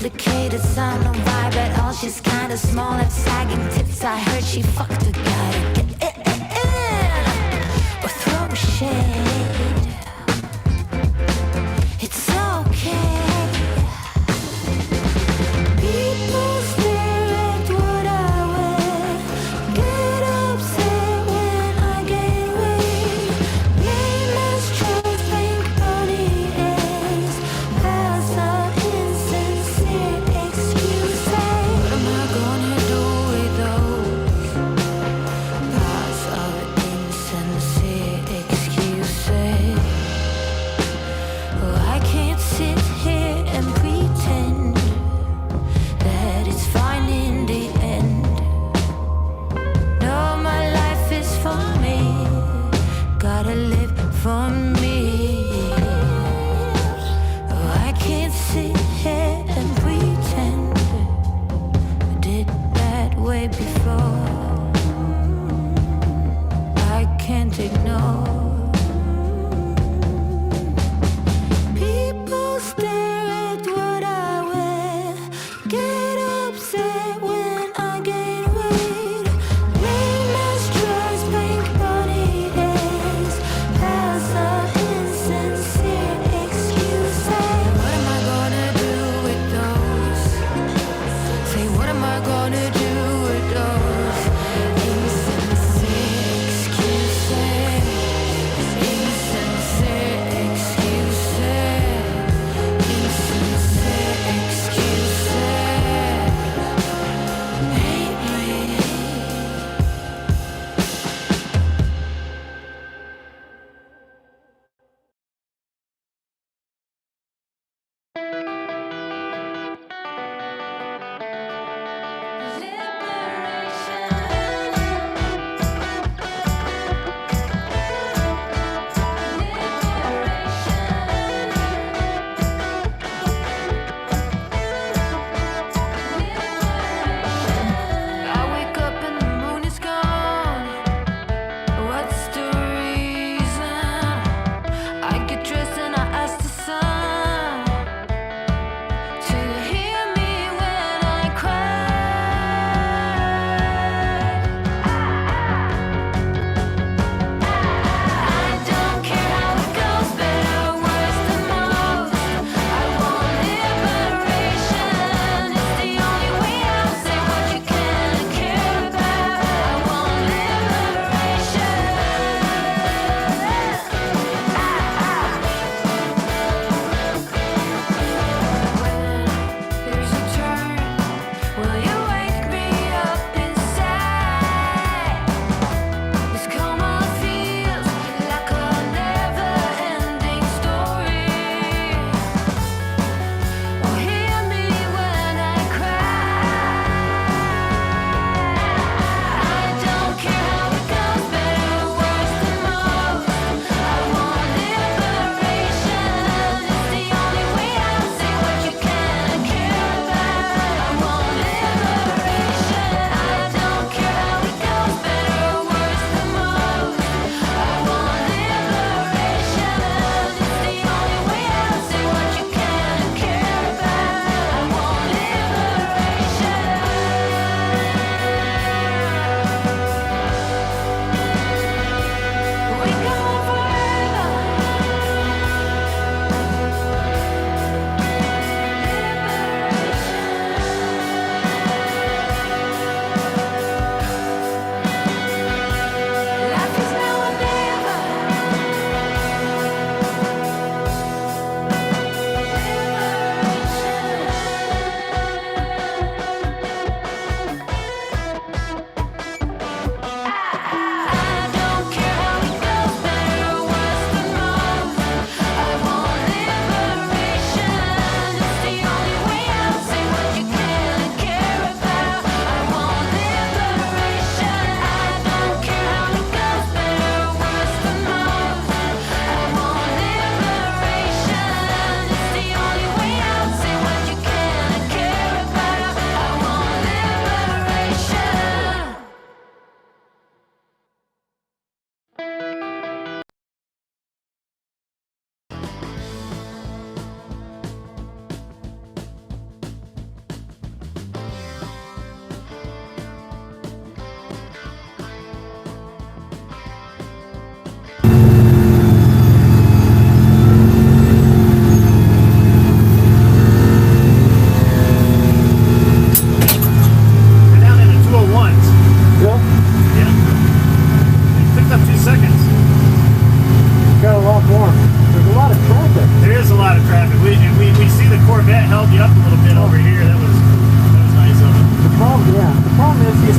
complicated, sound no vibe at all. She's kinda small, have sagging tits. I heard she fucked a guy to get in or throw shade. It's okay. People stare at what I wear, get upset when I gain weight. Nameless trolls think body is pass of insincere excuses. What am I gonna do with those pass of insincere excuses?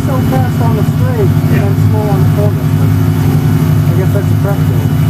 So fast on the straight and slow on the corner. I guess that's a practical.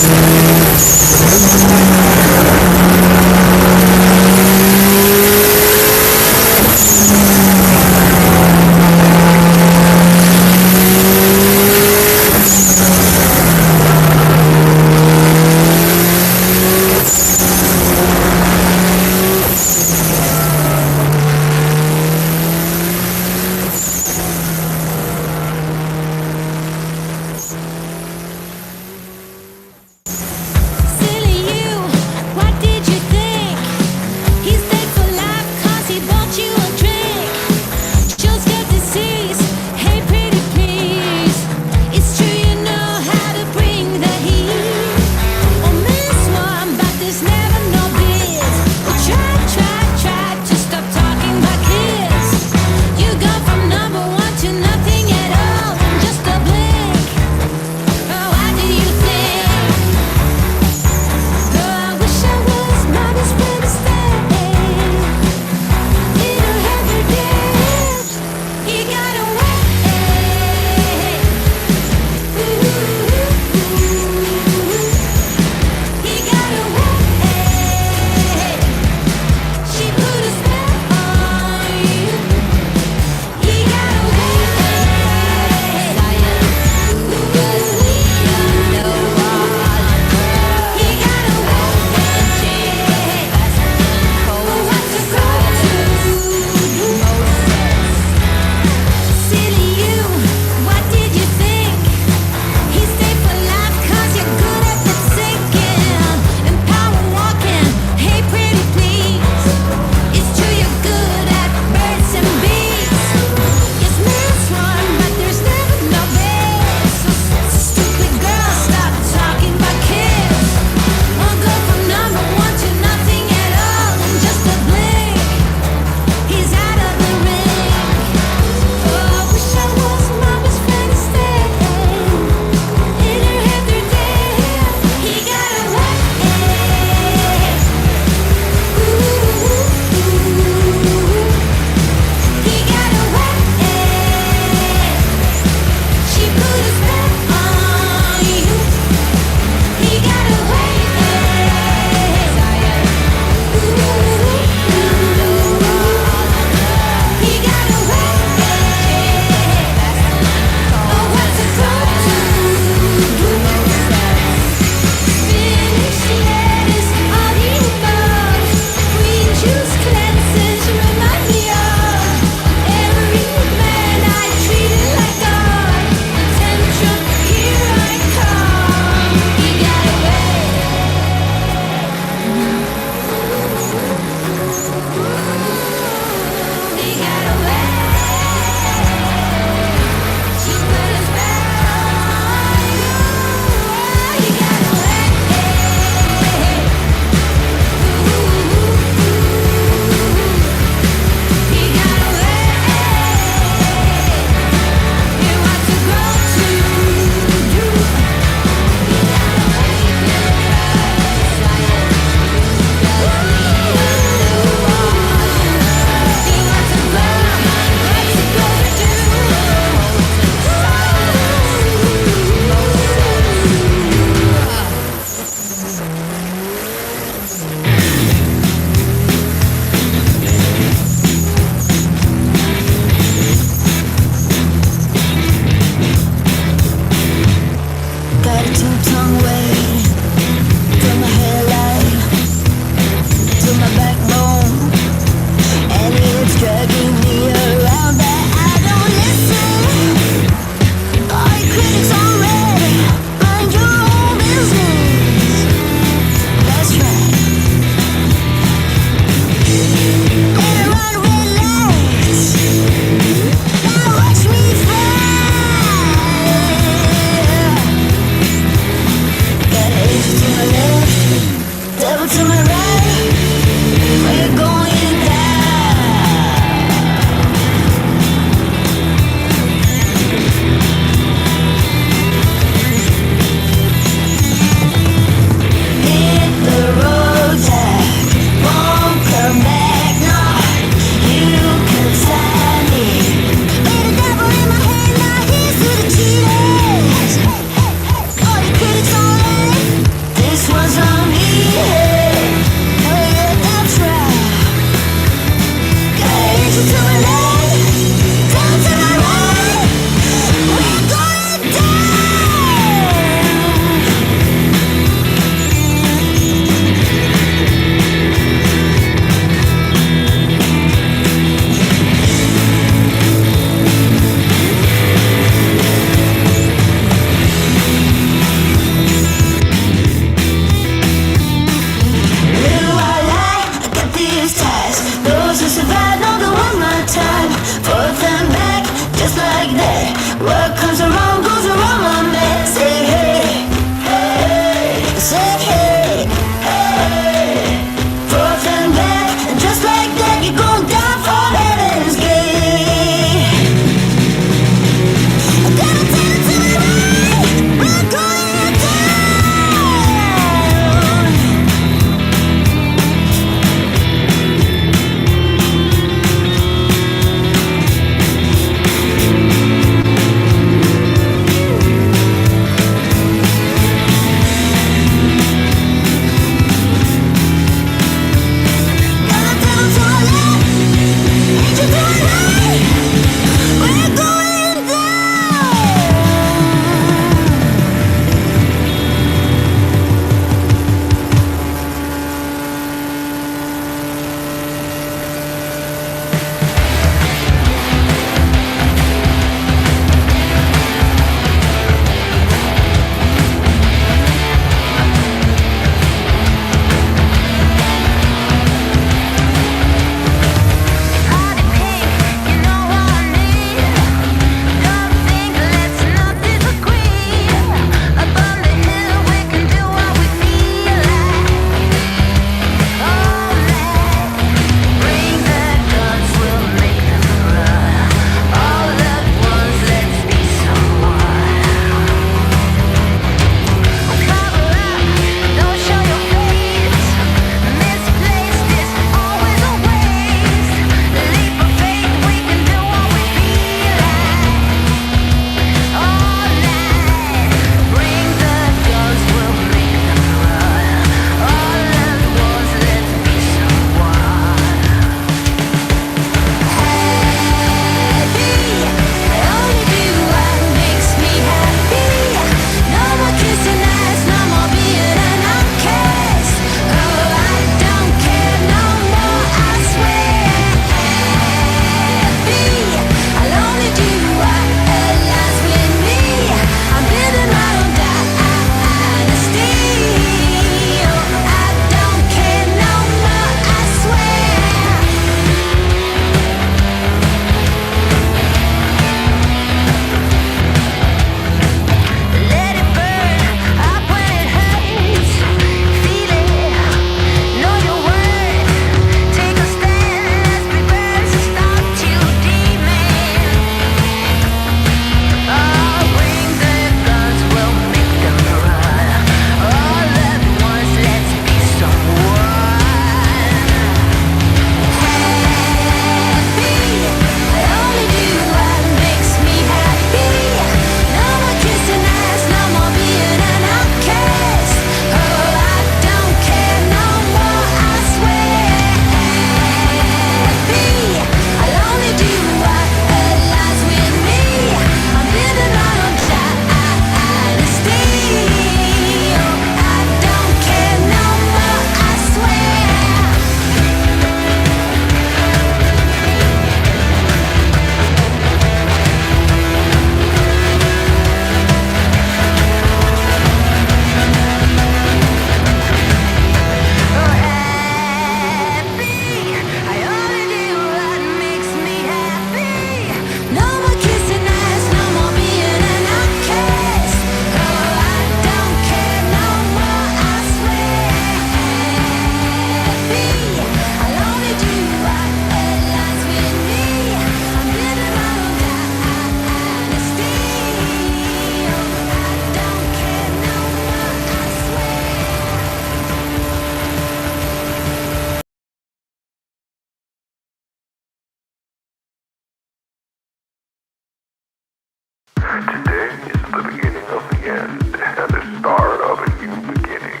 Today is the beginning of the end and the start of a new beginning.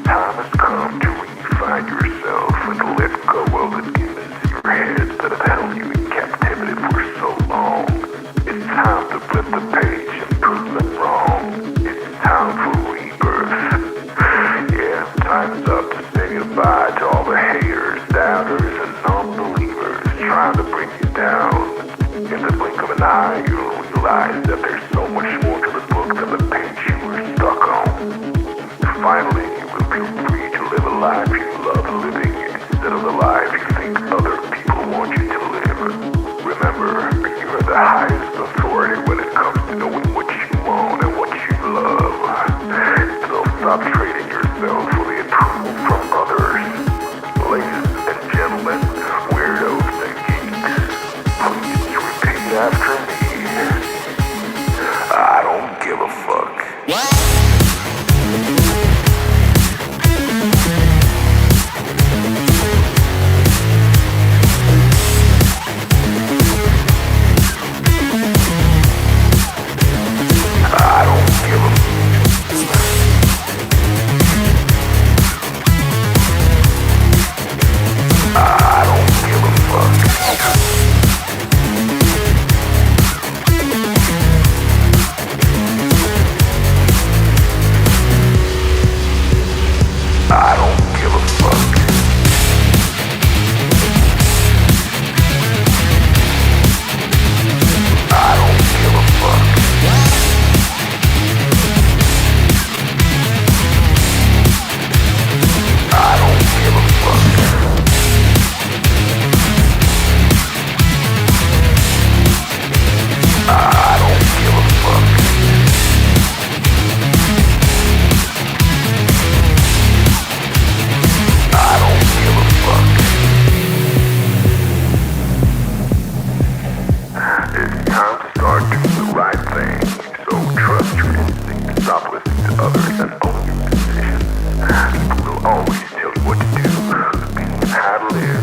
Time has come to redefine yourself and let go of the demons in your head that have held you in captivity for so long. It's time to flip the page and prove them wrong. It's time for rebirth. Yeah, time's up to say goodbye to all the haters, doubters, and non-believers trying to bring you down. In the blink of an eye, you'll realize that there's so much more to the book than the page you were stuck on. Finally, you will feel free to live a life you love living instead of the life you think other people want you to live. Remember, you are the highest authority when it comes to knowing what you want and what you love. So stop trading yourself for the approval from others. Ladies and gentlemen, weirdos and geeks, please repeat after me. I don't give a fuck. I don't give a I don't give a fuck. I don't give a fuck. I don't give a fuck. I don't give a fuck. I don't give a fuck. I don't give a fuck. It's time to start doing the right thing. So trust your instinct, stop listening to others, and own your decisions. People will always tell you what to do, and how to live.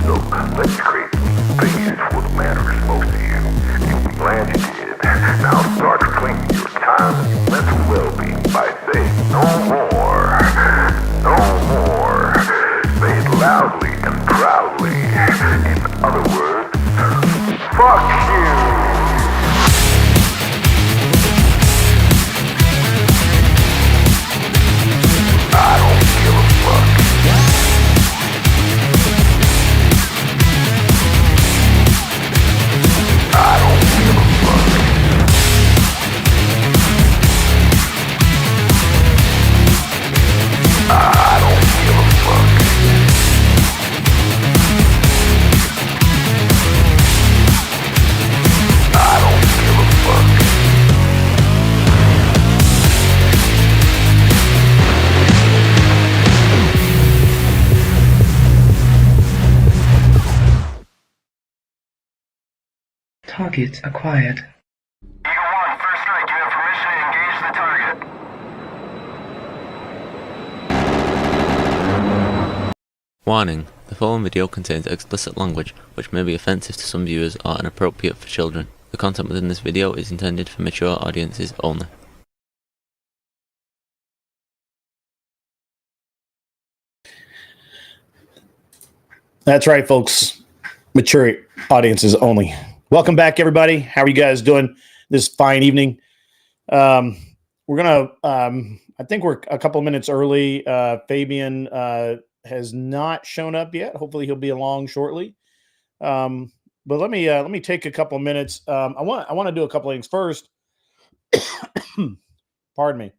So let's create space for what matters most to you. You'll be glad you did. Now start claiming your time and your mental well-being by saying no more. No more. Say it loudly and proudly. In other words, fuck you. I don't give a fuck. I don't give a fuck. I don't give a fuck. I don't give a fuck. Target acquired. Eagle 1, first strike, you have permission to engage the target. Warning: the following video contains explicit language which may be offensive to some viewers or inappropriate for children. The content within this video is intended for mature audiences only. That's right, folks. Mature audiences only. Welcome back, everybody. How are you guys doing this fine evening? We're gonna. I think we're a couple of minutes early. Fabian has not shown up yet. Hopefully, he'll be along shortly. But let me take a couple of minutes. I want to do a couple of things first. Pardon me.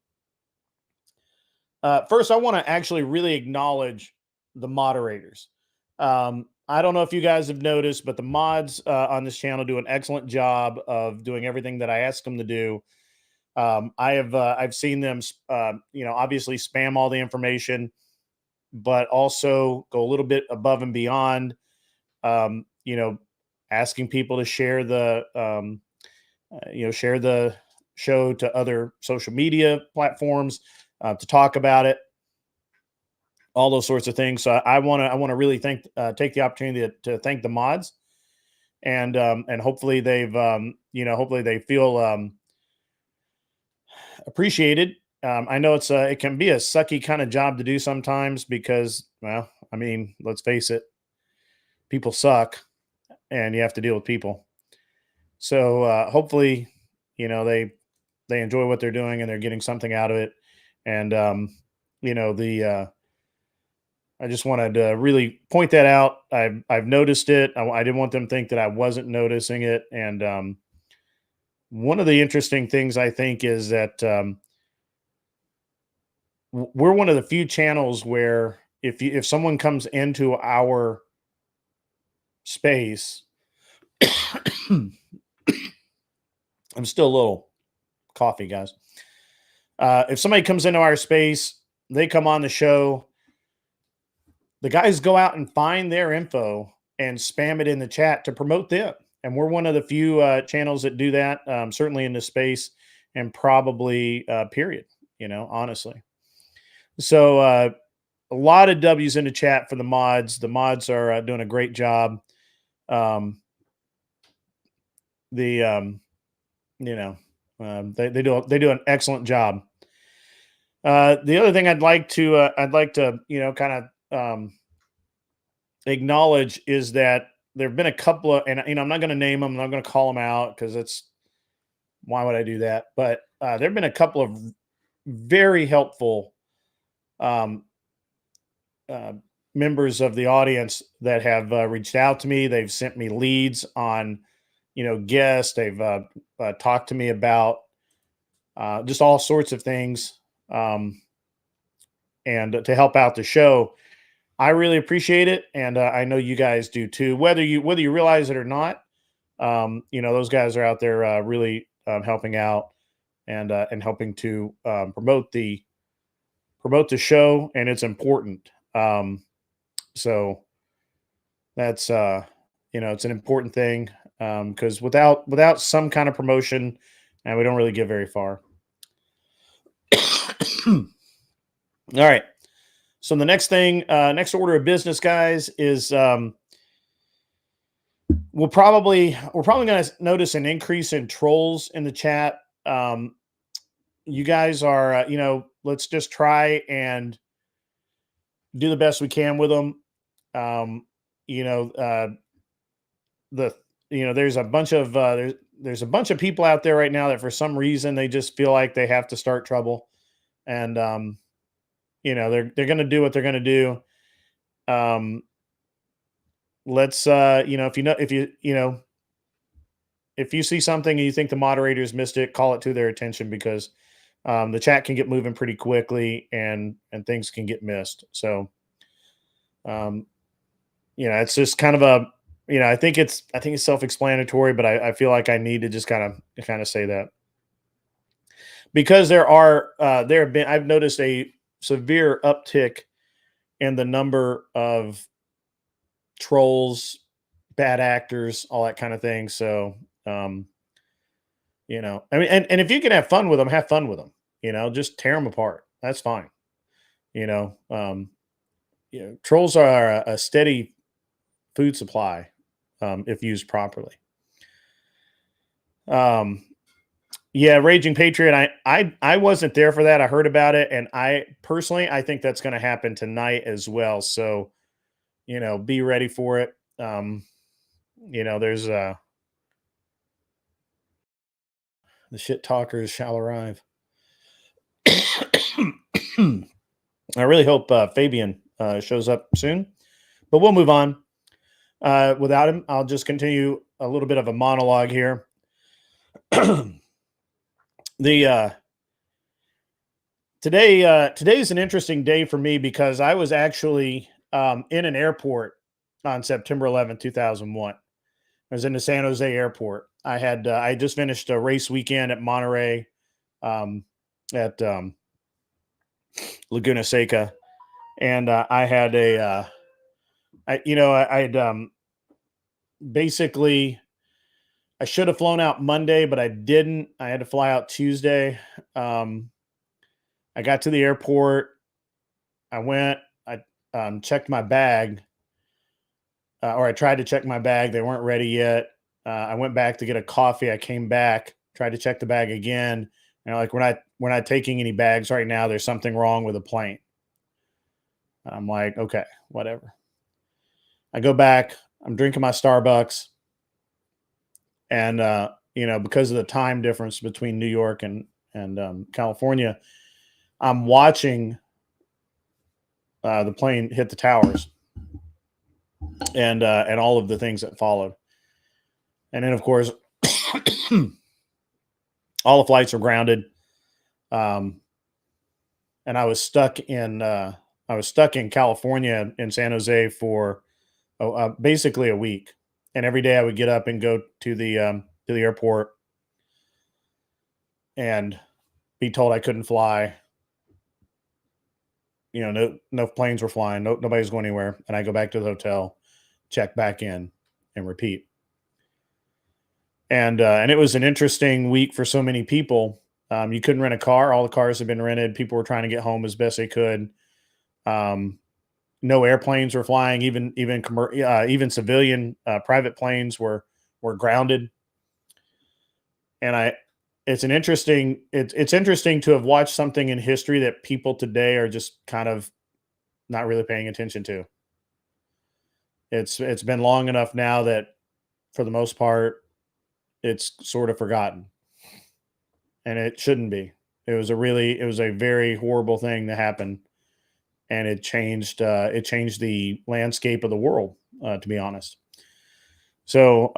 First, I want to actually really acknowledge the moderators. I don't know if you guys have noticed, but the mods on this channel do an excellent job of doing everything that I ask them to do. I've seen them, obviously spam all the information, but also go a little bit above and beyond. Asking people to share the show to other social media platforms to talk about it. All those sorts of things. So I want to really take the opportunity to thank the mods, and hopefully they've hopefully they feel appreciated. I know it can be a sucky kind of job to do sometimes because, well, I mean, let's face it, people suck, and you have to deal with people. So hopefully, they enjoy what they're doing and they're getting something out of it. And I just wanted to really point that out. I've noticed it. I didn't want them to think that I wasn't noticing it. And one of the interesting things I think is that we're one of the few channels where if someone comes into our space, I'm still a little coffee, guys. If somebody comes into our space, they come on the show. The guys go out and find their info and spam it in the chat to promote them. And we're one of the few channels that do that, certainly in this space and probably period, honestly. So a lot of W's in the chat for the mods. The mods are doing a great job. They do an excellent job. The other thing I'd like to kind of acknowledge is that there have been a couple of, and I'm not going to name them, I'm not going to call them out because why would I do that? But there have been a couple of very helpful members of the audience that have reached out to me. They've sent me leads on, guests. They've talked to me about just all sorts of things, and to help out the show. I really appreciate it, and I know you guys do too. Whether you realize it or not, those guys are out there really helping out and helping to promote the show, and it's important. So that's it's an important thing because without some kind of promotion, we don't really get very far. All right. So the next thing, next order of business, guys, is we're probably going to notice an increase in trolls in the chat. You guys are, let's just try and do the best we can with them. There's a bunch of there's a bunch of people out there right now that for some reason they just feel like they have to start trouble, and they're going to do what they're going to do. Let's if you see something and you think the moderators missed it, call it to their attention because the chat can get moving pretty quickly and things can get missed. So it's just kind of a I think it's self-explanatory, but I feel like I need to just kind of say that because I've noticed a severe uptick in the number of trolls, bad actors, all that kind of thing. So, and if you can have fun with them, have fun with them, just tear them apart. That's fine. Trolls are a steady food supply if used properly. Yeah, Raging Patriot. I wasn't there for that. I heard about it, and I think that's going to happen tonight as well. So, be ready for it. There's the shit talkers shall arrive. I really hope Fabian shows up soon, but we'll move on. Without him, I'll just continue a little bit of a monologue here. Today's an interesting day for me because I was actually in an airport on September 11th, 2001. I was in the San Jose airport. I just finished a race weekend at Monterey, at Laguna Seca, and I had basically. I should have flown out Monday, but I didn't. I had to fly out Tuesday. I got to the airport. I went. I checked my bag, or I tried to check my bag. They weren't ready yet. I went back to get a coffee. I came back, tried to check the bag again, Like we're not taking any bags right now. There's something wrong with the plane. I'm like, okay, whatever. I go back. I'm drinking my Starbucks, and because of the time difference between New York and California, I'm watching the plane hit the towers, and all of the things that followed. And then, of course, all the flights were grounded. And I was stuck in California in San Jose for basically a week. And every day I would get up and go to the airport and be told I couldn't fly. No planes were flying. Nobody's going anywhere. And I go back to the hotel, check back in, and repeat. And it was an interesting week for so many people. You couldn't rent a car. All the cars had been rented. People were trying to get home as best they could. No airplanes were flying. Even civilian private planes were grounded. And it's interesting to have watched something in history that people today are just kind of not really paying attention to. It's been long enough now that for the most part, it's sort of forgotten, and it shouldn't be. It was a very horrible thing that happened, and it changed the landscape of the world, to be honest. So,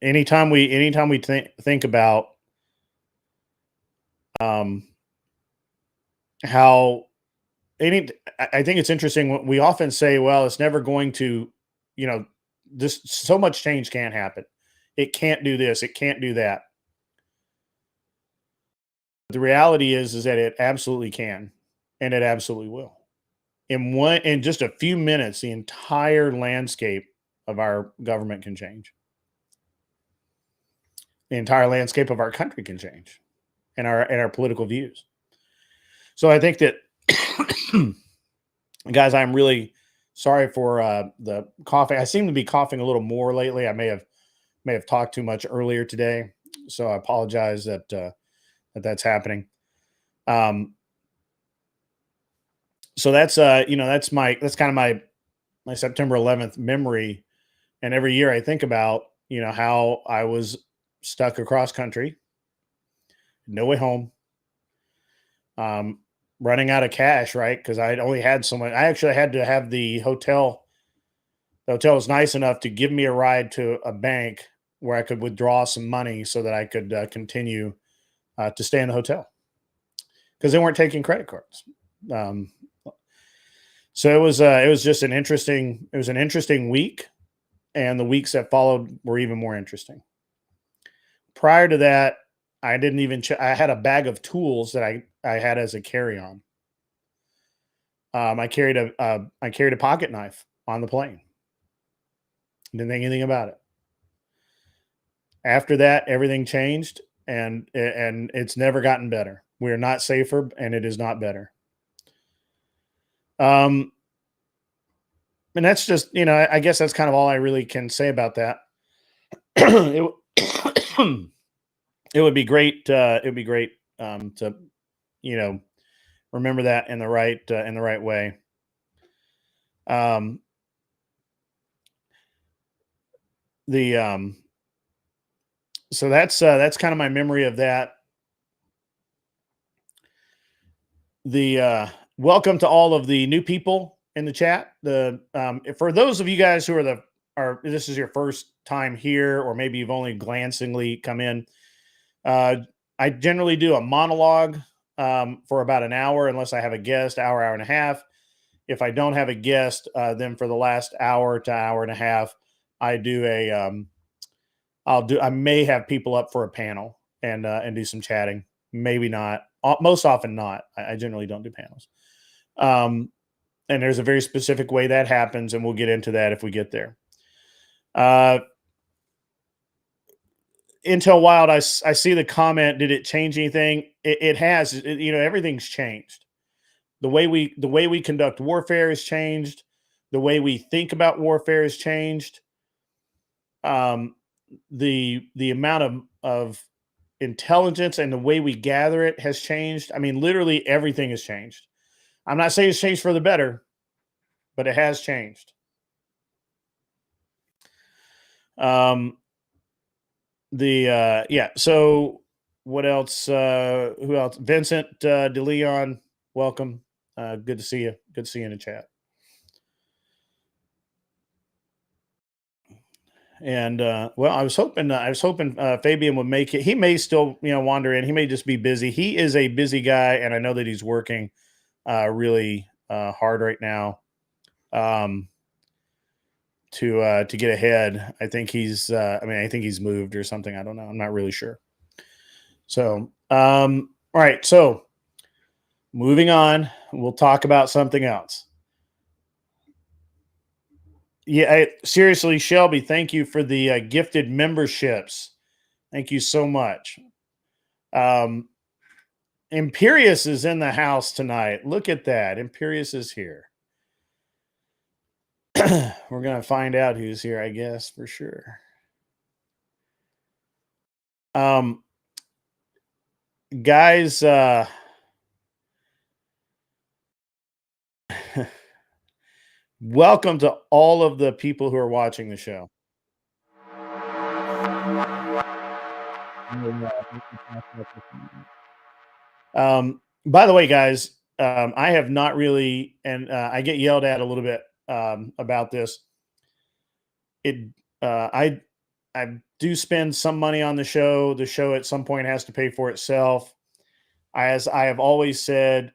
anytime we think about how I think it's interesting. We often say, well, it's never going to, this so much change can't happen. It can't do this. It can't do that. The reality is that it absolutely can, and it absolutely will. In just a few minutes, the entire landscape of our government can change. The entire landscape of our country can change, and our political views. So I think that, guys, I'm really sorry for the coughing. I seem to be coughing a little more lately. I may have talked too much earlier today, so I apologize that that's happening. So that's that's kind of my September 11th memory, and every year I think about how I was stuck across country, no way home. Running out of cash, right? Because I only had so much. I actually had to have the hotel. The hotel was nice enough to give me a ride to a bank where I could withdraw some money so that I could continue to stay in the hotel, because they weren't taking credit cards. So it was just an interesting week, and the weeks that followed were even more interesting. Prior to that, I didn't even I had a bag of tools that I had as a carry-on. I carried a pocket knife on the plane. Didn't think anything about it. After that, everything changed, and it's never gotten better. We are not safer, and it is not better. And that's just, I guess that's kind of all I really can say about that. It would be great. It would be great to, remember that in the right way. So that's kind of my memory of that. Welcome to all of the new people in the chat. For those of you guys who this is your first time here, or maybe you've only glancingly come in. I generally do a monologue for about an hour, unless I have a guest, hour and a half. If I don't have a guest, then for the last hour to hour and a half, I do I may have people up for a panel and do some chatting. Maybe not. Most often not. I generally don't do panels. And there's a very specific way that happens, and we'll get into that if we get there. Intel Wild, I see the comment. Did it change anything? It has. Everything's changed. The way we conduct warfare has changed. The way we think about warfare has changed. the amount of intelligence and the way we gather it has changed. I mean, literally everything has changed. I'm not saying it's changed for the better, but it has changed. So what else? Who else? Vincent De Leon, welcome. Good to see you. Good to see you in the chat. And well, I was hoping Fabian would make it. He may still, wander in. He may just be busy. He is a busy guy, and I know that he's working really hard right now to get ahead. I think he's I think he's moved or something. I don't know. I'm not really sure. So, all right. So, moving on, we'll talk about something else. Yeah, seriously, Shelby, thank you for the gifted memberships. Thank you so much. Imperius is in the house tonight. Look at that. Imperius is here. We're going to find out who's here, I guess, for sure. Guys, welcome to all of the people who are watching the show. By the way, guys, I have not really, and I get yelled at a little bit about this. I do spend some money on the show. The show at some point has to pay for itself. As I have always said,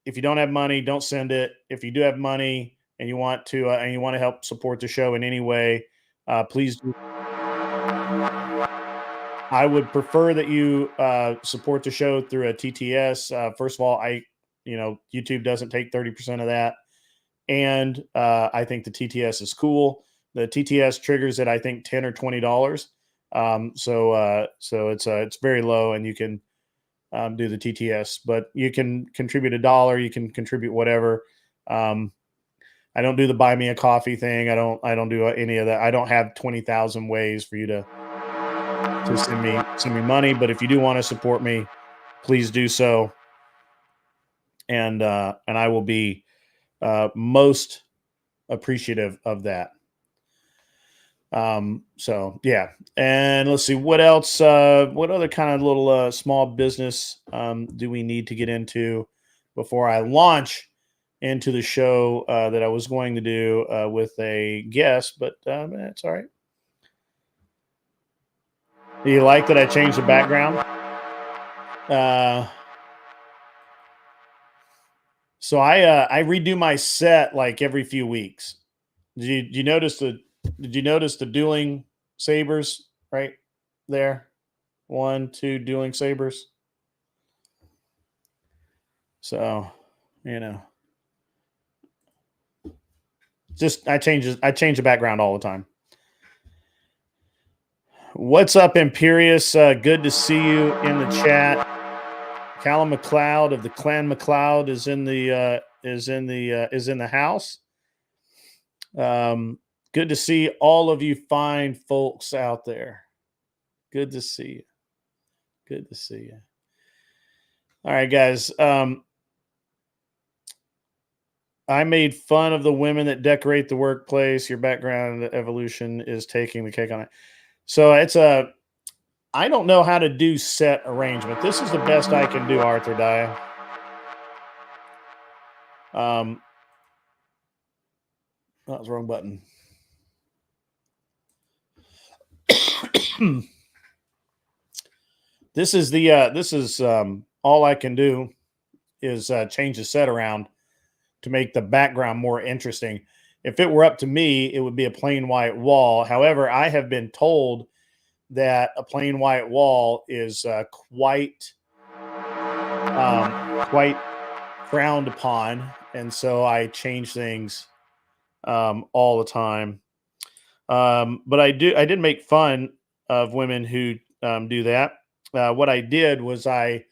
if you don't have money, don't send it. If you do have money and you want to help support the show in any way, please do. I would prefer that you support the show through a TTS. First of all, YouTube doesn't take 30% of that, and I think the TTS is cool. The TTS triggers at I think $10 or $20. So it's very low, and you can do the TTS, but you can contribute $1. You can contribute whatever. I don't do the buy me a coffee thing. I don't do any of that. I don't have 20,000 ways for you to send me money. But if you do want to support me, please do so. And I will be most appreciative of that. So yeah. And let's see what else, what other kind of little small business do we need to get into before I launch into the show that I was going to do with a guest, but it's all right. Do you like that I changed the background? So I redo my set like every few weeks. Did you notice the dueling sabers right there? 1, 2 dueling sabers. So, just I change the background all the time. What's up, Imperius? Good to see you in the chat. Callum McLeod of the Clan McLeod is in the house. Good to see all of you fine folks out there. Good to see you. Good to see you. All right, guys. I made fun of the women that decorate the workplace. Your background evolution is taking the cake on it. So I don't know how to do set arrangement. This is the best I can do, Arthur Dyer. That was the wrong button. This is all I can do is change the set around to make the background more interesting. If it were up to me, it would be a plain white wall. However, I have been told that a plain white wall is quite frowned upon, and so I change things all the time. But I did make fun of women who do that. What I did was I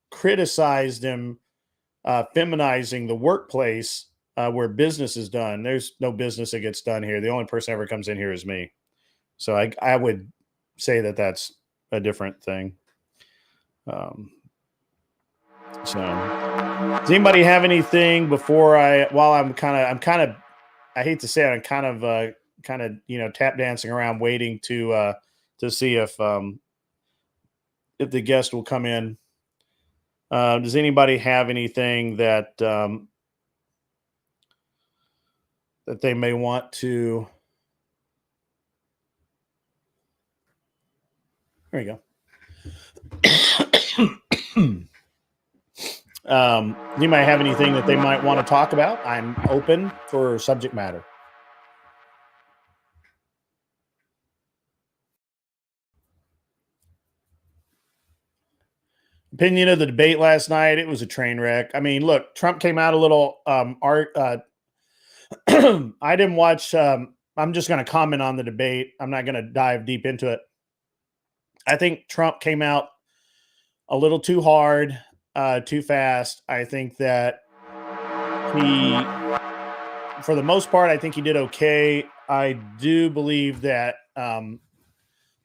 criticized them feminizing the workplace where business is done. There's no business that gets done here. The only person that ever comes in here is me. So I would say that that's a different thing. So does anybody have anything before I hate to say it, I'm kind of tap dancing around waiting to see if the guest will come in. Does anybody have anything that that they may want to? There you go. You might have anything that they might want to talk about. I'm open for subject matter. Opinion of the debate last night. It was a train wreck. I mean, look, Trump came out a little I didn't watch. I'm just going to comment on the debate. I'm not going to dive deep into it. I think Trump came out a little too hard, too fast. I think that he, for the most part, I think he did okay. I do believe that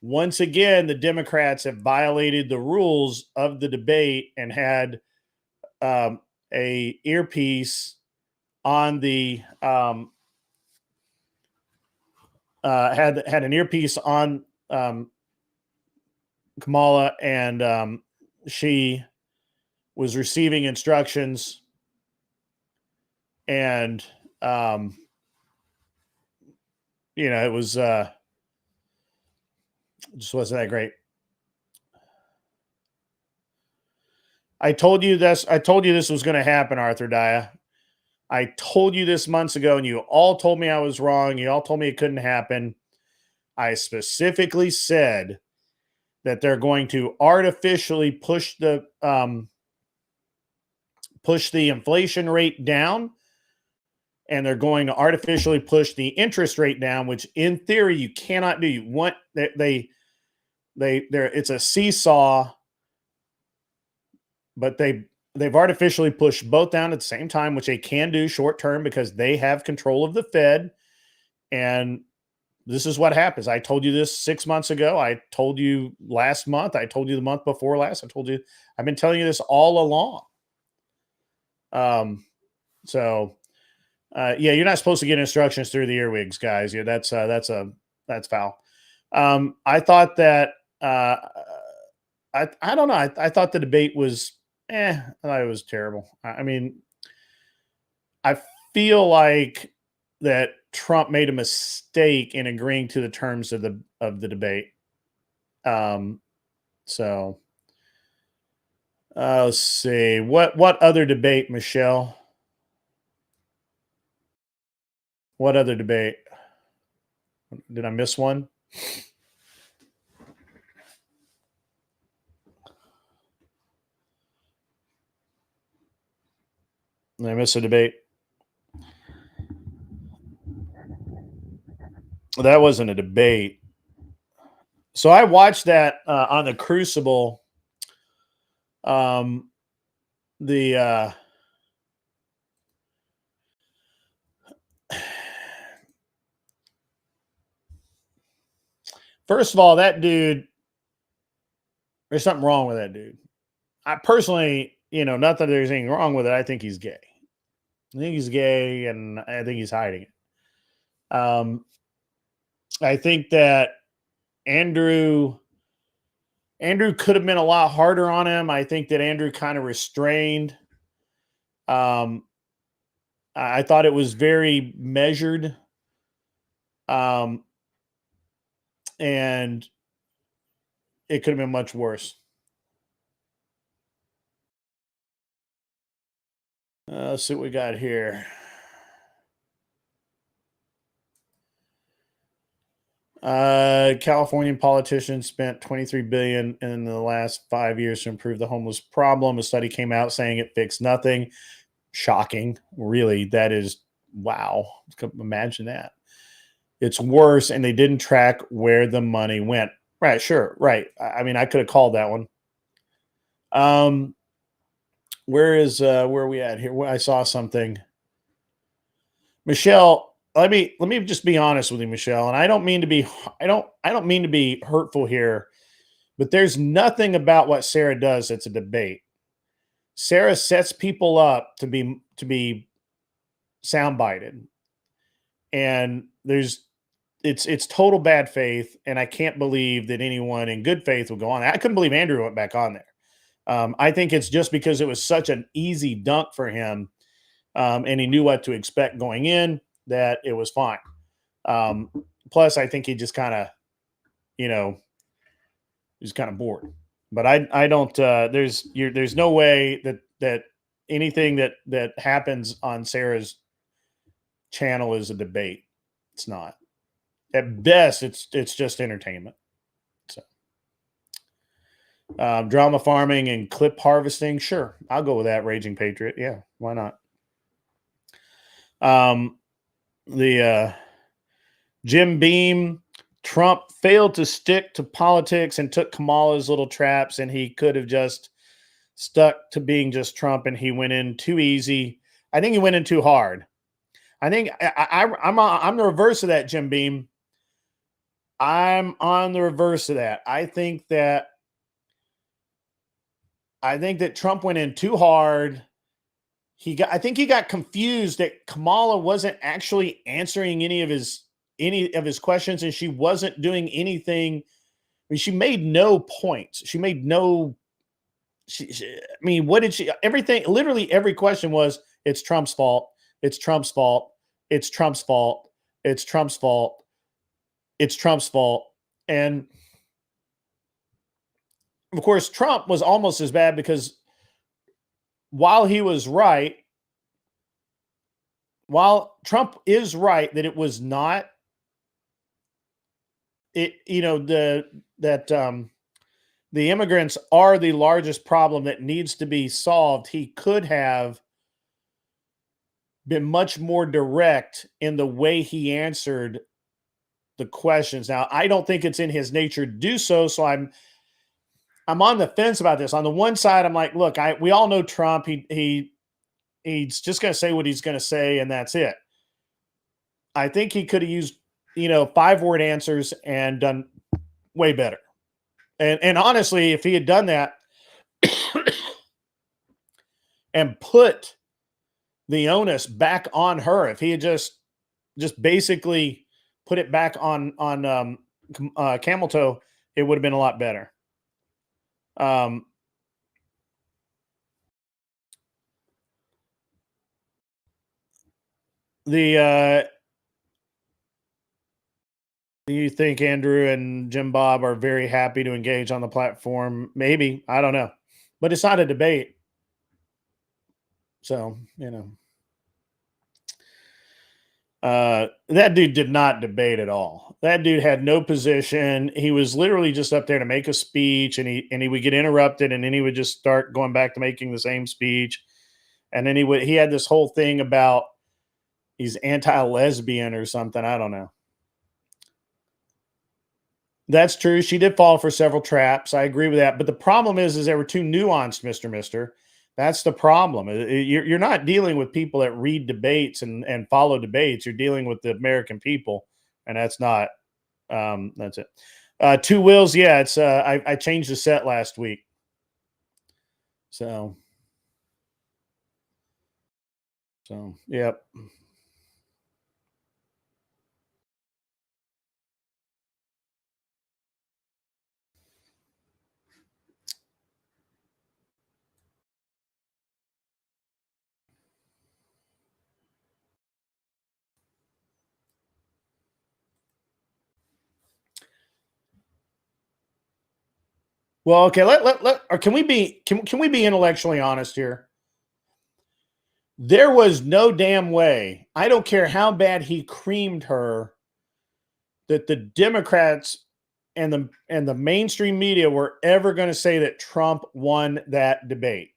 once again, the Democrats have violated the rules of the debate and had a earpiece on the had an earpiece on Kamala, and she was receiving instructions, and it was just wasn't that great. I told you this was going to happen, Arthur Daya. I told you this months ago, and you all told me I was wrong. You all told me it couldn't happen. I specifically said that they're going to artificially push the inflation rate down, and they're going to artificially push the interest rate down, which in theory you cannot do. You want it's a seesaw, but they've artificially pushed both down at the same time, which they can do short term because they have control of the Fed. And this is what happens. I told you this 6 months ago. I told you last month. I told you the month before last. I've been telling you this all along. Yeah, you're not supposed to get instructions through the earwigs, guys. Yeah, that's foul. I thought that I don't know. I thought the debate was I thought it was terrible. I mean, I feel like that Trump made a mistake in agreeing to the terms of the debate. So let's see. What other debate, Michelle? What other debate? Did I miss one? Did I miss a debate? That wasn't a debate. So I watched that on the Crucible. First of all, that dude, there's something wrong with that dude. I personally, not that there's anything wrong with it. I think he's gay. I think he's gay, and I think he's hiding it. I think that Andrew could have been a lot harder on him. I think that Andrew kind of restrained. I thought it was very measured. And it could have been much worse. Let's see what we got here. Californian politicians spent $23 billion in the last 5 years to improve the homeless problem. A study came out saying it fixed nothing. Shocking. Really, that is wow. Imagine that. It's worse, and they didn't track where the money went. Right, sure, right. I mean, I could have called that one. Where are we at here? I saw something. Michelle, let me just be honest with you, Michelle, and I don't mean to be hurtful here, but there's nothing about what Sarah does that's a debate. Sarah sets people up to be soundbited, and it's total bad faith, and I can't believe that anyone in good faith would go on. I couldn't believe Andrew went back on there. I think it's just because it was such an easy dunk for him, and he knew what to expect going in, that it was fine. Plus, I think he just kind of, he's kind of bored. But I don't. There's no way that anything that happens on Sarah's channel is a debate. It's not. At best, it's just entertainment. So, drama farming and clip harvesting, sure, I'll go with that. Raging Patriot, yeah, why not? The Jim Beam, Trump failed to stick to politics and took Kamala's little traps, and he could have just stuck to being just Trump, and he went in too easy. I think he went in too hard. I think I'm the reverse of that, Jim Beam. I'm on the reverse of that. I think that Trump went in too hard. I think he got confused that Kamala wasn't actually answering any of his questions, and she wasn't doing anything. I mean, she made no points. She made no. I mean, what did she? Everything. Literally, every question was, "It's Trump's fault. It's Trump's fault. It's Trump's fault. It's Trump's fault. It's Trump's fault." And of course, Trump was almost as bad, because while Trump is right that it was not the immigrants are the largest problem that needs to be solved, he could have been much more direct in the way he answered the questions. Now, I don't think it's in his nature to do so, so I'm on the fence about this. On the one side, I'm like, look, we all know Trump. He's just going to say what he's going to say, and that's it. I think he could have used, 5-word answers and done way better. And honestly, if he had done that and put the onus back on her, if he had just basically put it back on Camel Toe, it would have been a lot better. Do you think Andrew and Jim Bob are very happy to engage on the platform? Maybe. I don't know. But it's not a debate. So, that dude did not debate at all. That dude had no position. He was literally just up there to make a speech, and he would get interrupted, and then he would just start going back to making the same speech. And then he had this whole thing about he's anti-lesbian or something. I don't know. That's true. She did fall for several traps. I agree with that. But the problem is they were too nuanced, Mr. That's the problem. You're not dealing with people that read debates and follow debates. You're dealing with the American people, and that's not. That's it. Two Wills. Yeah, it's. I changed the set last week. So yep. Well, okay. Or can we be intellectually honest here? There was no damn way. I don't care how bad he creamed her, that the Democrats and the mainstream media were ever going to say that Trump won that debate.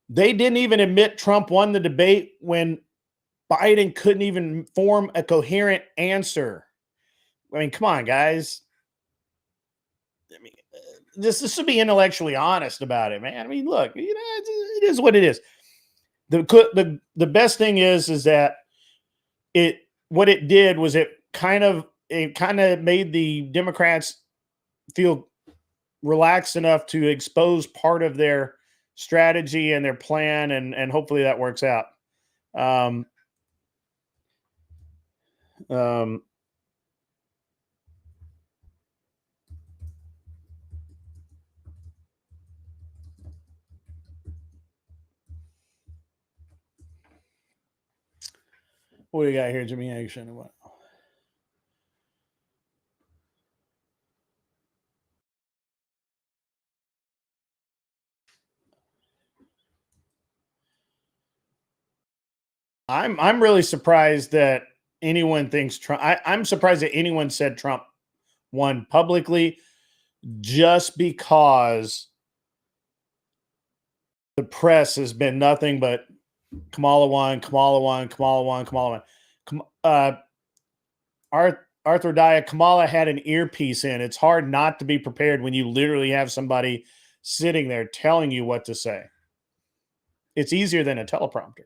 They didn't even admit Trump won the debate when Biden couldn't even form a coherent answer. I mean, come on, guys. I mean, this should be intellectually honest about it, man. I mean, look, it is what it is. The best thing is that what it did was it kind of made the Democrats feel relaxed enough to expose part of their strategy and their plan, and hopefully that works out. What do you got here, Jimmy Action? What? I'm really surprised that anyone thinks Trump. I'm surprised that anyone said Trump won publicly, just because the press has been nothing but Kamala won, Kamala won, Kamala won, Kamala won. Arthur Daya, Kamala had an earpiece in. It's hard not to be prepared when you literally have somebody sitting there telling you what to say. It's easier than a teleprompter.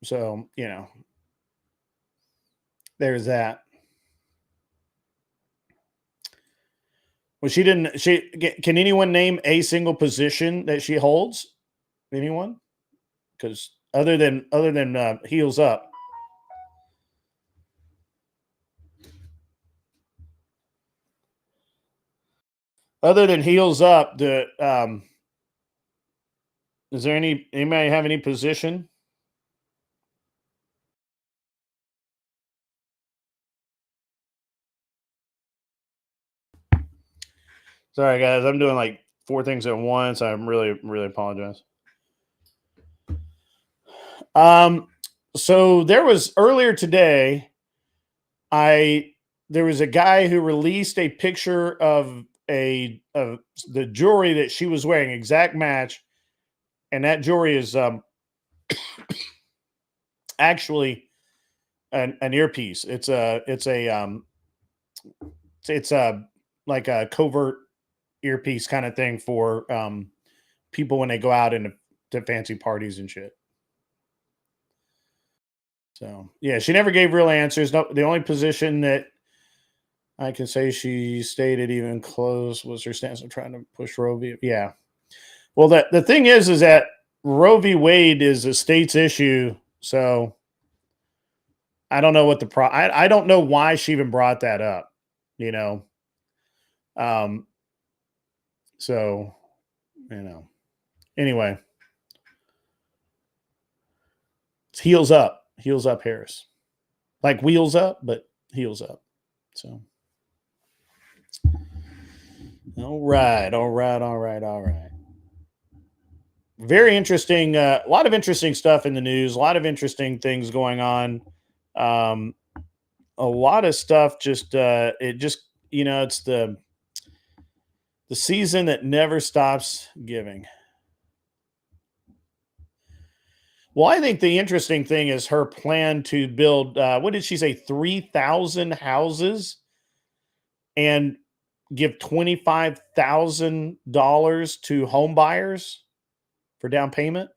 So, there's that. Well, can anyone name a single position that she holds? Anyone? Because other than heels up. Other than heels up, is there anybody have any position? Sorry, guys. I'm doing like 4 things at once. I really, really apologize. So there was earlier today, there was a guy who released a picture of the jewelry that she was wearing, exact match, and that jewelry is actually an earpiece. It's like a covert earpiece kind of thing for people when they go out into fancy parties and shit. So yeah, she never gave real answers. No, the only position that I can say she stated even close was her stance of trying to push Roe v. Yeah. Well, the thing is that Roe v. Wade is a state's issue, so I don't know what I don't know why she even brought that up. So anyway, it's heels up, Harris, like wheels up, but heels up. So. All right. Very interesting. A lot of interesting stuff in the news. A lot of interesting things going on. A lot of stuff. It's the season that never stops giving. Well, I think the interesting thing is her plan to build. What did she say? 3,000 houses, and give $25,000 to home buyers for down payment.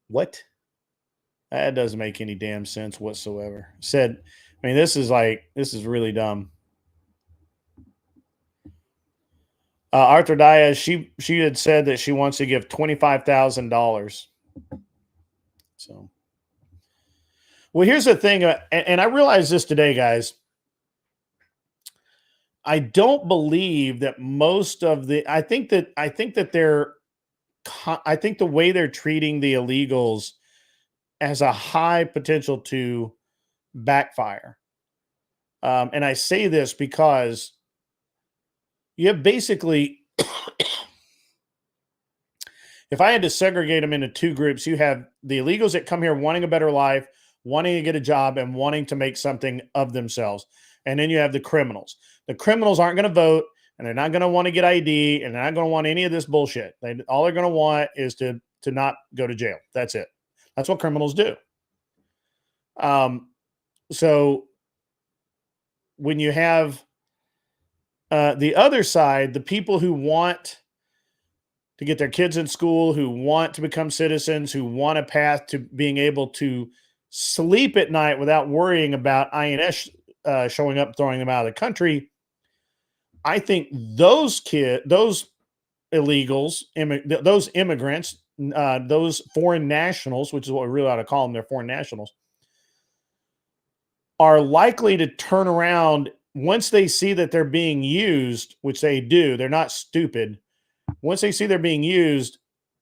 What? That doesn't make any damn sense whatsoever. This is really dumb. Arthur Daya, she had said that she wants to give $25,000. So, well, here's the thing, and I realized this today, guys. I don't believe that most of the. I think the way they're treating the illegals has a high potential to backfire. And I say this because you have basically, if I had to segregate them into 2 groups, you have the illegals that come here wanting a better life, wanting to get a job, and wanting to make something of themselves. And then you have the criminals. The criminals aren't going to vote, and they're not going to want to get ID, and they're not going to want any of this bullshit. All they're going to want is to not go to jail. That's it. That's what criminals do. So when you have the other side, the people who want to get their kids in school, who want to become citizens, who want a path to being able to sleep at night without worrying about INS showing up, throwing them out of the country. I think those illegals, those immigrants, those foreign nationals, which is what we really ought to call them, they're foreign nationals, are likely to turn around once they see that they're being used, which they do. They're not stupid. Once they see they're being used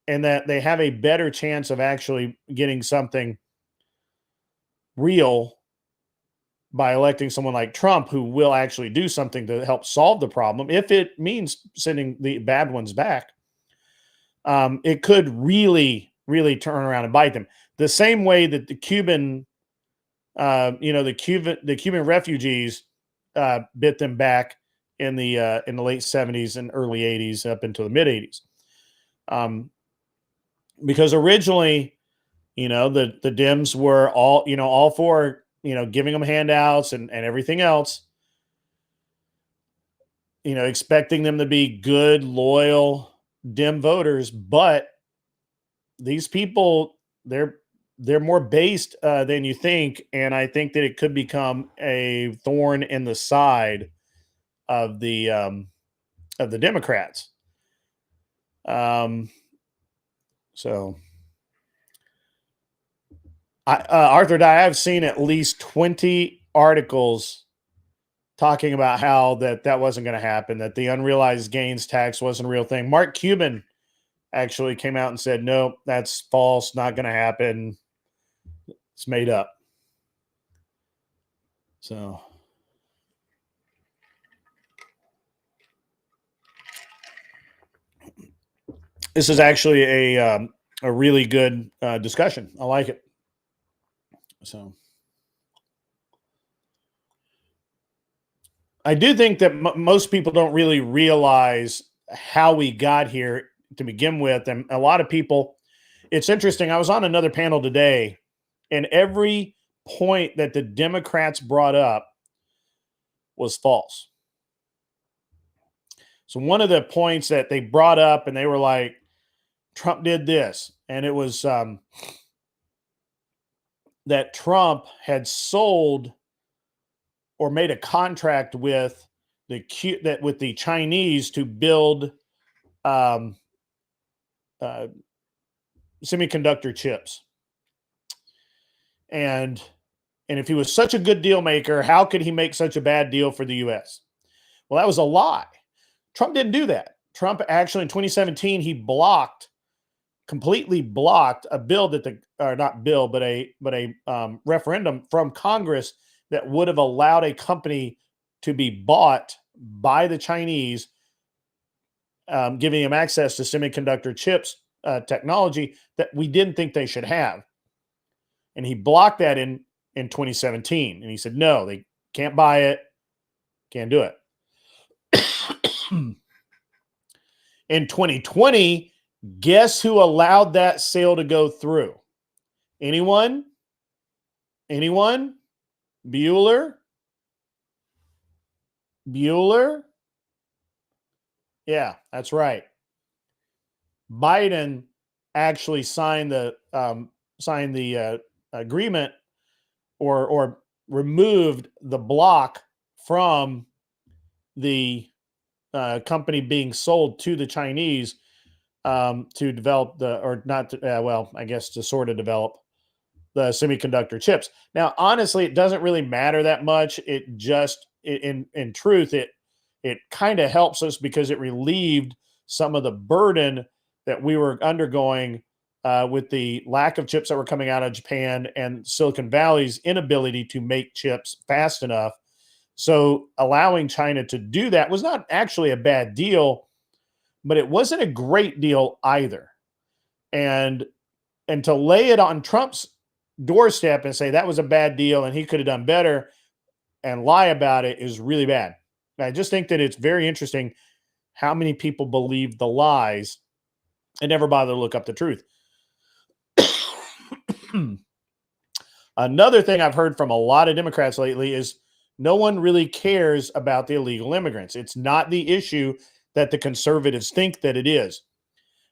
and that they have a better chance of actually getting something real by electing someone like Trump, who will actually do something to help solve the problem, if it means sending the bad ones back, it could really, really turn around and bite them. The same way that the Cuban, the Cuban refugees bit them back in the late 70s and early 80s up into the mid 80s. Because originally, the Dems were all for, giving them handouts and everything else, expecting them to be good, loyal Dem voters. But these people, they're more based than you think. And I think that it could become a thorn in the side of the Democrats. Arthur Dye, I've seen at least 20 articles talking about how that wasn't going to happen, that the unrealized gains tax wasn't a real thing. Mark Cuban actually came out and said, no, that's false, not going to happen. It's made up. So this is actually a really good discussion. I like it. So I do think that most people don't really realize how we got here to begin with. And a lot of people, it's interesting. I was on another panel today, and every point that the Democrats brought up was false. So one of the points that they brought up, and they were like, Trump did this, and it was that Trump had sold or made a contract with the Chinese to build semiconductor chips. And if he was such a good deal maker, how could he make such a bad deal for the U.S.? Well, that was a lie. Trump didn't do that. Trump actually in 2017, he completely blocked a bill a referendum from Congress that would have allowed a company to be bought by the Chinese, giving them access to semiconductor chips technology that we didn't think they should have. And he blocked that in 2017. And he said, no, they can't buy it, can't do it. In 2020, guess who allowed that sale to go through? Anyone? Bueller? Yeah, that's right. Biden actually signed the agreement or removed the block from the company being sold to the Chinese to develop to sort of develop the semiconductor chips. Now, honestly, it doesn't really matter that much. It just, in truth, it kind of helps us because it relieved some of the burden that we were undergoing with the lack of chips that were coming out of Japan and Silicon Valley's inability to make chips fast enough. So allowing China to do that was not actually a bad deal, but it wasn't a great deal either. And to lay it on Trump's doorstep and say that was a bad deal and he could have done better and lie about it is really bad. I just think that it's very interesting how many people believe the lies and never bother to look up the truth. Another thing I've heard from a lot of Democrats lately is No one really cares about the illegal immigrants. It's not the issue that the conservatives think that it is.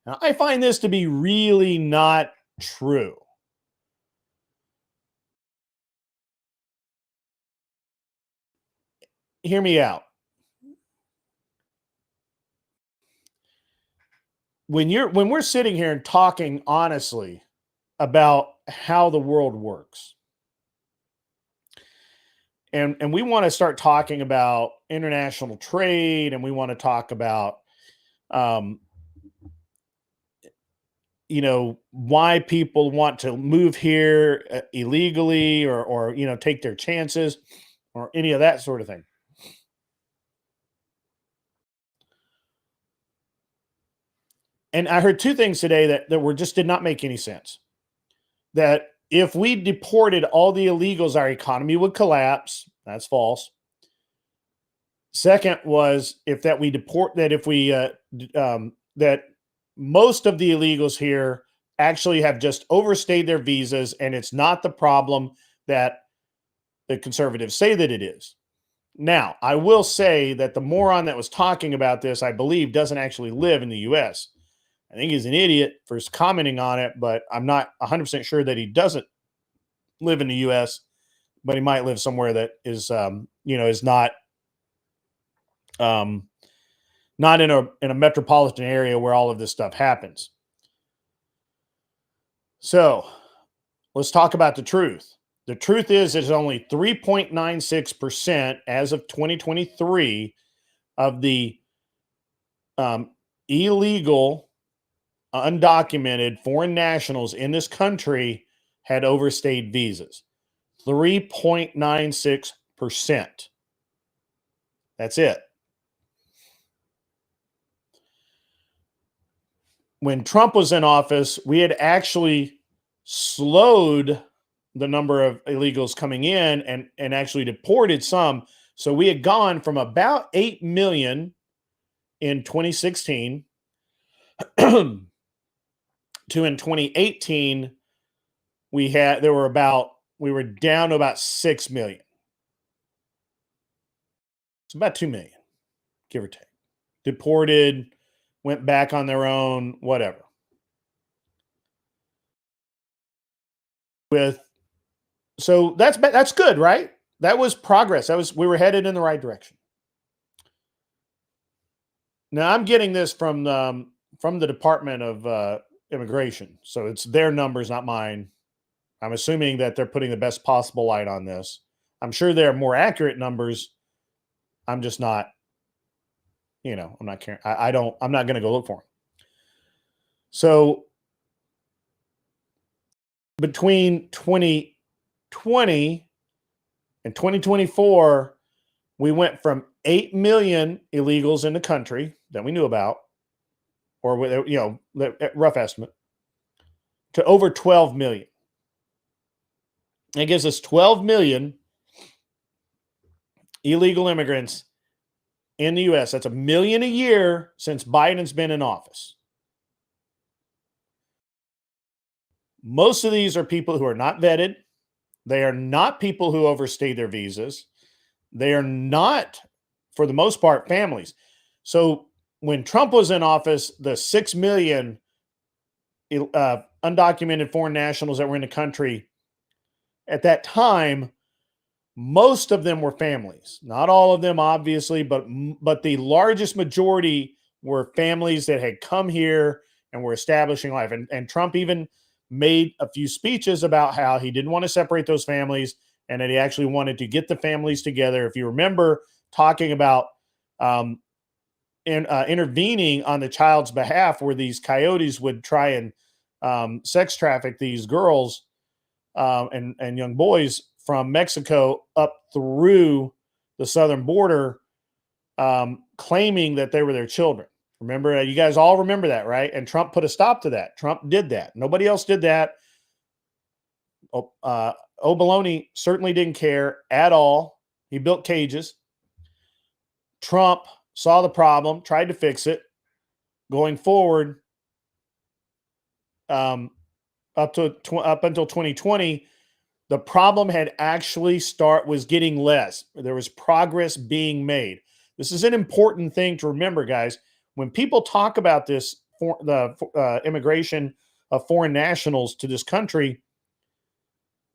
Now, I find this to be really not true. Hear me out. When we're sitting here and talking honestly about how the world works, and we want to start talking about international trade, and we want to talk about why people want to move here illegally or take their chances or any of that sort of thing. And I heard two things today that just did not make any sense. That if we deported all the illegals, our economy would collapse. That's false. Second was that most of the illegals here actually have just overstayed their visas, and it's not the problem that the conservatives say that it is. Now, I will say that the moron that was talking about this, I believe, doesn't actually live in the U.S. I think he's an idiot for commenting on it, but I'm not 100% sure that he doesn't live in the U.S., but he might live somewhere that is, is not in a metropolitan area where all of this stuff happens. So let's talk about the truth. The truth is it's only 3.96% as of 2023 of the illegal, undocumented foreign nationals in this country had overstayed visas. 3.96%. That's it. When Trump was in office, we had actually slowed the number of illegals coming in and actually deported some. So we had gone from about 8 million in 2016 to in 2018, we were down to about 6 million. It's about 2 million, give or take. Deported, went back on their own, whatever. So that's good, right? That was progress. We were headed in the right direction. Now I'm getting this from the Department of Immigration, so it's their numbers, not mine. I'm assuming that they're putting the best possible light on this. I'm sure they're more accurate numbers. I'm just not, I'm not caring. I'm not going to go look for them. So between 2020 and 2024, we went from 8 million illegals in the country that we knew about, or the rough estimate, to over 12 million. It gives us 12 million illegal immigrants in the U.S. That's 1 million a year since Biden's been in office. Most of these are people who are not vetted. They are not people who overstay their visas. They are not, for the most part, families. So when Trump was in office, the 6 million undocumented foreign nationals that were in the country at that time, most of them were families. Not all of them, obviously, but the largest majority were families that had come here and were establishing life. And Trump even made a few speeches about how he didn't want to separate those families and that he actually wanted to get the families together. If you remember, talking about intervening on the child's behalf, where these coyotes would try and sex traffic these girls and young boys from Mexico up through the southern border, claiming that they were their children. Remember, you guys all remember that, right? And Trump put a stop to that. Trump did that. Nobody else did that. Baloney certainly didn't care at all. He built cages. Trump saw the problem, tried to fix it. Going forward, up until 2020, The problem had actually was getting less. There was progress being made. This is an important thing to remember, guys. When people talk about this, the immigration of foreign nationals to this country,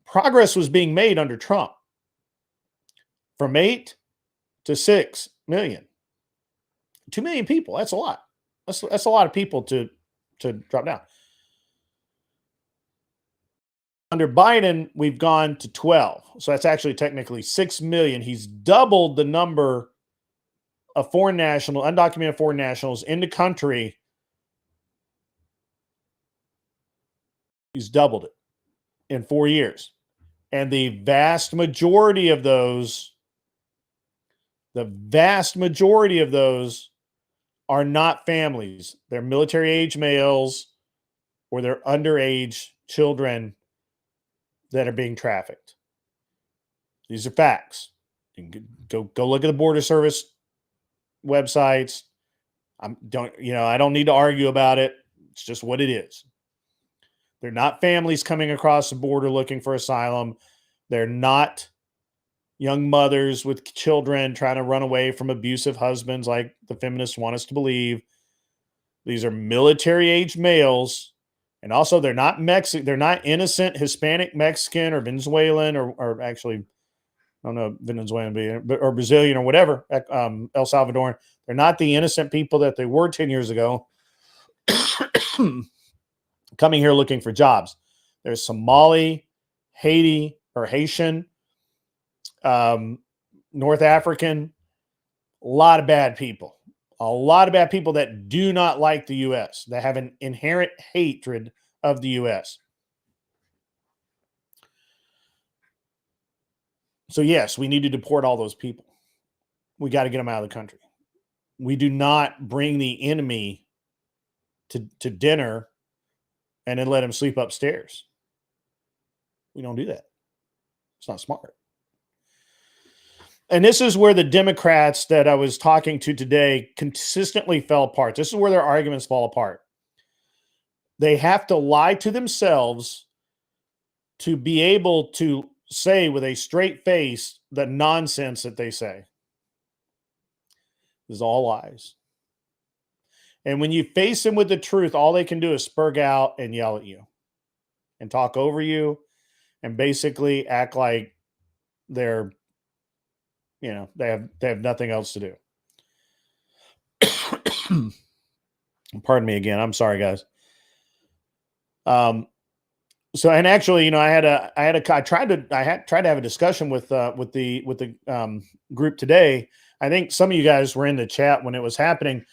progress was being made under Trump. From 8 to 6 million. 2 million people. That's a lot. That's a lot of people to drop down. Under Biden, we've gone to 12. So that's actually technically 6 million. He's doubled the number of undocumented foreign nationals in the country. He's doubled it in 4 years. And the vast majority of those are not families. They're military age males or they're underage children that are being trafficked. These are facts. You can go look at the Border Service websites. I don't need to argue about it. It's just what it is. They're not families coming across the border looking for asylum. They're not young mothers with children trying to run away from abusive husbands like the feminists want us to believe. These are military-age males. And also, they're not Mexican. They're not innocent Hispanic, Mexican, or Venezuelan, or actually, I don't know, Venezuelan, or Brazilian, or whatever, El Salvadoran. They're not the innocent people that they were 10 years ago coming here looking for jobs. There's Somali, Haiti, or Haitian, North African, a lot of bad people. A lot of bad people that do not like the U.S., that have an inherent hatred of the U.S. So, yes, we need to deport all those people. We got to get them out of the country. We do not bring the enemy to dinner and then let him sleep upstairs. We don't do that. It's not smart. And this is where the Democrats that I was talking to today consistently fell apart. This is where their arguments fall apart. They have to lie to themselves to be able to say with a straight face the nonsense that they say. This is all lies. And when you face them with the truth, all they can do is spurg out and yell at you and talk over you and basically act like they're, they have nothing else to do. Pardon me again. I'm sorry, guys. So, and actually, I tried to have a discussion with the group today. I think some of you guys were in the chat when it was happening.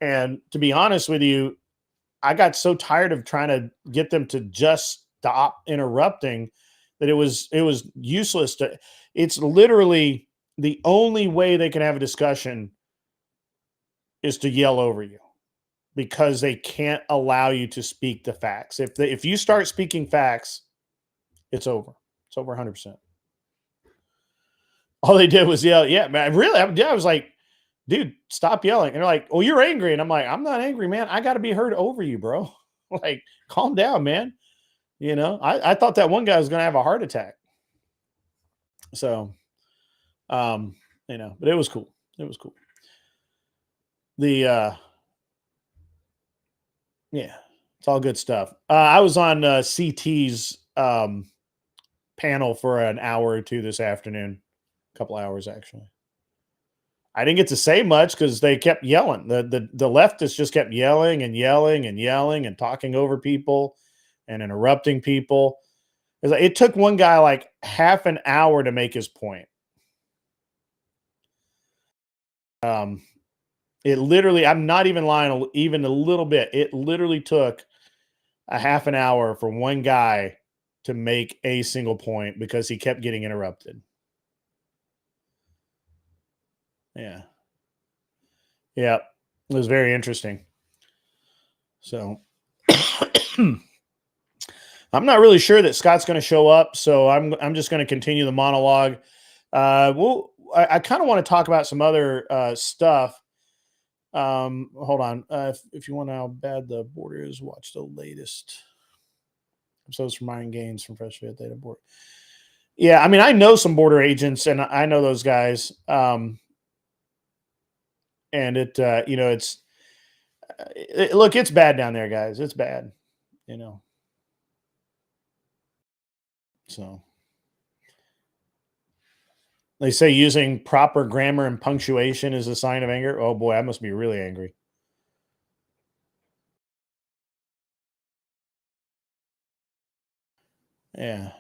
And to be honest with you, I got so tired of trying to get them to just stop interrupting that it was useless it's literally the only way they can have a discussion is to yell over you because they can't allow you to speak the facts. If you start speaking facts, it's over. It's over 100%. All they did was yell. Yeah, man, really. I was like, dude, stop yelling. And they're like, oh, you're angry. And I'm like, I'm not angry, man. I got to be heard over you, bro. Like, calm down, man. I thought that one guy was going to have a heart attack. So, but it was cool. It was cool. Yeah, it's all good stuff. I was on CT's panel for an hour or two this afternoon, a couple hours actually. I didn't get to say much because they kept yelling. The leftists just kept yelling and yelling and yelling and talking over people and interrupting people. It took one guy like half an hour to make his point. It literally, I'm not even lying even a little bit. It literally took a half an hour for one guy to make a single point because he kept getting interrupted. Yeah. Yeah. It was very interesting. So I'm not really sure that Scott's going to show up, so I'm just going to continue the monologue. I kind of want to talk about some other stuff. Hold on. If you want to know how bad the border is, watch the latest episodes from Ryan Gaines from Fresh Fit Data Board. Yeah, I mean, I know some border agents, and I know those guys. And look, it's bad down there, guys. It's bad, you know. So they say using proper grammar and punctuation is a sign of anger. Oh boy, I must be really angry. Yeah.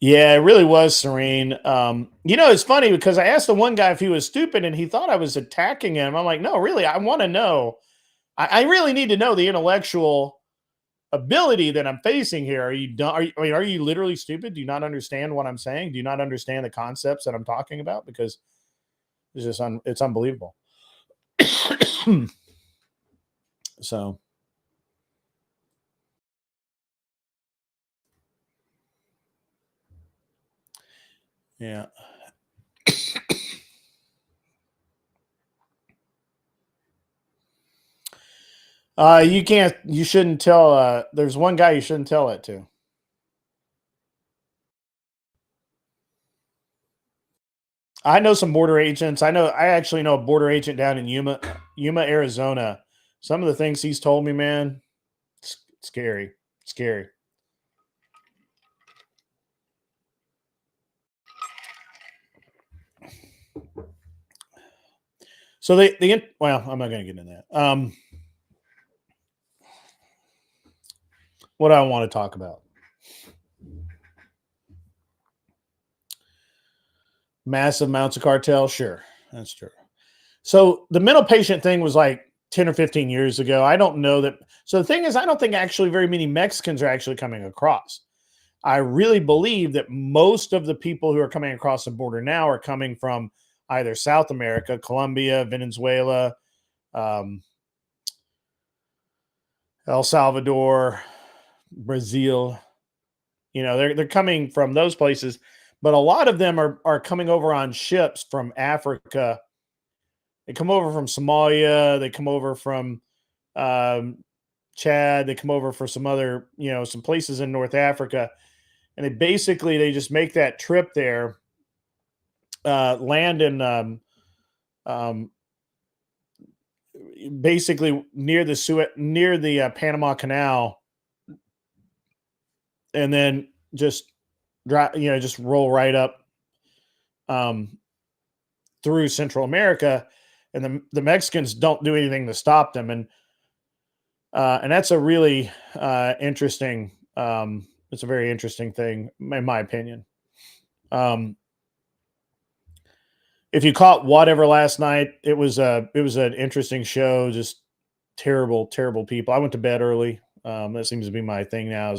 Yeah, it really was serene. It's funny because I asked the one guy if he was stupid and he thought I was attacking him. I'm like, no, really, I want to know. I really need to know the intellectual ability that I'm facing here. Are you done? Are you literally stupid? Do you not understand what I'm saying? Do you not understand the concepts that I'm talking about? Because it's just it's unbelievable. So yeah. You shouldn't tell, there's one guy you shouldn't tell it to. I know some border agents. I actually know a border agent down in Yuma, Arizona. Some of the things he's told me, man, it's scary. Scary. So well, I'm not going to get into that. What do I want to talk about? Massive amounts of cartel? Sure. That's true. So the mental patient thing was like 10 or 15 years ago. I don't know that. So the thing is, I don't think actually very many Mexicans are actually coming across. I really believe that most of the people who are coming across the border now are coming from either South America, Colombia, Venezuela, El Salvador, Brazil. They're coming from those places, but a lot of them are coming over on ships from Africa. They come over from Somalia. They come over from Chad. They come over for some other, some places in North Africa, and they just make that trip there, land in basically near the Panama Canal, and then just just roll right up through Central America, and the Mexicans don't do anything to stop them, and that's a really interesting. It's a very interesting thing, in my opinion. If you caught whatever last night, it was an interesting show. Just terrible, terrible people. I went to bed early. That seems to be my thing now.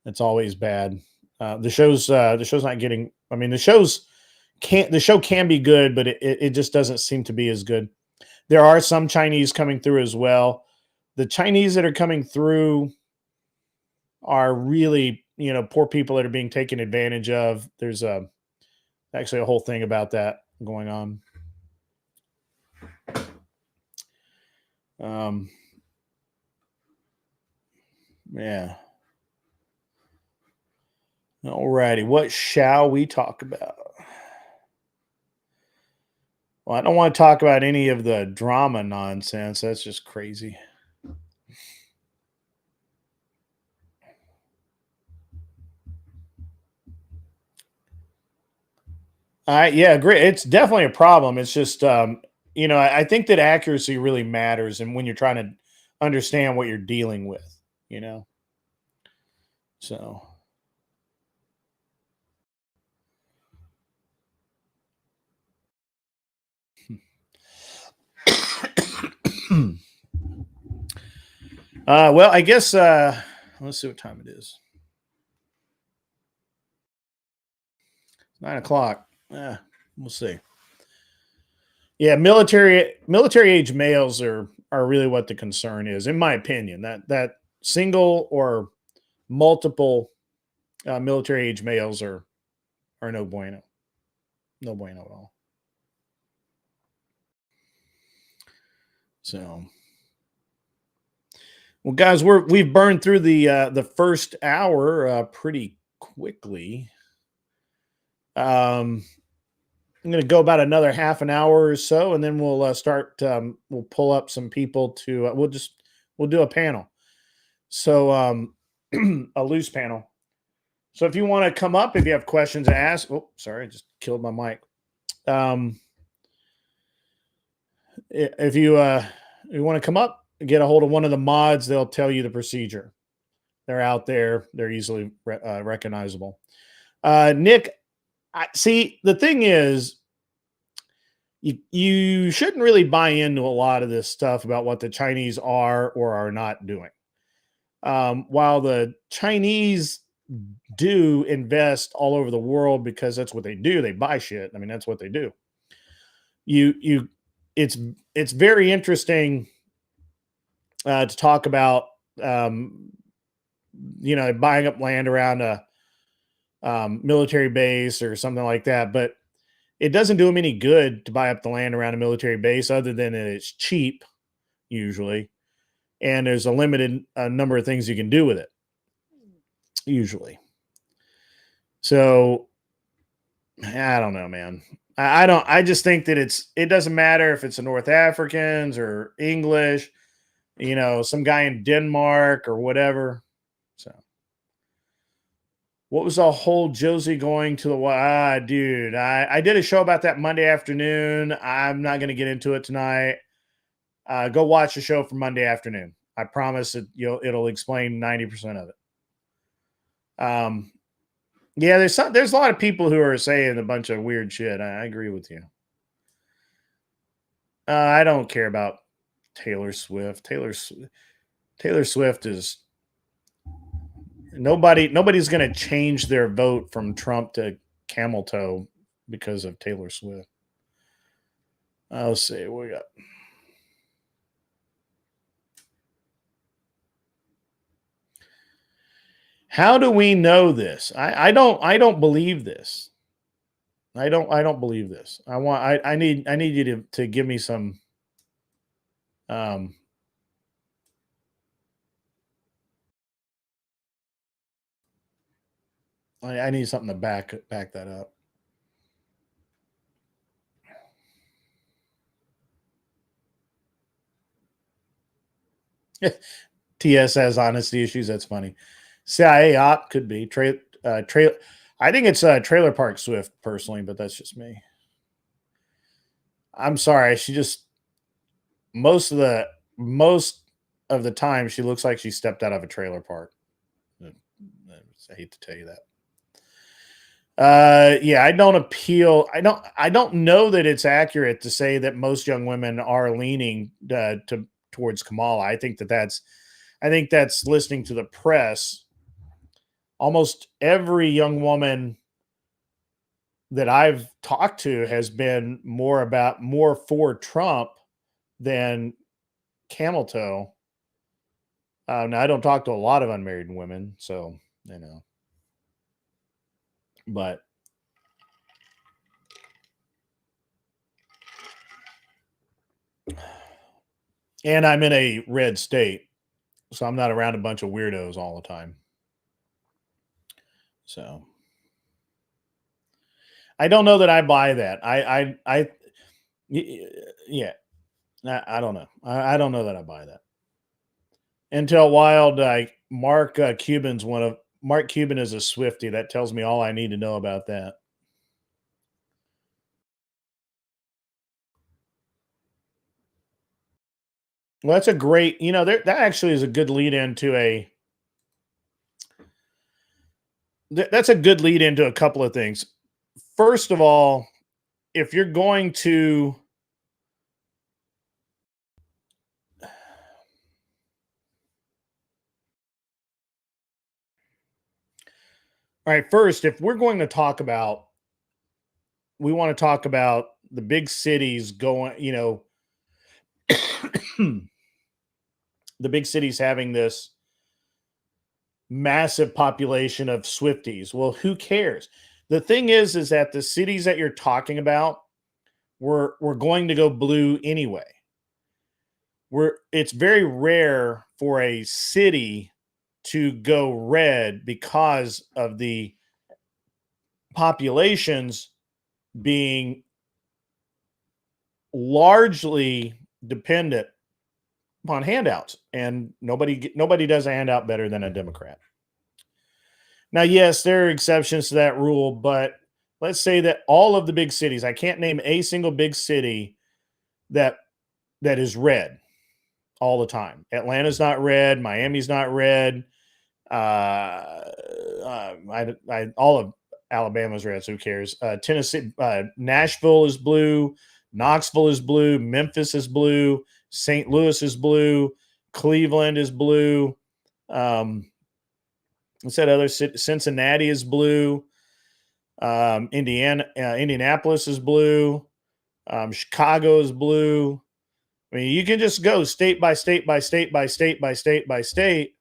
It's always bad. The show's not getting. I mean, the show can be good, but it just doesn't seem to be as good. There are some Chinese coming through as well. The Chinese that are coming through are really, poor people that are being taken advantage of. There's actually a whole thing about that going on. Yeah. Alrighty, what shall we talk about? Well, I don't want to talk about any of the drama nonsense. That's just crazy. Yeah, agree. It's definitely a problem. It's just, I think that accuracy really matters, and when you're trying to understand what you're dealing with, so. Well, I guess let's see what time it is. 9:00. Yeah, we'll see. Yeah, military age males are really what the concern is, in my opinion. That single or multiple military age males are no bueno, no bueno at all. So, Well, guys, we've burned through the first hour pretty quickly. I'm going to go about another half an hour or so, and then we'll start. We'll pull up some people to. We'll do a panel. So a loose panel. So if you want to come up, if you have questions to ask. Oh, sorry, I just killed my mic. If you want to come up, get a hold of one of the mods. They'll tell you the procedure. They're out there. They're easily recognizable. Nick, see, the thing is, you shouldn't really buy into a lot of this stuff about what the Chinese are or are not doing. While the Chinese do invest all over the world because that's what they do, they buy shit. I mean, that's what they do. It's very interesting to talk about, buying up land around a military base or something like that. But it doesn't do them any good to buy up the land around a military base other than that it's cheap usually. And there's a limited number of things you can do with it usually. So I don't know, man. I just think that it doesn't matter if it's the North Africans or English, some guy in Denmark or whatever. So what was the whole Josie going to the dude? I did a show about that Monday afternoon. I'm not going to get into it tonight. Go watch the show from Monday afternoon. I promise it'll explain 90% of it. Yeah, there's a lot of people who are saying a bunch of weird shit. I agree with you. I don't care about Taylor Swift. Taylor Swift is nobody's going to change their vote from Trump to camel toe because of Taylor Swift. Let's see what we got. How do we know this? I don't believe this. I don't believe this. I need you to give me some I need something to back that up. TS has honesty issues. That's funny. CIA op could be trailer. I think it's Trailer Park Swift personally, but that's just me. I'm sorry. She just most of the time she looks like she stepped out of a trailer park. I hate to tell you that. Yeah, I don't appeal. I don't know that it's accurate to say that most young women are leaning towards Kamala. I think that's listening to the press. Almost every young woman that I've talked to has been more for Trump than camel toe. Now I don't talk to a lot of unmarried women, so but and I'm in a red state, so I'm not around a bunch of weirdos all the time. So I don't know that I buy that. Yeah, I don't know. I don't know that I buy that. Intel Wild, Mark Cuban is a Swiftie. That tells me all I need to know about that. Well, that's a great, that actually is a good lead into that's a good lead into a couple of things. First of all, if you're going to all right, first, if we're going to talk about, we want to talk about the big cities going, the big cities having this massive population of Swifties. Well, who cares? The thing is that the cities that you're talking about were going to go blue anyway. it's very rare for a city to go red because of the populations being largely dependent upon handouts, and nobody does a handout better than a Democrat. Now, yes, there are exceptions to that rule, but let's say that all of the big cities, I can't name a single big city that is red all the time. Atlanta's not red. Miami's not red. All of Alabama's red, so who cares? Tennessee, Nashville is blue. Knoxville is blue. Memphis is blue. St. Louis is blue. Cleveland is blue. What's that other city? Cincinnati is blue. Indianapolis is blue. Chicago is blue. I mean, you can just go state by state by state by state by state by state,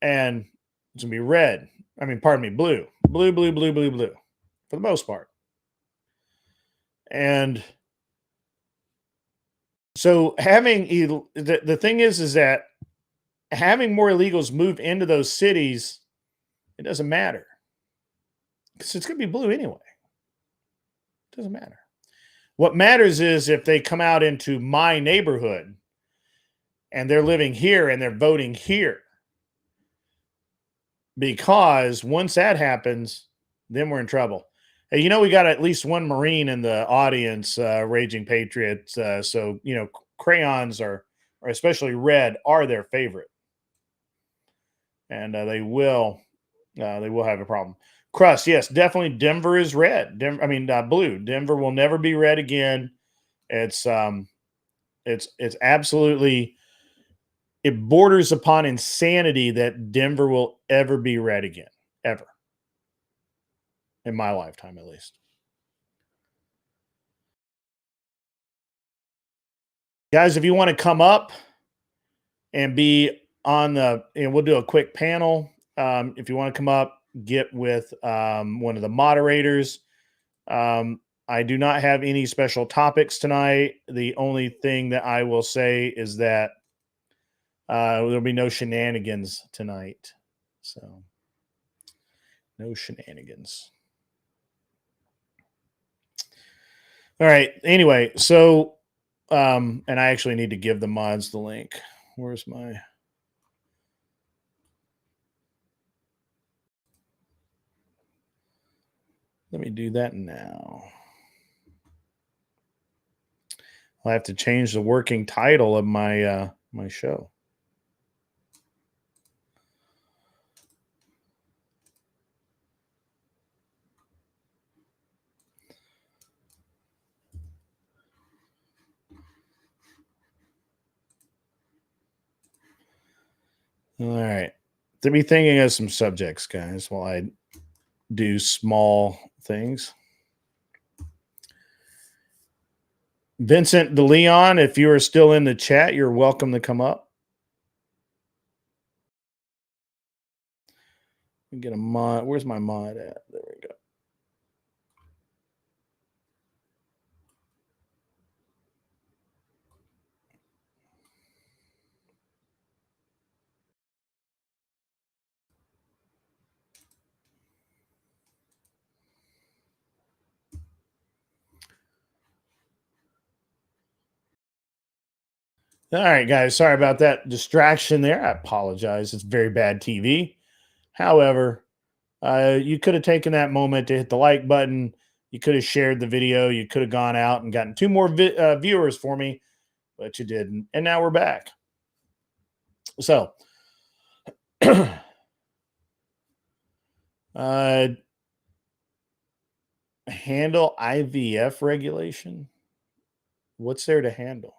and it's gonna be red. I mean, pardon me, blue, blue, blue, blue, blue, blue, for the most part. And so having the thing is that having more illegals move into those cities, it doesn't matter because it's going to be blue anyway. It doesn't matter. What matters is if they come out into my neighborhood and they're living here and they're voting here. Because once that happens, then we're in trouble. Hey, you know, we got at least one Marine in the audience, Raging Patriots. So, you know, crayons or especially red are their favorite. And they will have a problem. Crust, yes, definitely Denver is red. Blue. Denver will never be red again. It's absolutely, it borders upon insanity that Denver will ever be red again, ever. In my lifetime, at least. Guys, if you want to come up and be on we'll do a quick panel. If you want to come up, get with one of the moderators. I do not have any special topics tonight. The only thing that I will say is that there'll be no shenanigans tonight. So, no shenanigans. All right. Anyway, so, and I actually need to give the mods the link. Where's my... Let me do that now. I'll have to change the working title of my my show. All right. To be thinking of some subjects, guys, while I do small things. Vincent DeLeon, if you are still in the chat, you're welcome to come up. Get a mod. Where's my mod at? There we go. All right, guys. Sorry about that distraction there. I apologize. It's very bad TV. However, you could have taken that moment to hit the like button. You could have shared the video. You could have gone out and gotten 2 more viewers for me, but you didn't. And now we're back. So, handle IVF regulation. What's there to handle?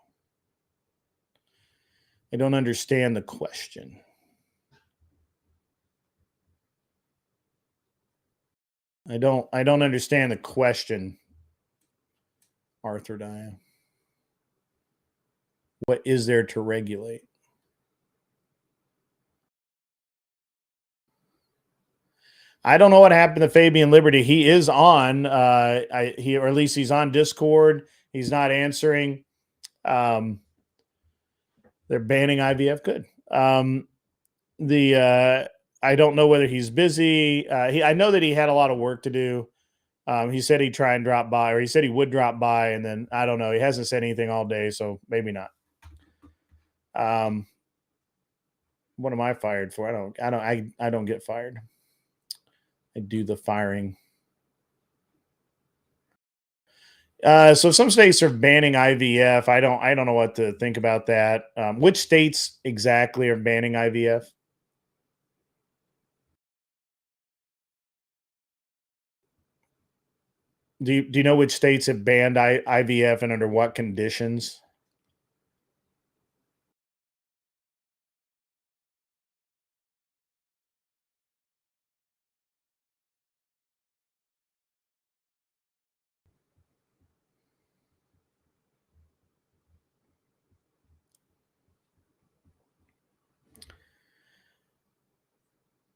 I don't understand the question. I don't understand the question, Arthur Diane. What is there to regulate? I don't know what happened to Fabian Liberty. He is on, or at least he's on Discord. He's not answering. They're banning IVF. Good. I don't know whether he's busy. I know that he had a lot of work to do. He said he'd try and drop by, or he said he would drop by, and then I don't know. He hasn't said anything all day, so maybe not. What am I fired for? I don't get fired. I do the firing. So some states are banning IVF. I don't know what to think about that. Which states exactly are banning IVF? Do you know which states have banned IVF and under what conditions?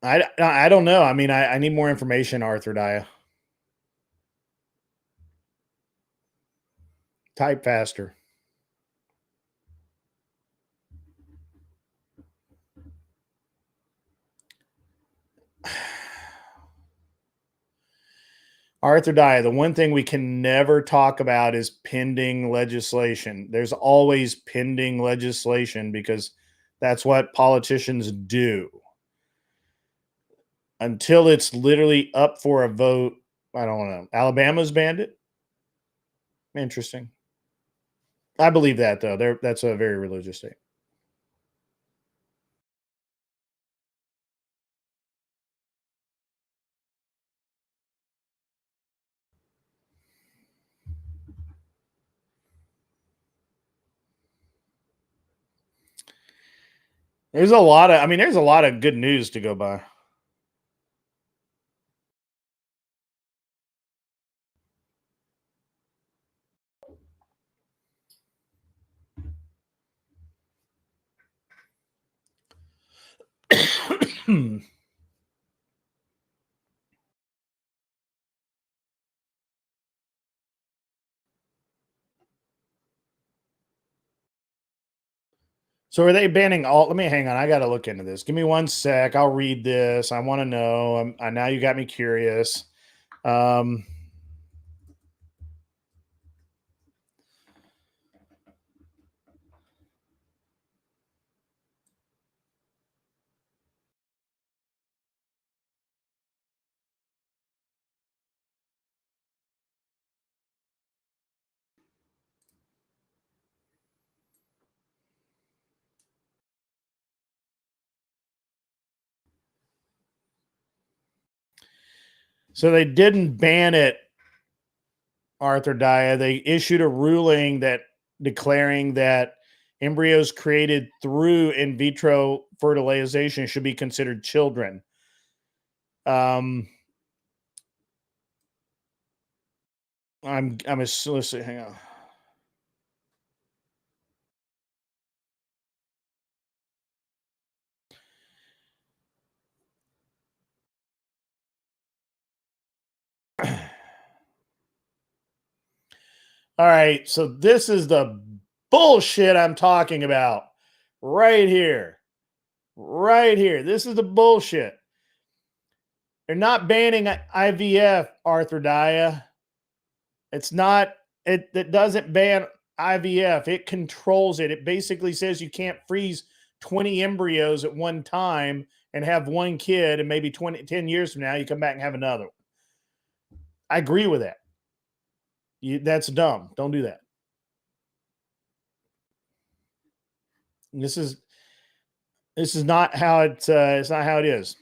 I don't know. I mean, I need more information, Arthur Daya. Type faster. Arthur Daya, the one thing we can never talk about is pending legislation. There's always pending legislation because that's what politicians do. Until it's literally up for a vote, I don't know. Alabama's banned it. Interesting. I believe that, though. That's a very religious state. There's a lot of good news to go by. So are they banning all? Let me hang on. I got to look into this. Give me 1 sec. I'll read this. I want to know. Now you got me curious. So they didn't ban it, Arthur Daya. They issued a ruling that declaring that embryos created through in vitro fertilization should be considered children. I'm a solicit. Hang on. All right, so this is the bullshit I'm talking about right here. Right here. This is the bullshit. They're not banning IVF, Arthur Daya. It's not, it doesn't ban IVF. It controls it. It basically says you can't freeze 20 embryos at one time and have one kid, and maybe 10 years from now, you come back and have another one. I agree with that. That's dumb. Don't do that. This is not how it's not how it is.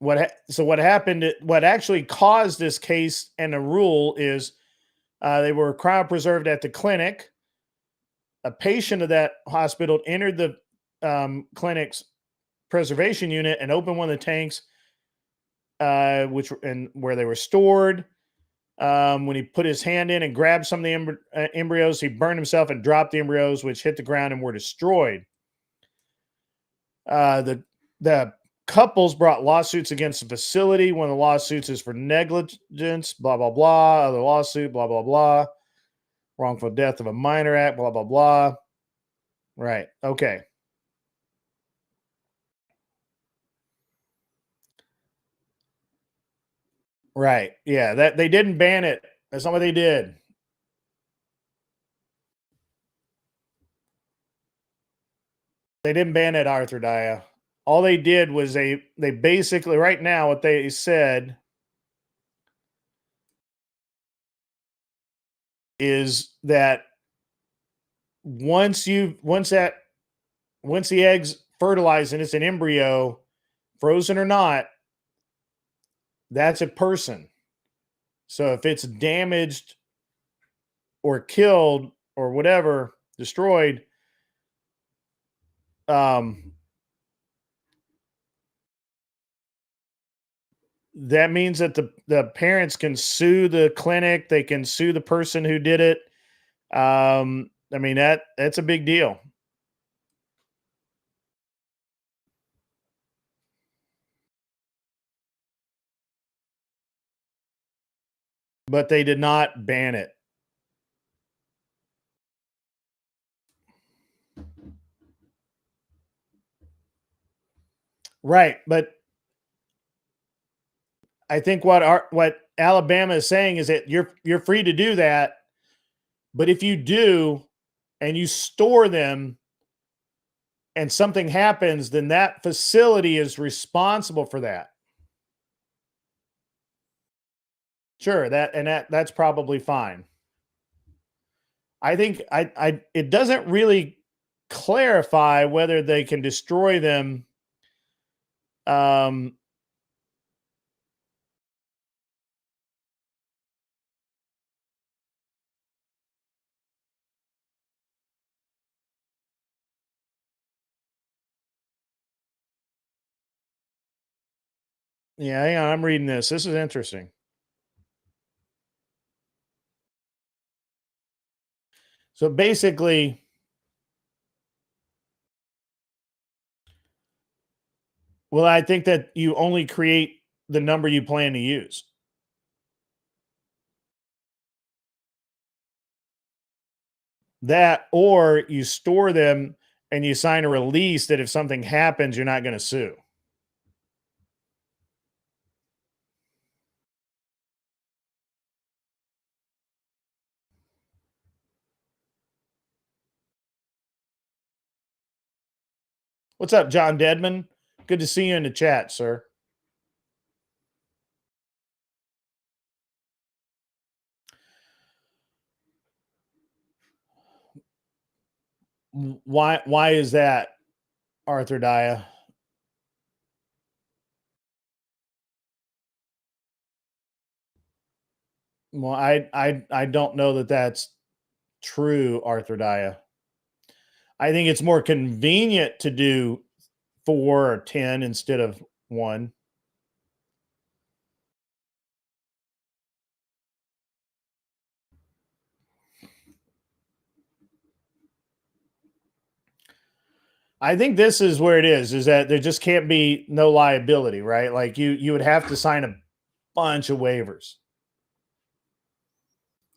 What happened? What actually caused this case and the rule is they were cryopreserved at the clinic. A patient of that hospital entered the clinic's preservation unit and opened one of the tanks, where they were stored. When he put his hand in and grabbed some of the embryos, he burned himself and dropped the embryos, which hit the ground and were destroyed. The couples brought lawsuits against the facility. One of the lawsuits is for negligence, blah, blah, blah. Other lawsuit, blah, blah, blah. Wrongful death of a minor act, blah, blah, blah. Right. Okay. Right. Yeah, that they didn't ban it. That's not what they did. They didn't ban it, Arthur Daya. All they did was they basically right now what they said is that once the eggs fertilize and it's an embryo, frozen or not, that's a person. So if it's damaged or killed or whatever, destroyed, that means that the parents can sue the clinic. They can sue the person who did it. I mean, that's a big deal. But they did not ban it. Right, but I think what Alabama is saying is that you're free to do that, but if you do and you store them and something happens, then that facility is responsible for that. Sure, that's probably fine. I think it doesn't really clarify whether they can destroy them. Yeah, hang on, I'm reading this. This is interesting. So basically, well, I think that you only create the number you plan to use. That, or you store them and you sign a release that if something happens, you're not going to sue. What's up, John Deadman? Good to see you in the chat, sir. Why is that, Arthur Daya? Well, I don't know that that's true, Arthur Daya. I think it's more convenient to do 4 or 10 instead of 1. I think this is where it is that there just can't be no liability, right? Like you would have to sign a bunch of waivers.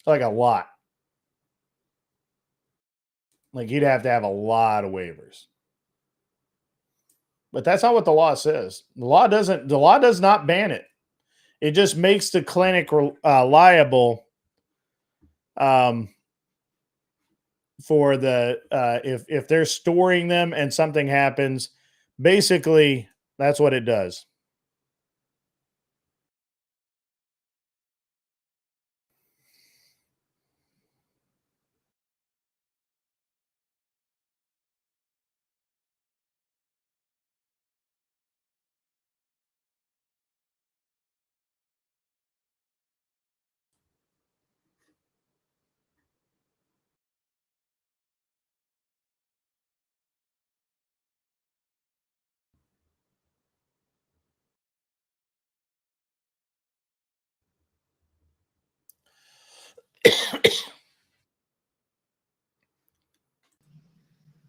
Like a lot. Like you'd have to have a lot of waivers. But that's not what the law says. The law does not ban it. It just makes the clinic liable for the if they're storing them and something happens. Basically, that's what it does.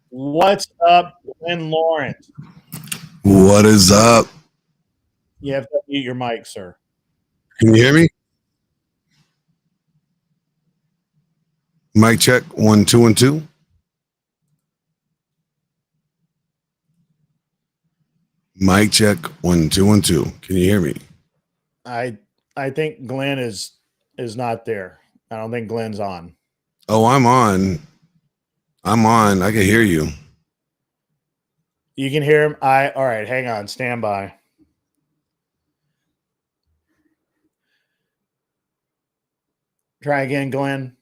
What's up, Glenn Lawrence? What is up? You have to mute your mic, sir. Can you hear me? Mic check 1 2 1 2. Mic check 1 2 1 2. Can you hear me? I think Glenn is not there. I don't think Glenn's on. Oh, I'm on. I can hear you. You can hear him. All right, hang on, stand by. Try again, Glenn.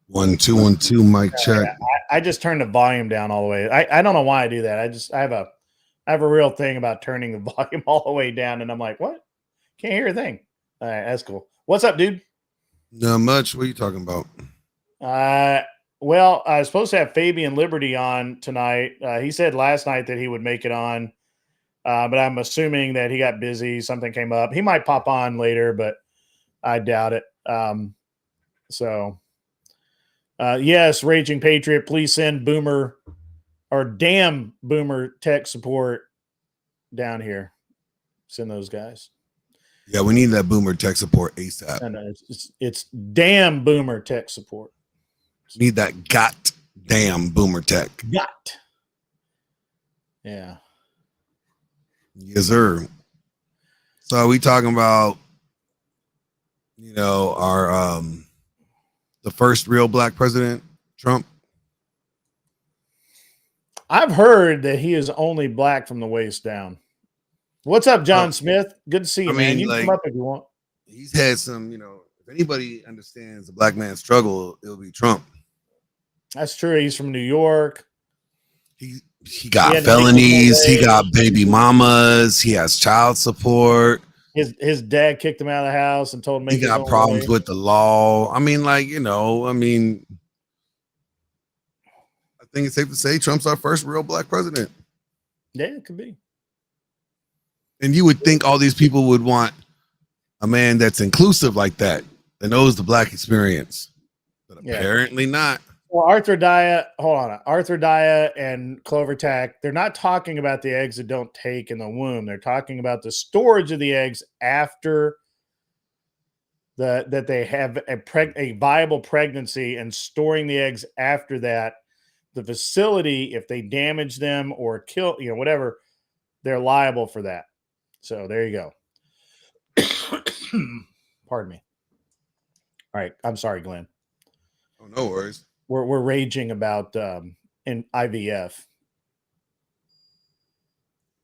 1 2 1 2. Mic check. I just turned the volume down all the way. I don't know why I do that. I have a real thing about turning the volume all the way down, and I'm like, what? Can't hear a thing. All right, that's cool. What's up, dude? Not much. What are you talking about? Well, I was supposed to have Fabian Liberty on tonight. He said last night that he would make it on, but I'm assuming that he got busy. Something came up. He might pop on later, but I doubt it. Yes, Raging Patriot, please send Boomer or damn Boomer tech support down here. Send those guys. Yeah, we need that Boomer tech support ASAP. And it's damn Boomer tech support. Need that damn Boomer tech. Got. Yeah. Yes, sir. So are we talking about, our the first real black president, Trump? I've heard that he is only black from the waist down. What's up, John Smith? Good to see you, man. You can come up if you want. He's had some, if anybody understands the black man's struggle, it'll be Trump. That's true. He's from New York. He got felonies. He got baby mamas. He has child support. His dad kicked him out of the house and told him he got problems with the law. I think it's safe to say Trump's our first real black president. Yeah, it could be. And you would think all these people would want a man that's inclusive like that knows the black experience, but apparently not. Well, Arthur Daya and Clover Tack, they're not talking about the eggs that don't take in the womb. They're talking about the storage of the eggs after that they have a viable pregnancy and storing the eggs after that. The facility, if they damage them or kill, whatever, they're liable for that. So there you go. Pardon me. All right. I'm sorry, Glenn. Oh, no worries. We're raging about in IVF.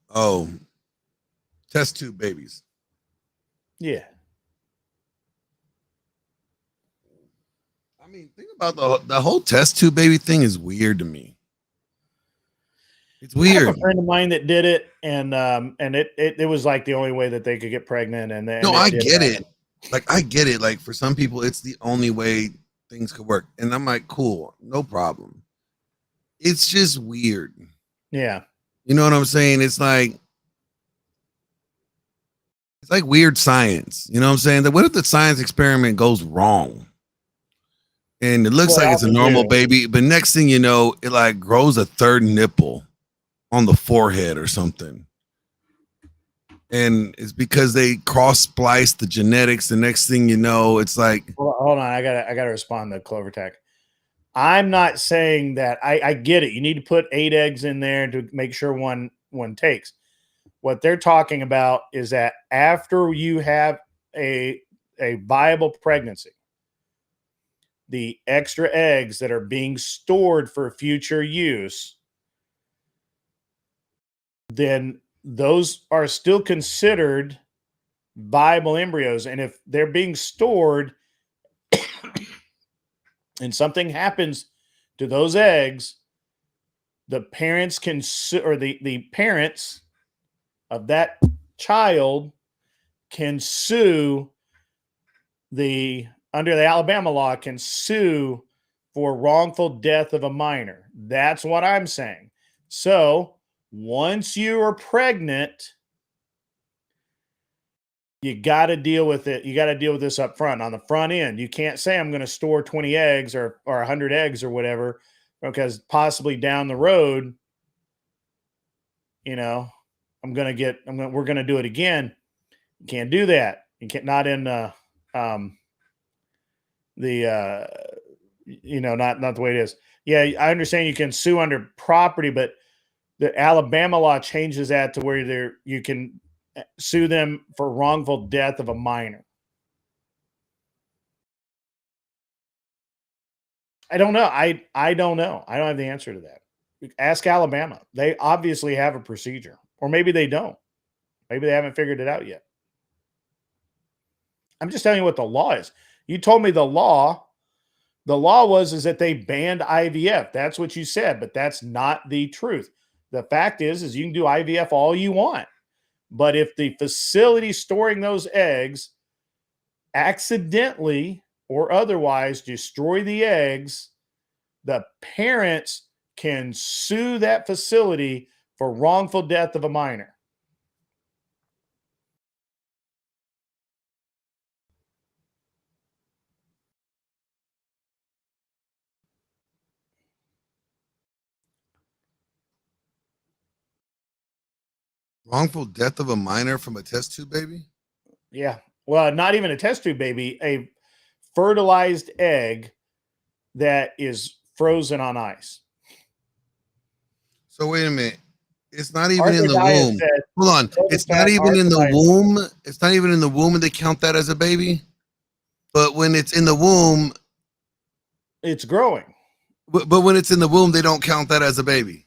Oh, test tube babies. Yeah. Think about the whole test tube baby thing is weird to me. It's weird. I have a friend of mine that did it, and it was like the only way that they could get pregnant. I get it. I get it. Like for some people, it's the only way things could work. And I'm like, cool, no problem. It's just weird. Yeah. You know what I'm saying? It's like weird science. You know what I'm saying? What if the science experiment goes wrong? And it looks like it's a normal baby, but next thing you know, it like grows a third nipple on the forehead or something. And it's because they cross-spliced the genetics. The next thing you know, it's like, hold on, I gotta respond to Clover Tech. I'm not saying that. I get it. You need to put 8 eggs in there to make sure one takes. What they're talking about is that after you have a viable pregnancy, the extra eggs that are being stored for future use, then those are still considered viable embryos. And if they're being stored and something happens to those eggs, the parents can sue, or the parents of that child can sue under the Alabama law, can sue for wrongful death of a minor. That's what I'm saying. So once you are pregnant, you got to deal with it. You got to deal with this up front, on the front end. You can't say I'm going to store 20 eggs or 100 eggs or whatever, because possibly down the road, we're going to do it again. You can't do that. You can't, not in not the way it is. Yeah, I understand you can sue under property, but the Alabama law changes that to where you can sue them for wrongful death of a minor. I don't know. I don't know. I don't have the answer to that. Ask Alabama. They obviously have a procedure, or maybe they don't. Maybe they haven't figured it out yet. I'm just telling you what the law is. You told me the law is that they banned IVF. That's what you said, but that's not the truth. The fact is you can do IVF all you want. But if the facility storing those eggs accidentally or otherwise destroy the eggs, the parents can sue that facility for wrongful death of a minor. Wrongful death of a minor from a test tube baby? Yeah. Well, not even a test tube baby, a fertilized egg that is frozen on ice. So wait a minute. It's not even Arthur in the Dias womb. said, Hold on. It's not even in the womb. It's not even in the womb, and they count that as a baby. But when it's in the womb, it's growing. But when it's in the womb, they don't count that as a baby.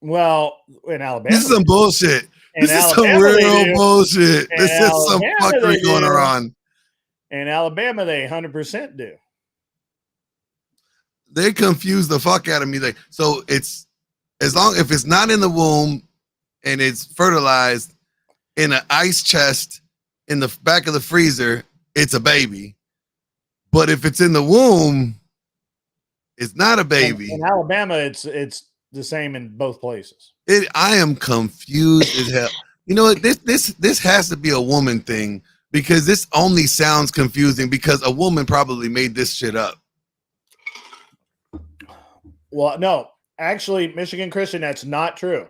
Well, in Alabama, this is some bullshit. This is some real bullshit. This is some fuckery going around. In Alabama, they 100% do. They confuse the fuck out of me. So it's if it's not in the womb and it's fertilized in an ice chest in the back of the freezer, it's a baby. But if it's in the womb, it's not a baby. In Alabama, it's the same in both places. I am confused as hell. You know what? This has to be a woman thing, because this only sounds confusing because a woman probably made this shit up. Well, no, actually, Michigan Christian, that's not true.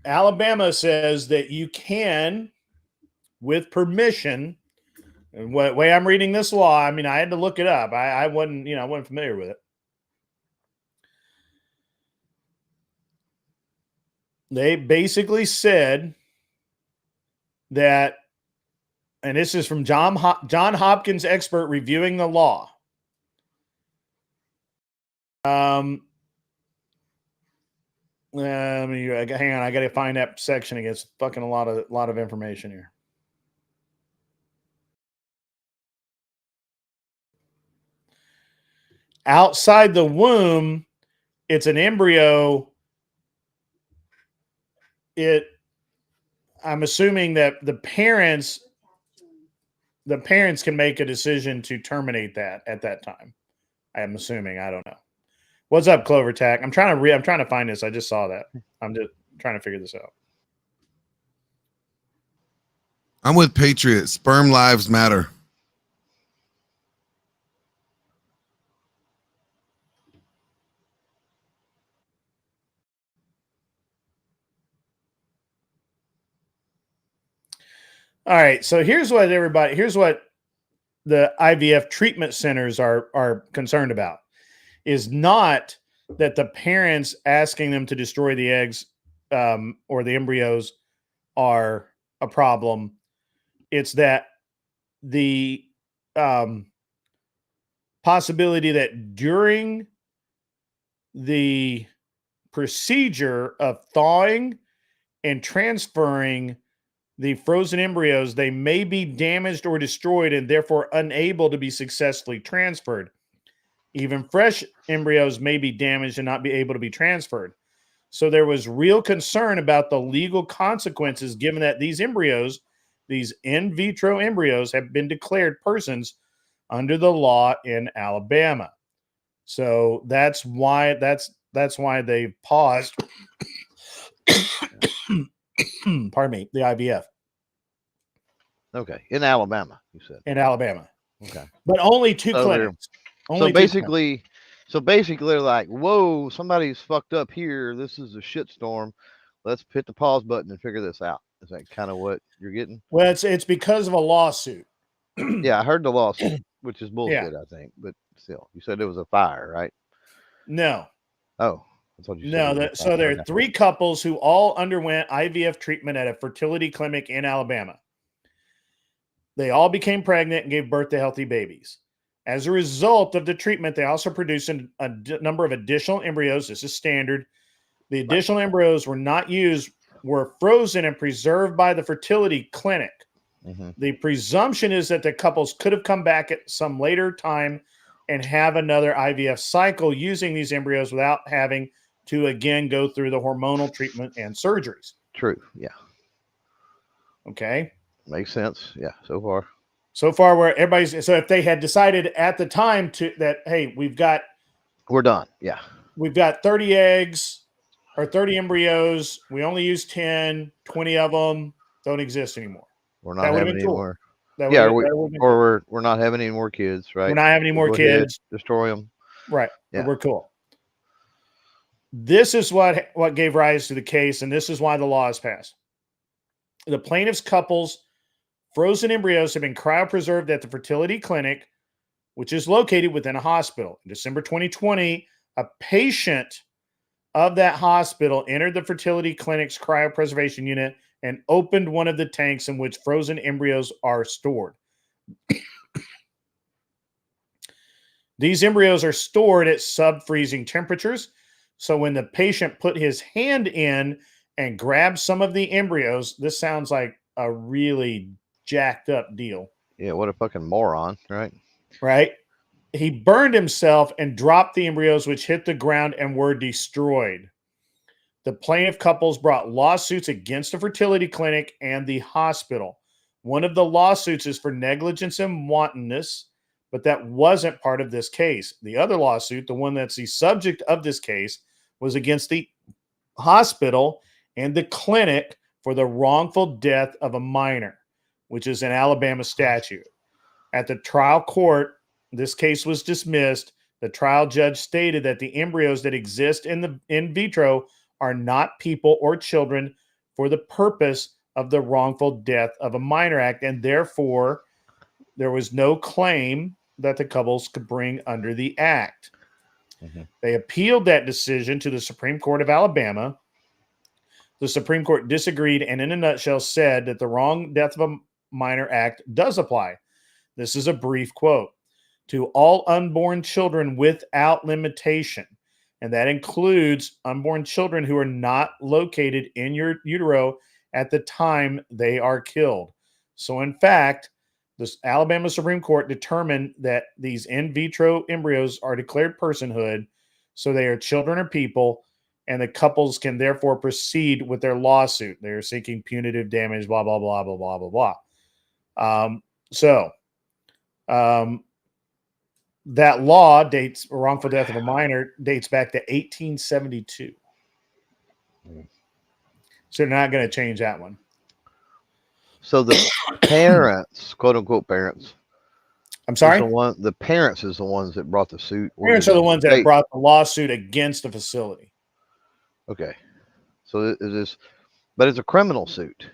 Alabama says that you can, with permission, and the way I'm reading this law, I mean, I had to look it up. I wasn't familiar with it. They basically said that, and this is from John Hopkins expert reviewing the law. Hang on, I got to find that section again. It's fucking a lot of information here. Outside the womb, it's an embryo. I'm assuming that the parents can make a decision to terminate that at that time. I'm assuming. I don't know. What's up, Clover Tack? I'm trying to find this. I just saw that. I'm just trying to figure this out. I'm with Patriot. Sperm lives matter. All right. So here's what the IVF treatment centers are concerned about. Is not that the parents asking them to destroy the eggs or the embryos are a problem. It's that the possibility that during the procedure of thawing and transferring the frozen embryos, they may be damaged or destroyed and therefore unable to be successfully transferred. Even fresh embryos may be damaged and not be able to be transferred. So there was real concern about the legal consequences, given that these embryos, these in vitro embryos, have been declared persons under the law in Alabama. So that's why they paused. Pardon me, the IVF. Okay, in Alabama, you said. In Alabama. Okay, but only two clinics. So basically, they're like, whoa, somebody's fucked up here. This is a shitstorm. Let's hit the pause button and figure this out. Is that kind of what you're getting? Well, it's because of a lawsuit. Yeah, I heard the lawsuit, which is bullshit, I think. But still, you said it was a fire, right? No, Oh, I thought you said no. it was a So fire. there are Okay. 3 couples who all underwent IVF treatment at a fertility clinic in Alabama. They all became pregnant and gave birth to healthy babies. As a result of the treatment, they also produced a number of additional embryos. This is standard. The additional embryos were not used, were frozen and preserved by the fertility clinic. Mhm. The presumption is that the couples could have come back at some later time and have another IVF cycle using these embryos without having to again go through the hormonal treatment and surgeries. True. Yeah. Okay. Makes sense. Yeah. So far. So far, where everybody's so if they had decided at the time to that, hey, We're done. Yeah. we've got 30 eggs or 30 embryos, we only use 10, 20 of them don't exist anymore. We're That not would have having been any cool. more. That Yeah. would have been cool. We're not having any more kids, right? We're not having any more Go ahead, kids. destroy them. Right. Yeah. But we're cool. This is what gave rise to the case, and this is why the law is passed. The plaintiff's couple's frozen embryos have been cryopreserved at the fertility clinic, which is located within a hospital. In December 2020, a patient of that hospital entered the fertility clinic's cryopreservation unit and opened one of the tanks in which frozen embryos are stored. These embryos are stored at sub-freezing temperatures. So when the patient put his hand in and grabbed some of the embryos, this sounds like a really jacked up deal, Yeah. What a fucking moron, right? right? He burned himself and dropped the embryos, which hit the ground and were destroyed. The plaintiff couples brought lawsuits against the fertility clinic and the hospital. One of the lawsuits is for negligence and wantonness, but that wasn't part of this case. The other lawsuit, the one that's the subject of this case, was against the hospital and the clinic for the wrongful death of a minor, which is an Alabama statute. At the trial court, this case was dismissed. The trial judge stated that the embryos that exist in the in vitro are not people or children for the purpose of the wrongful death of a minor act, and therefore there was no claim that the couples could bring under the act. Mhm. They appealed that decision to the Supreme Court of Alabama. The Supreme Court disagreed and, in a nutshell, said that the wrong death of a minor act does apply. This is a brief quote. To all unborn children without limitation, and that includes unborn children who are not located in your utero at the time they are killed. So, in fact, the Alabama Supreme Court determined that these in vitro embryos are declared personhood, so they are children or people, and the couples can therefore proceed with their lawsuit. They are seeking punitive damage, blah, blah, blah, blah, blah, blah, blah. That law dates wrongful death of a minor dates back to 1872. So they're not going to change that one. So the parents, quote unquote parents, I'm sorry? the parents is the ones that brought the suit. or Parents did are the ones that state- brought the lawsuit against the facility. Okay. So it is, but it's a criminal suit.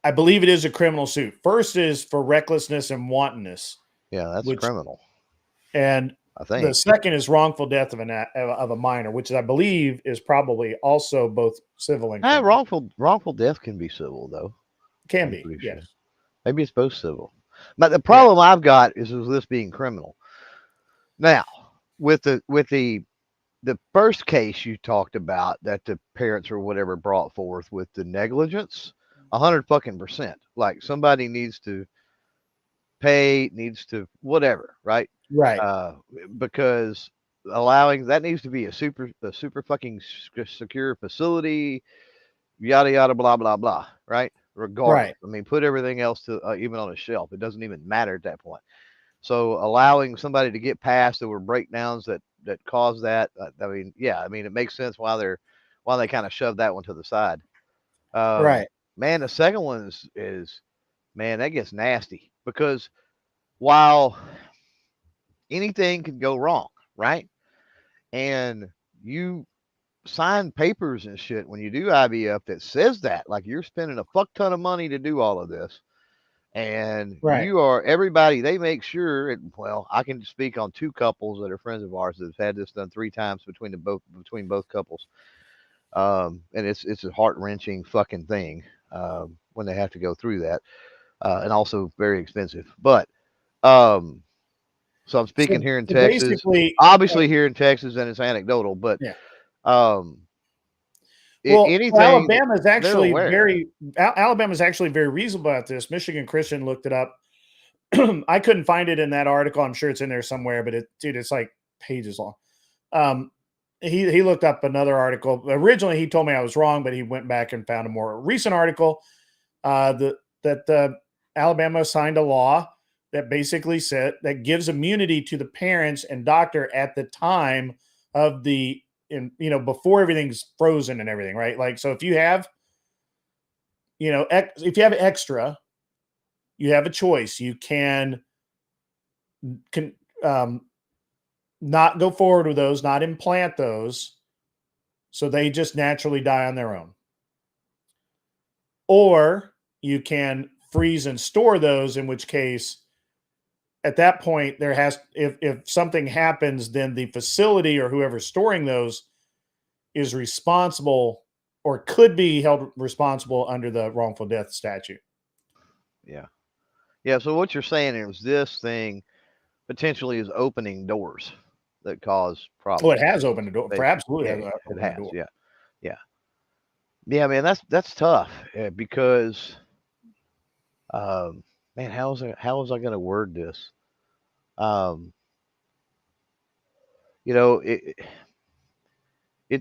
I believe it is a criminal suit. First is for recklessness and wantonness, Yeah, that's Which- criminal. and I think. the second is wrongful death of a minor, which I believe is probably also both civil and criminal. Wrongful death can be civil though. Can I'm be, pretty yes. sure. Maybe it's both civil. But the problem I've got is with this being criminal. Now, with the first case you talked about that the parents or whatever brought forth with the negligence, 100%. Like somebody needs to pay, needs to whatever, right? Right. Because allowing that needs to be a super fucking secure facility, yada yada blah blah blah, right? Regardless, Right. I mean, put everything else to even on a shelf. It doesn't even matter at that point. So allowing somebody to get past, there were breakdowns that caused that. I mean, yeah, I mean, it makes sense why they kind of shoved that one to the side. Right. Man, the second one is man, that gets nasty because while anything can go wrong, right? And you sign papers and shit when you do IVF that says that, like you're spending a fuck ton of money to do all of this. And Right. you are everybody. They make sure. Well, I can speak on 2 couples that are friends of ours that have had this done 3 times between both couples. And it's a heart wrenching fucking thing when they have to go through that, and also very expensive. But so I'm speaking here in So Texas, basically, obviously here in Texas, and it's anecdotal, but yeah. anything Alabama's actually aware. Alabama's actually very reasonable about this. Michigan Christian looked it up. I couldn't find it in that article. I'm sure it's in there somewhere, but it's like pages long. He looked up another article. Originally, he told me I was wrong, but he went back and found a more recent article that Alabama signed a law that basically said that gives immunity to the parents and doctor at the time of before everything's frozen and everything, right? Like, so if you have, if you have extra, you have a choice. You can not go forward with those, not implant those, so they just naturally die on their own. Or you can freeze and store those, in which case, at that point, if something happens, then the facility or whoever's storing those is responsible or could be held responsible under the wrongful death statute. Yeah. So what you're saying is this thing potentially is opening doors that cause problems. Well, it has opened the door. For absolutely, it opened has. the door. Yeah, man, that's tough because, man, how was I going to word this?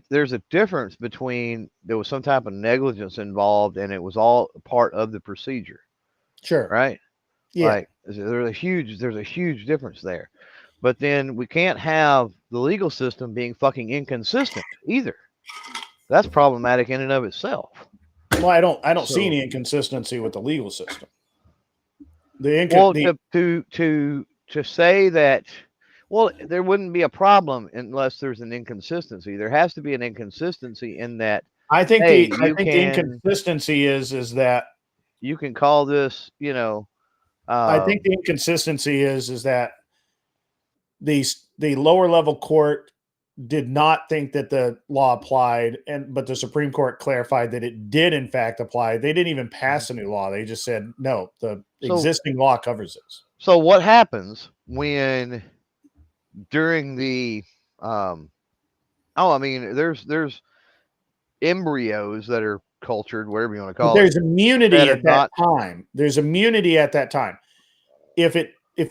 There's a difference between there was some type of negligence involved and it was all part of the procedure. Sure. Right. Yeah. Like there's a huge difference there. But then we can't have the legal system being fucking inconsistent either. That's problematic in and of itself. Well, I don't see any inconsistency with the legal system. To say that, well, there wouldn't be a problem unless there's an inconsistency. There has to be an inconsistency in that. I think the inconsistency is that you can call this, I think the inconsistency is that the lower level court did not think that the law applied, but the Supreme Court clarified that it did in fact apply. They didn't even pass a new law. They just said, no, the existing law covers this. So what happens when during the there's embryos that are cultured, whatever you want to call it. There's immunity at that time. There's immunity at that time. If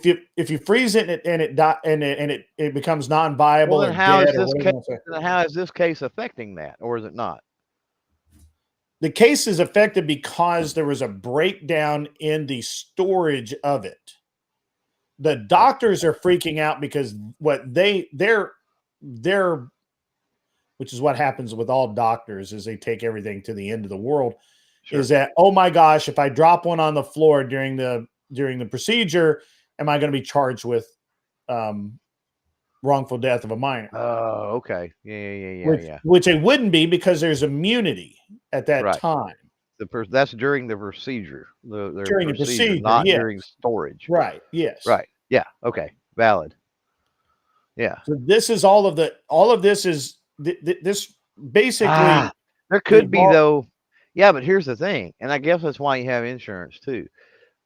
you freeze it and it becomes non-viable, well, then how is this case affecting that, or is it not? The case is affected because there was a breakdown in the storage of it. The doctors are freaking out because which is what happens with all doctors, is they take everything to the end of the world. Sure. Is that, oh my gosh, if I drop one on the floor during the procedure, am I going to be charged with wrongful death of a minor? Oh, okay. Yeah. Which it wouldn't be because there's immunity at that time. That's during the procedure. During the procedure, not during storage. Right. Yes. Right. Yeah. Okay. Valid. Yeah. So this is all of this is this basically. There could be though. Yeah, but here's the thing, and I guess that's why you have insurance too.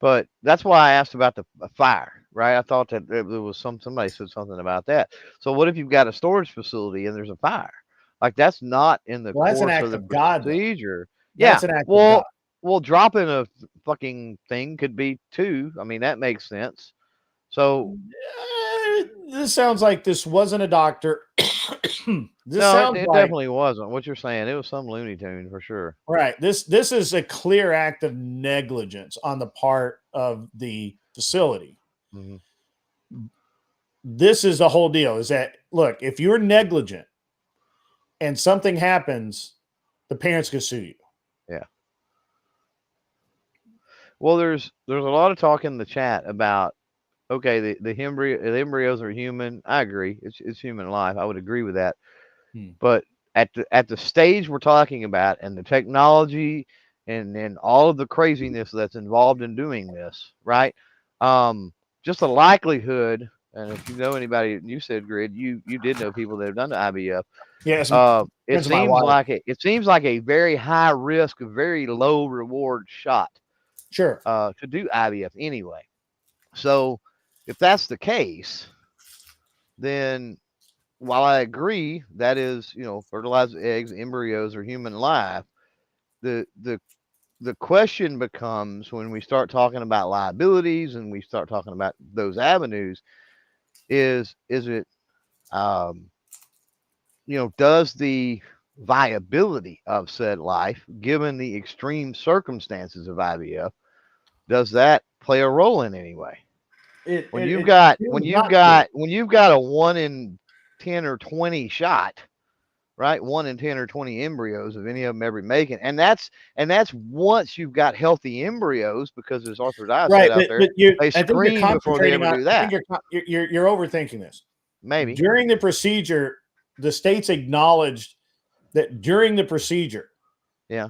But that's why I asked about the fire, right? I thought that there was somebody said something about that. So what if you've got a storage facility and there's a fire? Like that's not in the course of the procedure. Yeah. Well, dropping a fucking thing could be too. I mean, that makes sense. So this sounds like this wasn't a doctor. It definitely wasn't. What you're saying, it was some Looney Tune for sure. Right. This is a clear act of negligence on the part of the facility. Mm-hmm. This is the whole deal. Is that, look, if you're negligent and something happens, the parents can sue you. Yeah. Well, there's a lot of talk in the chat about, okay, the embryos are human. I agree. It's human life. I would agree with that. But at the stage we're talking about and the technology and all of the craziness that's involved in doing this, right? Just the likelihood, and if you know anybody, you said Grid, you did know people that have done the IVF. Yes, It friends of my seems wife. like it seems like a very high risk, very low reward shot Sure. to do IVF anyway. So if that's the case, then while I agree that is, fertilized eggs, embryos, or human life, the question becomes when we start talking about liabilities and we start talking about those avenues, is it does the viability of said life, given the extreme circumstances of IVF, does that play a role in any way? When you've got a 1 in 10 or 20 shot, right? 1 in 10 or 20 embryos of any of them ever making, and that's once you've got healthy embryos, because there's arthrodontists right, out there. They scream before they ever do that. I think you're overthinking this. Maybe During the procedure, the states acknowledged that during the procedure, yeah,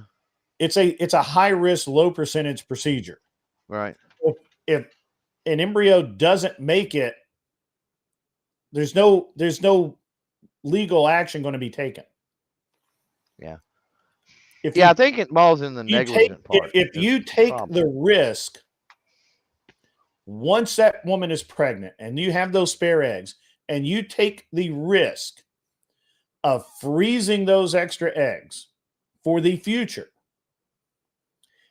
it's a high risk, low percentage procedure. right. If an embryo doesn't make it, there's no legal action going to be taken. Yeah. If I think it falls in the negligent part. If you take the risk, once that woman is pregnant and you have those spare eggs, and you take the risk of freezing those extra eggs for the future,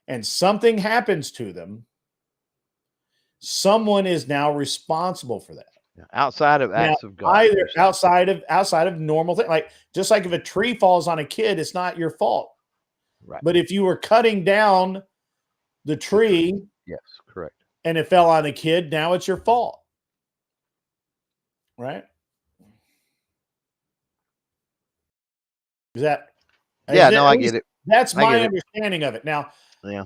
and something happens to them, someone is now responsible for that. Outside of acts of God, either outside of normal thing, like just like if a tree falls on a kid, it's not your fault. Right. But if you were cutting down the tree, yes, correct, and it fell on the kid, now it's your fault. Right? Is that? Yeah, no, I get it. That's my understanding of it. Now, yeah,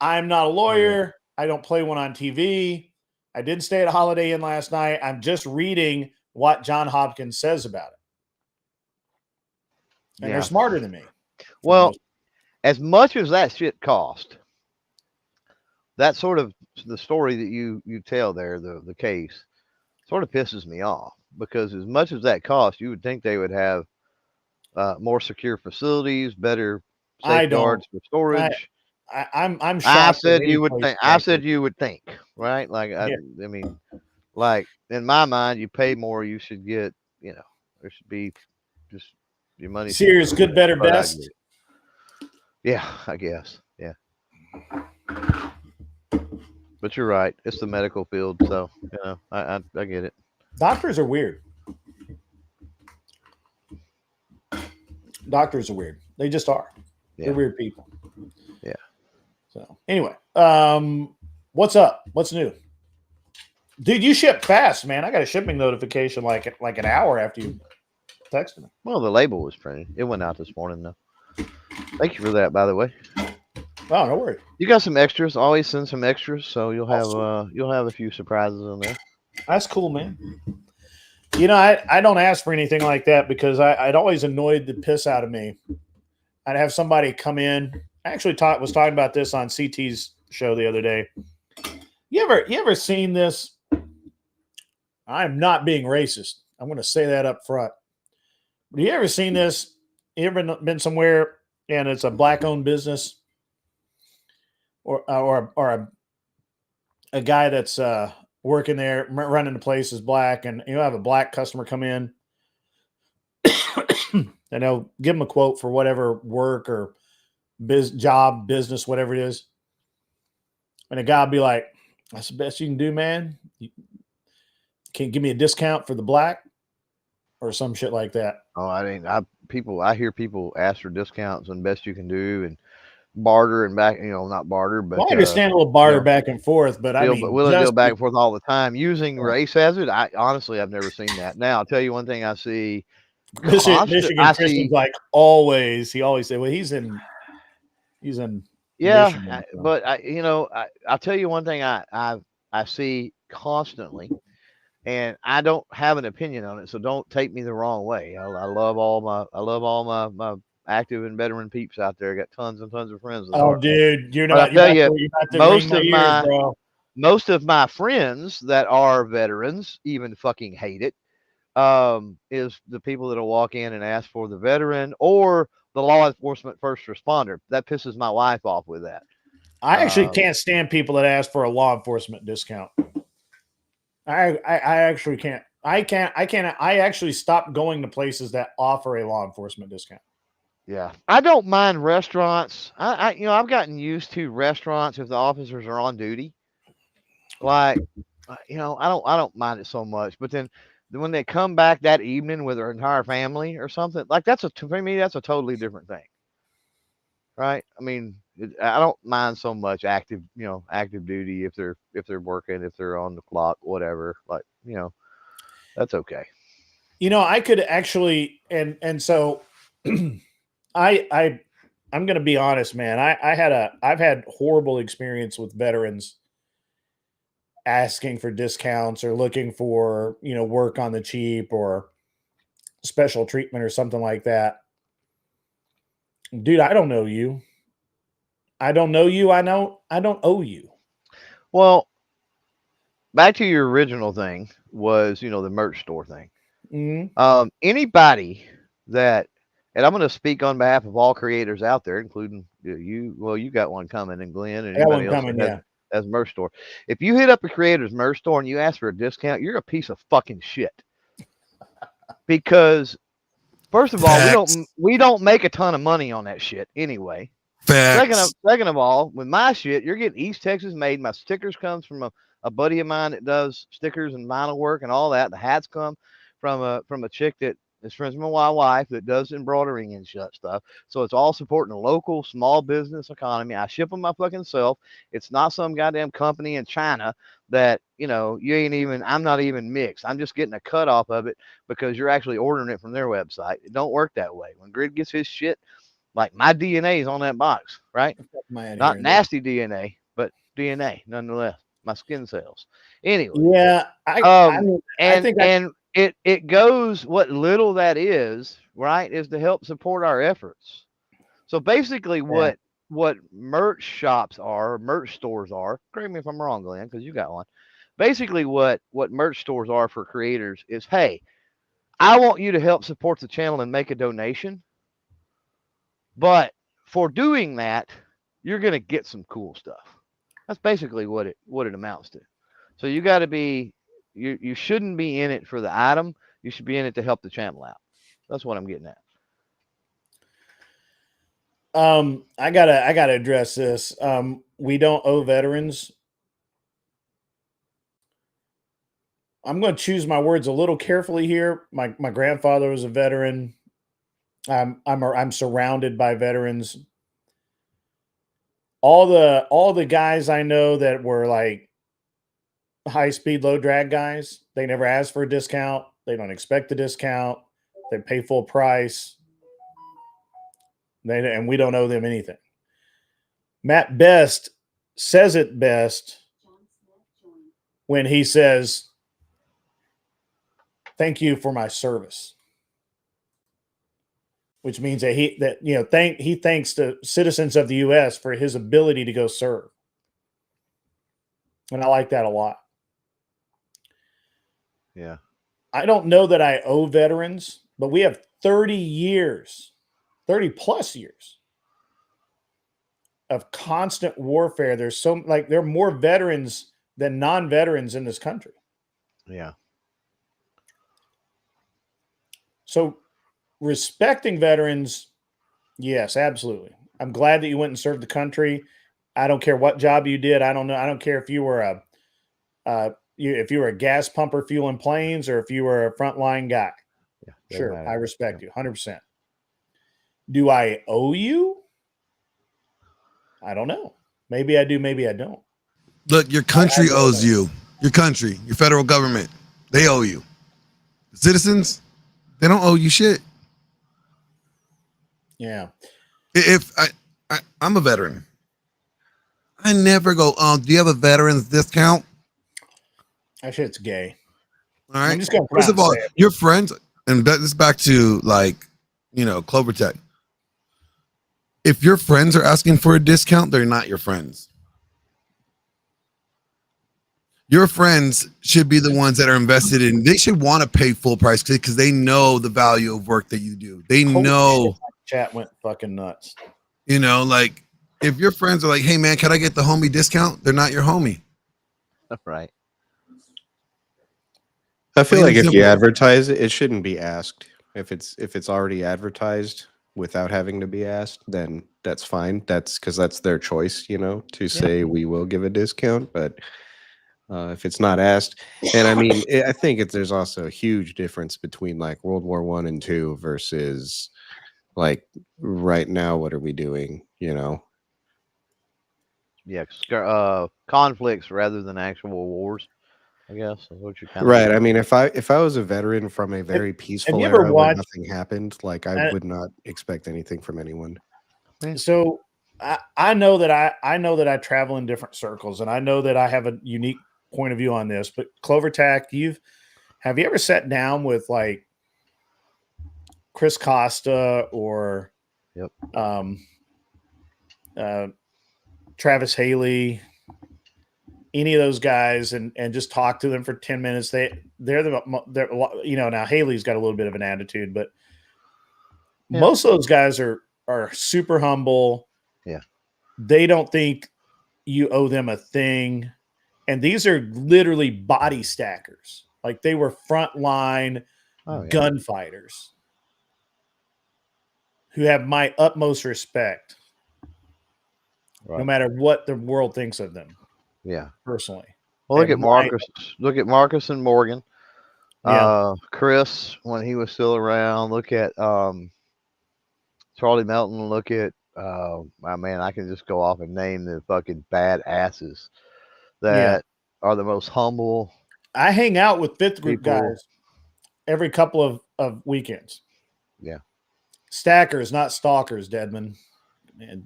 I'm not a lawyer. I don't play one on TV. I didn't stay at a Holiday Inn last night. I'm just reading what John Hopkins says about it. And they're smarter than me. Well, as much as that shit cost, that sort of the story that you tell there, the case, sort of pisses me off, because as much as that cost, you would think they would have more secure facilities, better safeguards for storage. I'm shocked. I said you would think. I said you would think, right? Like I mean, like in my mind, you pay more, you should get. There should be just your money. Sears, good, better, best. Yeah, I guess. Yeah. But you're right. It's the medical field, so I get it. Doctors are weird. Doctors are weird. They just are. Yeah. They're weird people. Yeah. So anyway, what's up? What's new? Dude, you ship fast, man. I got a shipping notification like an hour after you texted me. Well, the label was printed. It went out this morning, though. Thank you for that, by the way. Oh, no worries. You got some extras. Always send some extras, so you'll have a few surprises in there. That's cool, man. I don't ask for anything like that because I'd always annoyed the piss out of me. I'd have somebody come in. I actually was talking about this on CT's show the other day. You ever seen this? I'm not being racist. I'm going to say that up front. But you ever seen this? You ever been somewhere and it's a black-owned business, or a guy that's working there, running the place is black, and you have a black customer come in, and they'll give them a quote for whatever work or business, whatever it is, and the guy will be like, "That's the best you can do, man. You can't give me a discount for the black," or some shit like that. Oh, I hear people ask for discounts and best you can do and barter and back, not barter, but I understand a little barter back and forth, but we'll deal back and forth all the time using race as it. I've never seen that. Now I'll tell you one thing I see. Michigan Christian's like always. He always say, "Well, he's in." Yeah, Michigan, so. But I'll tell you one thing I see constantly. And I don't have an opinion on it, so don't take me the wrong way. I love all my active and veteran peeps out there. I got tons and tons of friends. That Oh, are. dude, you're But I not. tell You're you, about to most ring of my ears, my bro. most of my friends that are veterans even fucking hate it. Is the people that'll walk in and ask for the veteran or the law enforcement first responder. That pisses my wife off with that. I actually can't stand people that ask for a law enforcement discount. I actually can't. I actually stopped going to places that offer a law enforcement discount. Yeah, I don't mind restaurants. I've gotten used to restaurants if the officers are on duty. Like, I don't mind it so much. But then when they come back that evening with their entire family or something, like for me that's a totally different thing, right? I mean, I don't mind so much active duty if they're working, if they're on the clock, whatever. Like, that's okay. I could actually, and so I'm going to be honest, man. I've had horrible experience with veterans asking for discounts or looking for, work on the cheap or special treatment or something like that. Dude, I don't know you. I don't know you. I don't owe you. Well, back to your original thing was, the merch store thing. Mm-hmm. Anybody that, and I'm going to speak on behalf of all creators out there, including you. Well, you got one coming, and Glenn, and anybody else that has merch store. If you hit up a creator's merch store and you ask for a discount, you're a piece of fucking shit. Because first of all, we don't make a ton of money on that shit anyway. Facts. Second of all, with my shit, you're getting East Texas made. My stickers comes from a buddy of mine that does stickers and vinyl work and all that. The hats come from a chick that is friends with my wife that does embroidering and stuff. So it's all supporting a local small business economy. I ship them my fucking self. It's not some goddamn company in China that, I'm not even mixed. I'm just getting a cut off of it because you're actually ordering it from their website. It don't work that way. When Grid gets his shit, like my DNA is on that box, right? Not nasty DNA, but DNA nonetheless. My skin cells. Anyway. Yeah. I think it goes, what little that is, right, is to help support our efforts. So basically what merch shops are, merch stores are, correct me if I'm wrong, Glenn, because you got one. Basically what merch stores are for creators is, hey, I want you to help support the channel and make a donation. But for doing that, you're going to get some cool stuff. That's basically what it amounts to. So you got to be, you shouldn't be in it for the item. You should be in it to help the channel out. That's what I'm getting at. I gotta address this. We don't owe veterans. I'm going to choose my words a little carefully here. My grandfather was a veteran. I'm surrounded by veterans. All the guys I know that were like high speed, low drag guys, they never asked for a discount. They don't expect a discount. They pay full price. And we don't owe them anything. Matt Best says it best when he says, "Thank you for my service," which means that he thanks the citizens of the U.S. for his ability to go serve. And I like that a lot. Yeah. I don't know that I owe veterans, but we have 30 plus years of constant warfare. There are more veterans than non-veterans in this country. Yeah. So respecting veterans, yes, absolutely. I'm glad that you went and served the country. I don't care what job you did. I don't know. I don't care if you were if you were a gas pumper fueling planes or if you were a frontline guy. Yeah, sure, I respect you 100%. Do I owe you? I don't know. Maybe I do. Maybe I don't. Look, your country owes you. Your country, your federal government, they owe you. Citizens, they don't owe you shit. Yeah. If I'm a veteran, I never go, do you have a veteran's discount? That shit's gay. All right. First of all, your friends, and this is back to Clover Tech. If your friends are asking for a discount, they're not your friends. Your friends should be the ones that are invested in. They should want to pay full price because they know the value of work that you do. They know. Chat went fucking nuts. You know, like if your friends are like, "Hey man, can I get the homie discount?" They're not your homie. Right. I feel Plain like and if you simple. advertise it, it shouldn't be asked. If it's already advertised without having to be asked, then that's fine. That's because that's their choice, you know, to say we will give a discount. But if it's not asked, and I mean, I think there's also a huge difference between like World War I and II versus like right now. What are we doing? You know, Yeah. Conflicts rather than actual wars, I guess. Is what you kind right? I mean, if I was a veteran from a very peaceful you ever era where watched- nothing happened, like I would not expect anything from anyone. So I know that I travel in different circles, and I know that I have a unique point of view on this. But CloverTac, have you ever sat down with like Chris Costa or Travis Haley, any of those guys, and just talk to them for 10 minutes? They're you know, now Haley's got a little bit of an attitude, but most of those guys are super humble. Yeah. They don't think you owe them a thing. And these are literally body stackers. Like they were frontline gunfighters who have my utmost respect, no matter what the world thinks of them. Yeah. Personally. Well, look at Marcus. Look at Marcus and Morgan. Yeah. Chris, when he was still around. Look at Charlie Melton. Look at man, I can just go off and name the fucking badasses that are the most humble. I hang out with fifth group people. guys every couple of weekends. Yeah. Stackers, not stalkers, Deadman.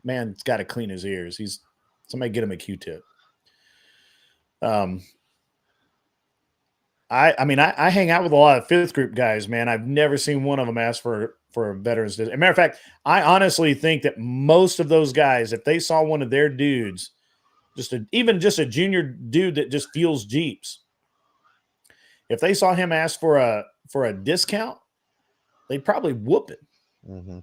Man's got to clean his ears. Somebody get him a Q-tip. I hang out with a lot of fifth group guys, man. I've never seen one of them ask for a veterans. As a matter of fact, I honestly think that most of those guys, if they saw one of their dudes, even just a junior dude that just fuels Jeeps, if they saw him ask for a discount, they'd probably whoop it. Mm-hmm.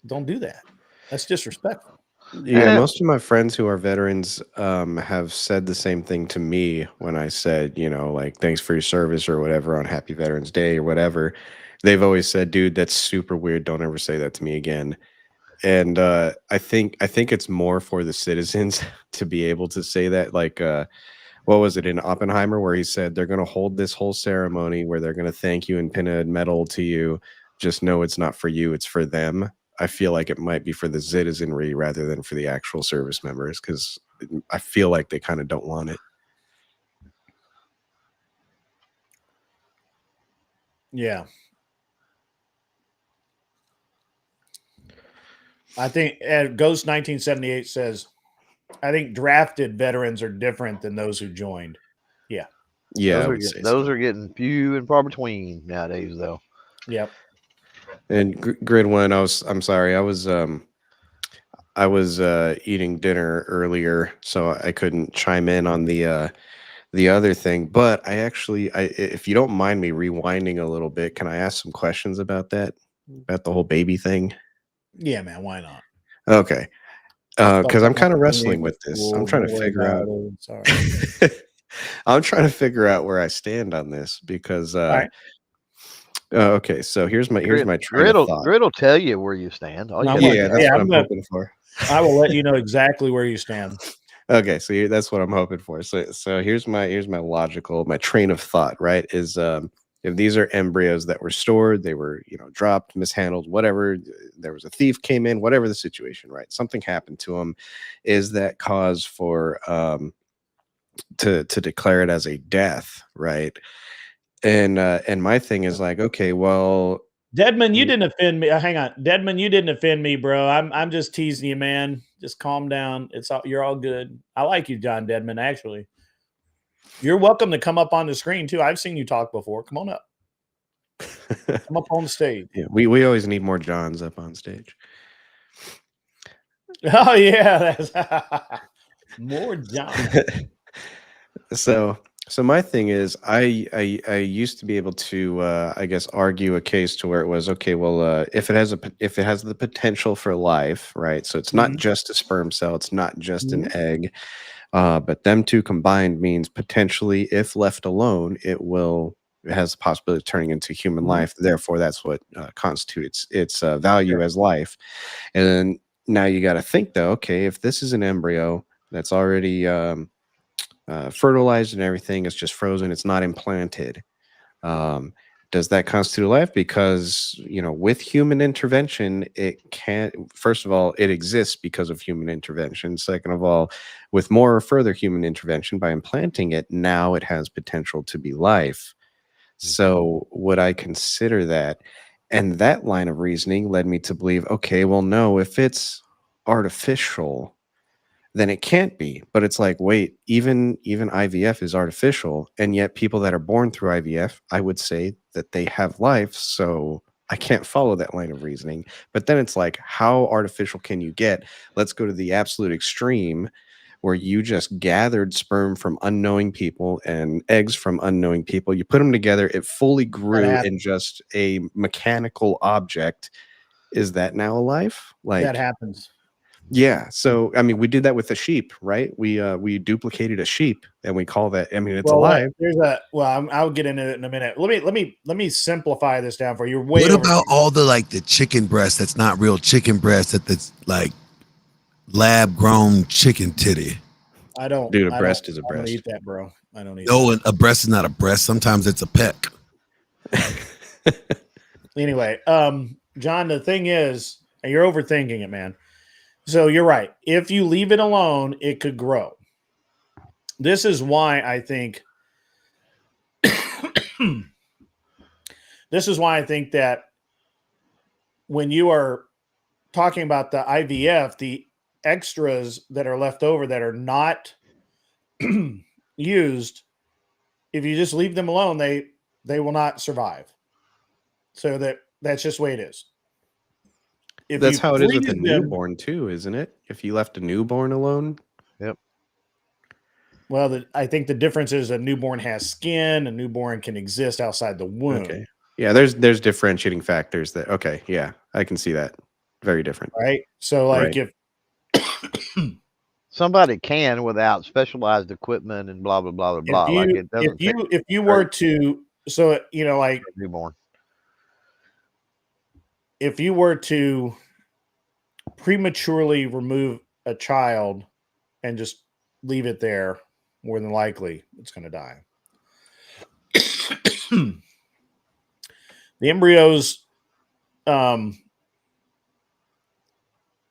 Don't do that. That's disrespectful. Yeah, most of my friends who are veterans have said the same thing to me when I said, you know, like, thanks for your service or whatever on Happy Veterans Day or whatever. They've always said, dude, that's super weird. Don't ever say that to me again. And I think it's more for the citizens to be able to say that. Like, what was it in Oppenheimer where he said they're going to hold this whole ceremony where they're going to thank you and pin a medal to you. Just know it's not for you. It's for them. I feel like it might be for the citizenry rather than for the actual service members, because I feel like they kind of don't want it. Yeah. I think Ghost 1978 says, I think drafted veterans are different than those who joined. Yeah. Yeah. Those are getting few and far between nowadays, though. Yep. And Grid One, I'm sorry, I was eating dinner earlier, so I couldn't chime in on the other thing. But if you don't mind me rewinding a little bit, can I ask some questions about that, about the whole baby thing? Yeah, man. Why not? Okay. Because I'm kind of wrestling with this. I'm trying to figure out. Sorry. I'm trying to figure out where I stand on this because. Okay, so here's my train of thought. Grid will tell you where you stand. That's what I'm hoping for. I will let you know exactly where you stand. Okay, so that's what I'm hoping for. So here's my my train of thought. Right, is if these are embryos that were stored, they were dropped, mishandled, whatever. There was a thief came in, whatever the situation. Right, something happened to them. Is that cause for to declare it as a death? Right. And my thing is like, okay, well, Deadman, you didn't offend me. Hang on, Deadman, you didn't offend me, bro. I'm just teasing you, man. Just calm down. You're all good. I like you, John Deadman. Actually, you're welcome to come up on the screen too. I've seen you talk before. Come on up. Come up on the stage. Yeah, we always need more Johns up on stage. Oh yeah, that's more John. So my thing is, I used to be able to I guess argue a case to where it was okay. Well, if it has the potential for life, right? So it's not Mhm. just a sperm cell, it's not just an Mhm. egg, but them two combined means potentially, if left alone, it has the possibility of turning into human Mhm. life. Therefore, that's what constitutes its value Sure. as life. And then now you got to think though, okay, if this is an embryo that's already fertilized and everything, it's just frozen, it's not implanted. Um, does that constitute life? Because, with human intervention, it can't, first of all, it exists because of human intervention. Second of all, with more or further human intervention by implanting it, now it has potential to be life. So would I consider that? And that line of reasoning led me to believe, okay, well, no, if it's artificial, then it can't be. But it's like, wait, even IVF is artificial, and yet people that are born through IVF, I would say that they have life. So I can't follow that line of reasoning. But then it's like, how artificial can you get? Let's go to the absolute extreme where you just gathered sperm from unknowing people and eggs from unknowing people. You put them together, it fully That grew in happens. just a mechanical object. Is that now a life? That Like, happens. yeah. So I mean, we did that with the sheep, right? We duplicated a sheep, and we call that. I mean, it's Well, alive. I'll get into it in a minute. Let me simplify this down for you. You're way What over. about all the chicken breast that's not real chicken breast, that's like lab grown chicken titty? Dude, a I don't breast is a I don't breast. eat that, bro. I don't eat No, that. a breast is not a breast. Sometimes it's a peck. Anyway, John, the thing is, and you're overthinking it, man. So you're right. If you leave it alone, it could grow. This is why I think this is why I think that when you are talking about the IVF, the extras that are left over that are not used, if you just leave them alone, they will not survive. So that's just the way it is. If That's you how it is with a freeze them, newborn too, isn't it? If you left a newborn alone, Yep. well, I think the difference is a newborn has skin. A newborn can exist outside the okay. womb, Yeah, there's differentiating factors that. Okay, yeah, I can see that. Very different. right? So, like, Right. if Somebody can without specialized equipment and blah blah blah blah if blah. Like you it doesn't take if you were hurt to, so like a newborn. if you were to prematurely remove a child and just leave it there, more than likely it's going to die. The embryos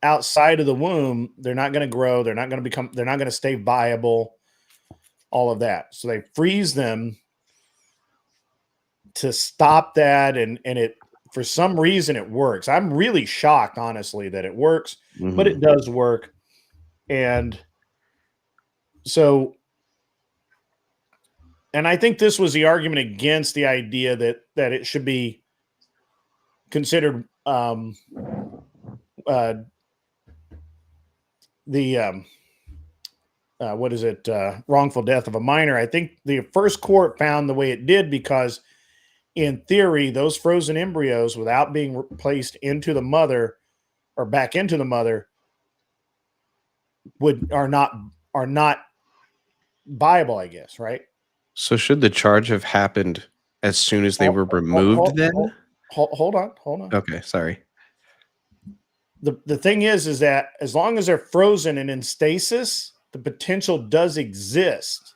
outside of the womb, they're not going to grow, they're not going to stay viable, all of that. So they freeze them to stop that, and it, for some reason, it works. I'm really shocked, honestly, that it works, but it Mhm. does work. And so, and I think this was the argument against the idea that it should be considered the what is it, wrongful death of a minor. I think the first court found the way it did because, in theory, those frozen embryos, without being placed into the mother or back into the mother, are not viable, I guess, right? So should the charge have happened as soon as they were removed then? Hold on. Okay, sorry. The thing is that as long as they're frozen and in stasis, the potential does exist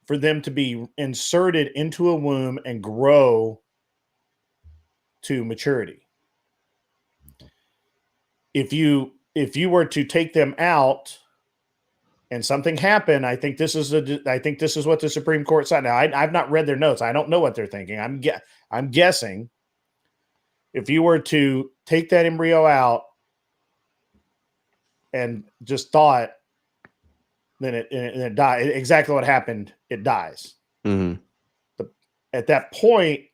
for them to be inserted into a womb and grow to maturity. If you were to take them out and something happened, I think this is what the Supreme Court said. Now, I've not read their notes. I don't know what they're thinking. I'm guessing if you were to take that embryo out and just thaw it, then it dies. Exactly what happened. It dies. Mhm. At that point,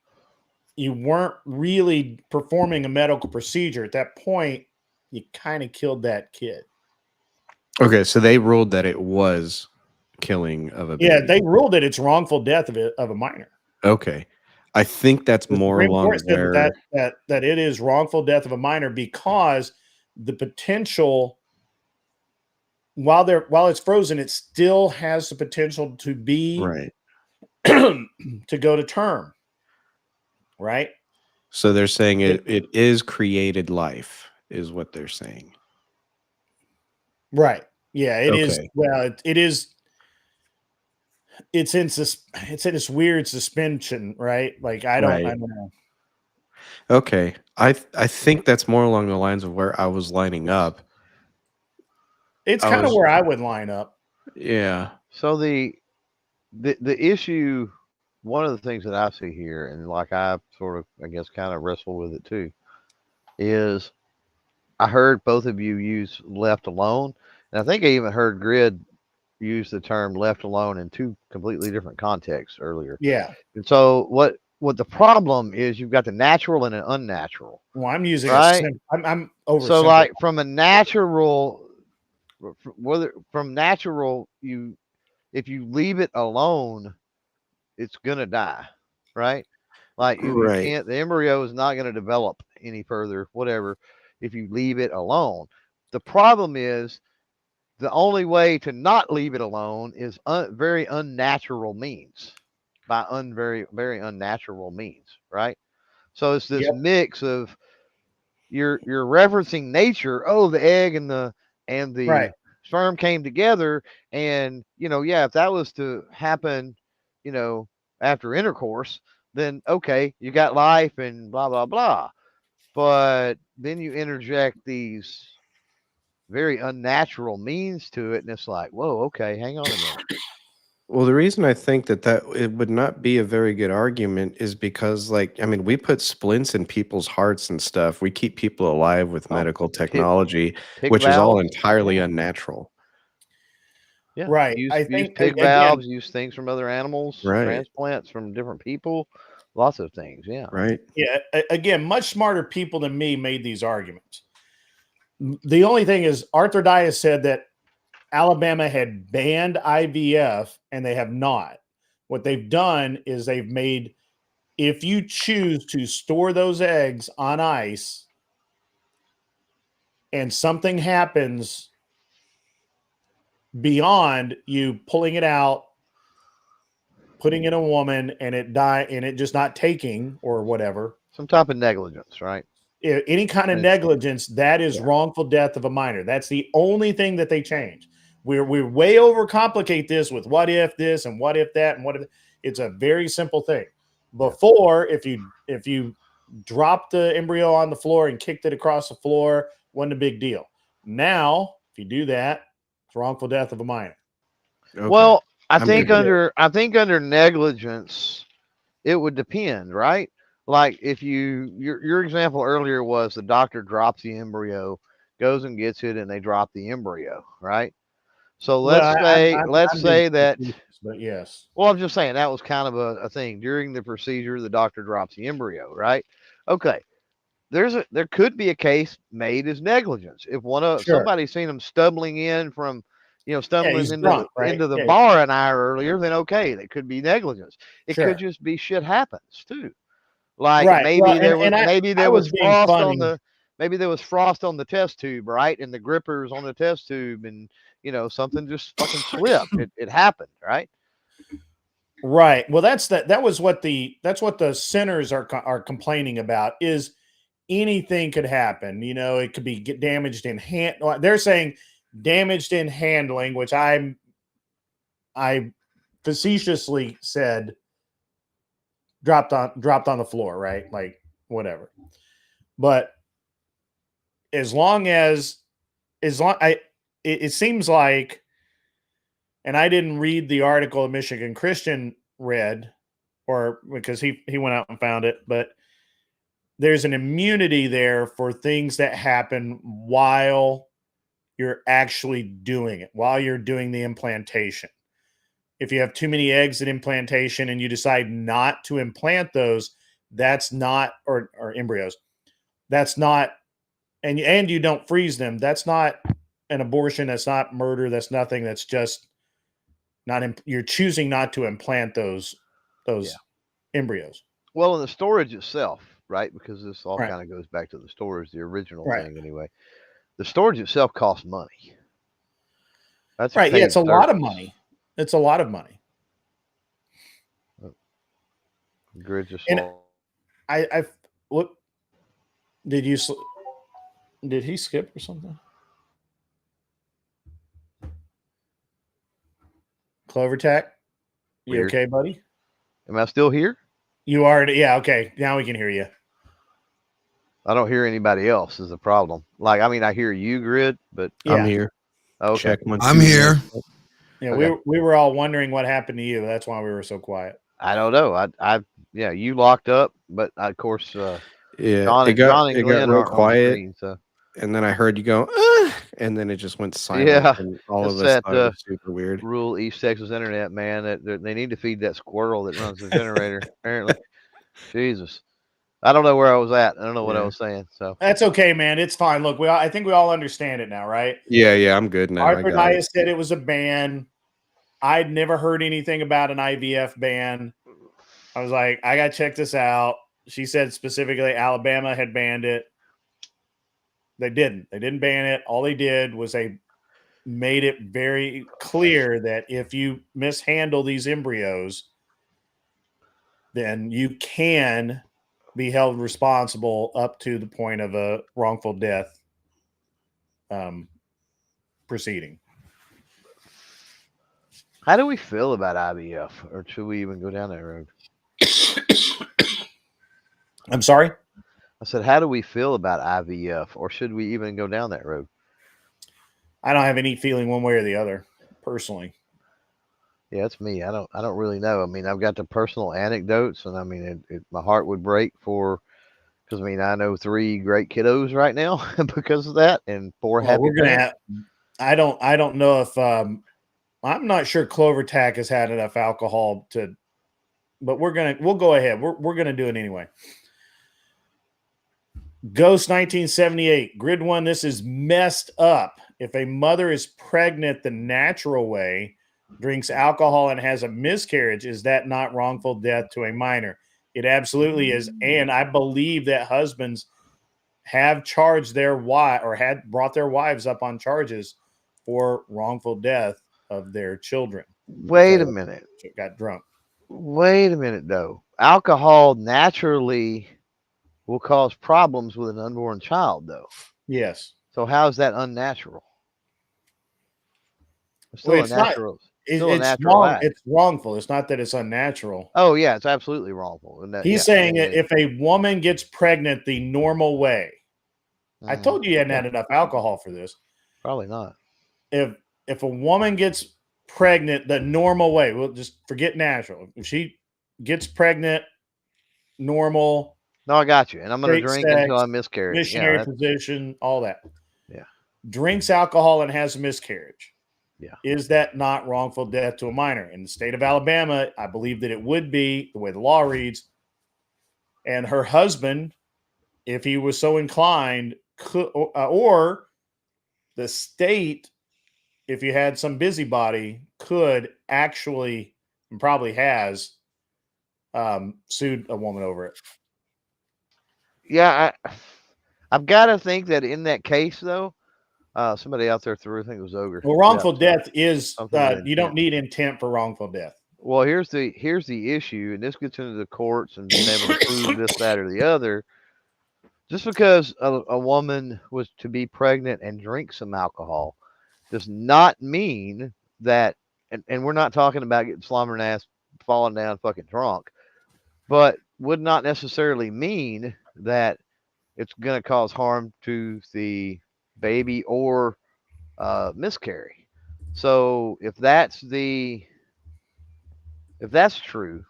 you weren't really performing a medical procedure. At that point, you kind of killed that kid. Okay, so they ruled that it was killing of a baby. Yeah, they ruled that it's wrongful death of a minor. Okay. I think that's The more Supreme along Court said where that it is wrongful death of a minor because the potential, while it's frozen, it still has the potential to be right. to go to term. Right? So they're saying it is created life, is what they're saying. Right. Yeah, it is. Okay. Well, it is. It's in this weird suspension, right? Like I don't know. Okay. I think that's more along the lines of where I was lining up. It's kind of where I would line up. Yeah. So the issue, one of the things that I see here, and like I sort of, I guess, kind of wrestle with it too, is I heard both of you use left alone, and I think I even heard Grid use the term left alone in two completely different contexts earlier. Yeah. And so what the problem is, you've got the natural and an unnatural. Well, I'm using right. I'm over. So like from a natural, from natural, if you leave it alone, it's gonna die, right? Like you can't. The embryo is not going to develop any further, whatever, if you leave it alone. The problem is the only way to not leave it alone is very unnatural means, by very very unnatural means, right? So it's this mix of you're referencing nature. Oh, the egg and the right. sperm came together, and if that was to happen, after intercourse, then okay, you got life and blah blah blah. But then you interject these very unnatural means to it, and it's like, whoa, okay, hang on a minute. Well, the reason I think that it would not be a very good argument is because, like, I mean, we put splints in people's hearts and stuff. We keep people alive with medical technology, which is all entirely unnatural. Yeah, right. I think pig valves, use things from other animals, right. Transplants from different people, lots of things. Yeah, right. Yeah, again, much smarter people than me made these arguments. The only thing is, Arthur Dias said that Alabama had banned IVF, and they have not. What they've done is they've made, if you choose to store those eggs on ice and something happens beyond you pulling it out, putting in a woman, and it just not taking or whatever. Some type of negligence, right? Any kind of negligence, that is wrongful death of a minor. That's the only thing that they change. We way overcomplicate this with what if this and what if that and what if. It's a very simple thing. Before, if you dropped the embryo on the floor and kicked it across the floor, wasn't a big deal. Now, if you do that, it's wrongful death of a minor. Okay. Well, I think under negligence, it would depend, right? Like if your example earlier was the doctor drops the embryo, goes and gets it, and they drop the embryo, right? So let's say that. But yes. Well, I'm just saying that was kind of a thing during the procedure. The doctor drops the embryo, right? Okay. There could be a case made as negligence if somebody's seen them stumbling in from, stumbling into the bar an hour earlier. Then okay, that could be negligence. It could just be shit happens too. Like maybe there was frost on the test tube, right? And the grippers on the test tube, and something just fucking slipped. It happened, right? Right. Well, that's what the centers are complaining about, is anything could happen. It could be damaged in hand. They're saying damaged in handling, which I facetiously said dropped on the floor, right? Like whatever. But it seems like, and I didn't read the article that Michigan Christian read, or because he went out and found it, but there's an immunity there for things that happen while you're actually doing it, while you're doing the implantation. If you have too many eggs at implantation and you decide not to implant those, that's not, or embryos, that's not, and you don't freeze them, that's not an abortion. That's not murder. That's nothing. That's just not. You're choosing not to implant those embryos. Well, in the storage itself, right? Because this all Right. kind of goes back to the storage, the original Right. thing anyway. The storage itself costs money. That's Right. Yeah, it's a paid lot of service. money. It's a lot of money. Grid just And lost. I what did you did he skip or something? Clovertack, you Weird. okay, buddy? Am I still here? You are. Yeah. Okay. Now we can hear you. I don't hear anybody else is the problem. Like, I mean, I hear you, Grid, but Yeah. I'm here. okay. Check 1, I'm 2, here. Yeah. Okay. We were all wondering what happened to you. That's why we were so quiet. I don't know. Yeah, you locked up, but of course, Yeah, John it and got Glenn real aren't on the quiet, screen, so and then I heard you go, "Ah," and then it just went silent. Yeah, and all it's of us that, thought it was super weird. rural East Texas internet, man. That they need to feed that squirrel that runs the generator. Apparently, Jesus, I don't know where I was at. I don't know what I Yeah. was saying. So That's okay, man. It's fine. Look, I think we all understand it now, right? Yeah, I'm good now. I Arthur got it. Naya said it was a ban. I'd never heard anything about an IVF ban. I was like, I gotta check this out. She said specifically Alabama had banned it. They didn't. They didn't ban it. All they did was they made it very clear that if you mishandle these embryos, then you can be held responsible up to the point of a wrongful death proceeding. how do we feel about IVF, or should we even go down that road? I'm sorry? I said, how do we feel about IVF, or should we even go down that road? I don't have any feeling one way or the other, personally. Yeah, it's me. I don't really know. I mean, I've got the personal anecdotes, and I mean, my heart would break because I mean, I know 3 great kiddos right now because of that, and 4 Well, happy we're gonna parents. I don't know if I'm not sure Clovertack has had enough alcohol to, but we'll go ahead. We're gonna do it anyway. Ghost 1978, Grid 1. This is messed up. If a mother is pregnant the natural way, drinks alcohol, and has a miscarriage, is that not wrongful death to a minor? It absolutely is. And I believe that husbands have charged their wife or had brought their wives up on charges for wrongful death of their children. Wait a minute. Got drunk. Wait a minute, though. Alcohol naturally will cause problems with an unborn child, though. Yes. So how is that unnatural? It's still Well, a it's not- natural. It's Still a natural wrong. act. It's wrongful. It's not that it's unnatural. Oh yeah, it's absolutely wrongful. And He's saying that if a woman gets pregnant the normal way, I told you hadn't had enough alcohol for this. Probably not. If a woman gets pregnant the normal way, we'll just forget natural. If she gets pregnant normal, No, I got you. And I'm going to Straight drink until sex, I miscarry. missionary Yeah, position, all that. Yeah. Drinks alcohol and has a miscarriage. Yeah. Is that not wrongful death to a minor? In the state of Alabama, I believe that it would be the way the law reads. And her husband, if he was so inclined, could, or the state, if you had some busybody, could actually and probably has sued a woman over it. Yeah, I've got to think that in that case, though, somebody out there threw, I think it was Ogre. Well, wrongful Yeah, death is something you don't intent. need intent for wrongful death. Well, here's the issue, and this gets into the courts and being able to prove this, that, or the other. Just because a woman was to be pregnant and drink some alcohol does not mean that, and we're not talking about getting slumbered ass, falling down fucking drunk, but would not necessarily mean that it's going to cause harm to the baby or miscarry. So if that's true,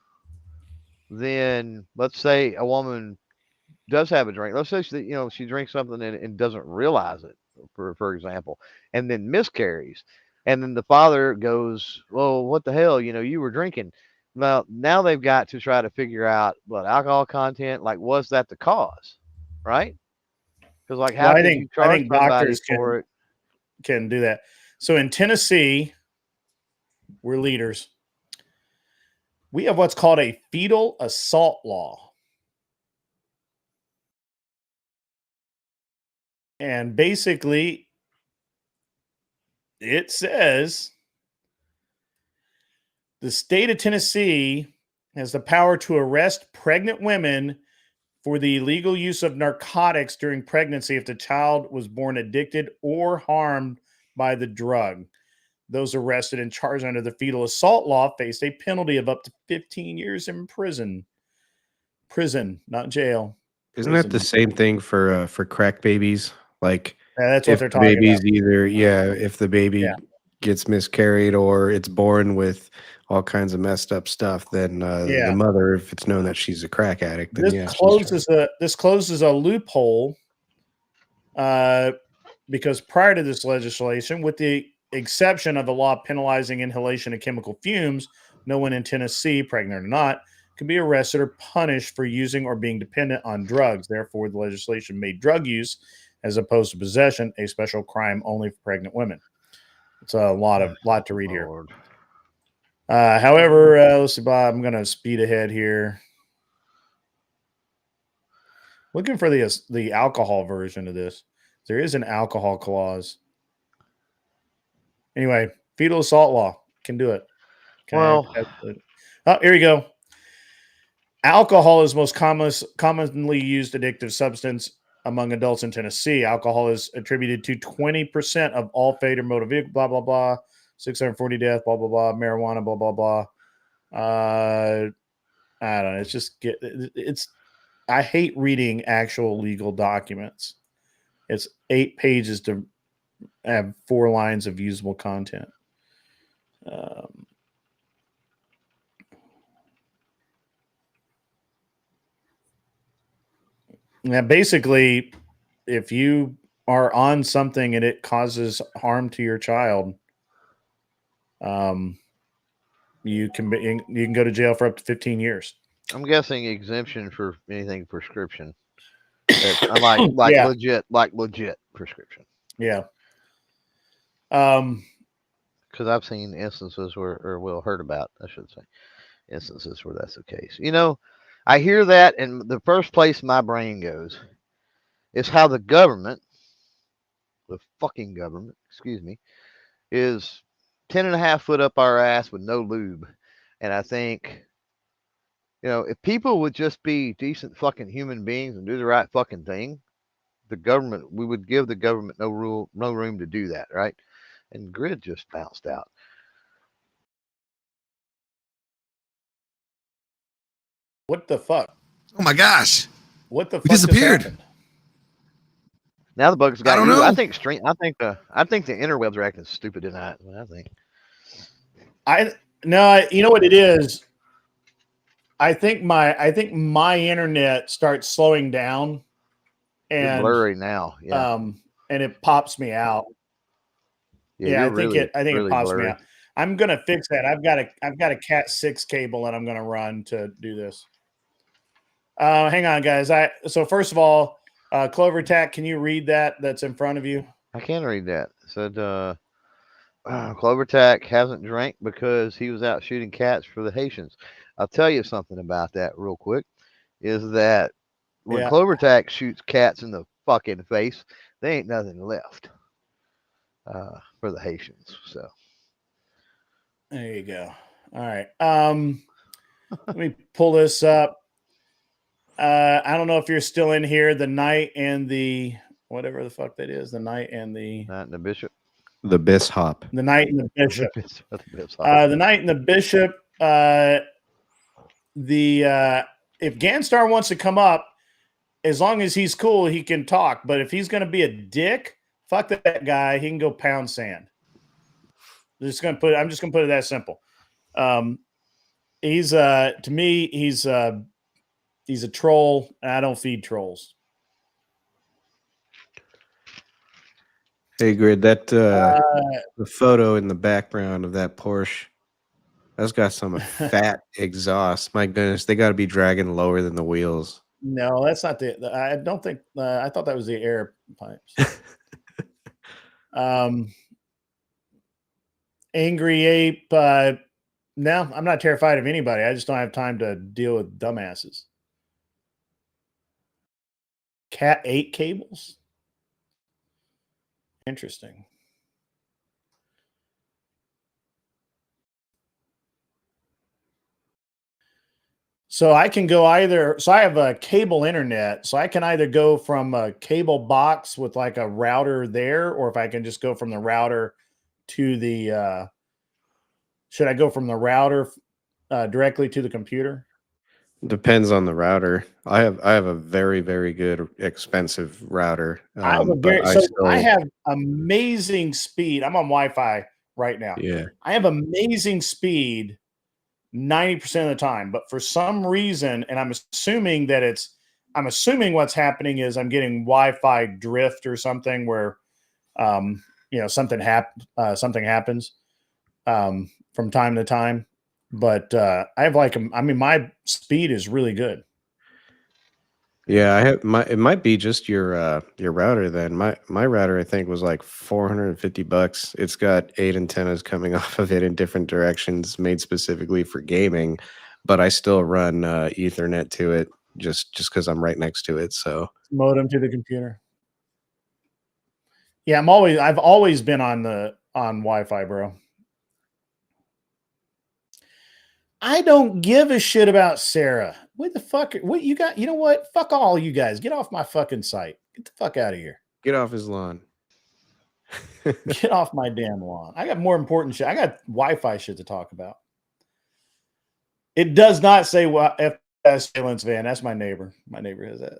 then let's say a woman does have a drink. Let's say she drinks something and doesn't realize it, for example, and then miscarries, and then the father goes, "Well, what the hell? You were drinking." Well, now they've got to try to figure out what alcohol content. Like, was that the cause? Right? Because how Well, I could you think charge somebody doctors for it? can do that. So in Tennessee, we're leaders. We have what's called a fetal assault law. And basically, it says the state of Tennessee has the power to arrest pregnant women for the illegal use of narcotics during pregnancy if the child was born addicted or harmed by the drug. Those arrested and charged under the fetal assault law faced a penalty of up to 15 years in prison. Prison, not jail. Isn't that the same thing for crack babies? Like, Yeah, that's what if they're the talking baby's about. either, if the baby Yeah. gets miscarried or it's born with all kinds of messed up stuff, then the mother, if it's known that she's a crack addict, then This closes a loophole because prior to this legislation, with the exception of the law penalizing inhalation of chemical fumes, no one in Tennessee, pregnant or not, can be arrested or punished for using or being dependent on drugs. Therefore, the legislation made drug use, as opposed to possession, a special crime only for pregnant women. It's a lot to read here. However, let's see, Bob, I'm going to speed ahead here. Looking for the alcohol version of this. There is an alcohol clause. Anyway, fetal assault law can do it. Okay. Well, here we go. Alcohol is most commonly used addictive substance among adults in Tennessee. Alcohol is attributed to 20% of all fatal motor vehicle, blah, blah, blah, 640 death, blah, blah, blah, marijuana, blah, blah, blah. I don't know. I hate reading actual legal documents. It's 8 pages to have 4 lines of usable content. Now, basically, if you are on something and it causes harm to your child, you can go to jail for up to 15 years. I'm guessing exemption for anything prescription. Legit prescription. Yeah. Because I've seen instances heard about, I should say, instances where that's the case. You know, I hear that, and the first place my brain goes is how the fucking government, is 10.5 foot up our ass with no lube. And I think, if people would just be decent fucking human beings and do the right fucking thing, we would give the government no room to do that, right? And Grid just bounced out. What the fuck? Oh my gosh! What the fuck? We disappeared. Now the bugs got I don't you. know. I think the interwebs are acting stupid tonight. I think. You know what it is? I think my internet starts slowing down, and You're blurry now. Yeah. And it pops me out. Yeah, I think it pops me out. I'm gonna fix that. I've got a Cat 6 cable that I'm gonna run to do this. Hang on, guys. So first of all, Clover Tack, can you read that? That's in front of you. I can read that. It said Clover Tack hasn't drank because he was out shooting cats for the Haitians. I'll tell you something about that real quick. Is that when Clover Tack shoots cats in the fucking face, there ain't nothing left for the Haitians. So there you go. All right. Let me pull this up. I don't know if you're still in here. The Knight and the whatever the fuck that is. The Knight and the Bishop. The Bishop. The Knight and the Bishop. The Knight and the Bishop. If Ganstar wants to come up, as long as he's cool, he can talk. But if he's going to be a dick, fuck that guy. He can go pound sand. I'm just gonna put it that simple. He's to me, he's a troll, and I don't feed trolls. Hey, Grid, that the photo in the background of that Porsche, that's got some fat exhaust. My goodness, they got to be dragging lower than the wheels. No, that's not I don't think. I thought that was the air pipes. Angry ape. No, I'm not terrified of anybody. I just don't have time to deal with dumbasses. Cat 8 cables. Interesting. So I can go either. So I have a cable internet. So I can either go from a cable box with like a router there, or if I can just go from the router to the. Should I go from the router directly to the computer? Depends on the router. I have a very, very good expensive router. I have a But very I have amazing speed. I'm on Wi-Fi right now. yeah. I have amazing speed 90% of the time, but for some reason, and I'm assuming what's happening is I'm getting Wi-Fi drift or something where something happens from time to time. But I have my speed is really good. Yeah, it might be just your router then. My router I think was like $450. It's got 8 antennas coming off of it in different directions, made specifically for gaming, but I still run Ethernet to it just because I'm right next to it. So Modem to the computer. Yeah, I've always been on Wi-Fi, bro. I don't give a shit about Sarah. What the fuck? What you got? You know what? Fuck all you guys. Get off my fucking site. Get the fuck out of here. get off his lawn. Get off my damn lawn. I got more important shit. I got Wi-Fi shit to talk about. It does not say FS Valence Van. That's my neighbor. My neighbor has that.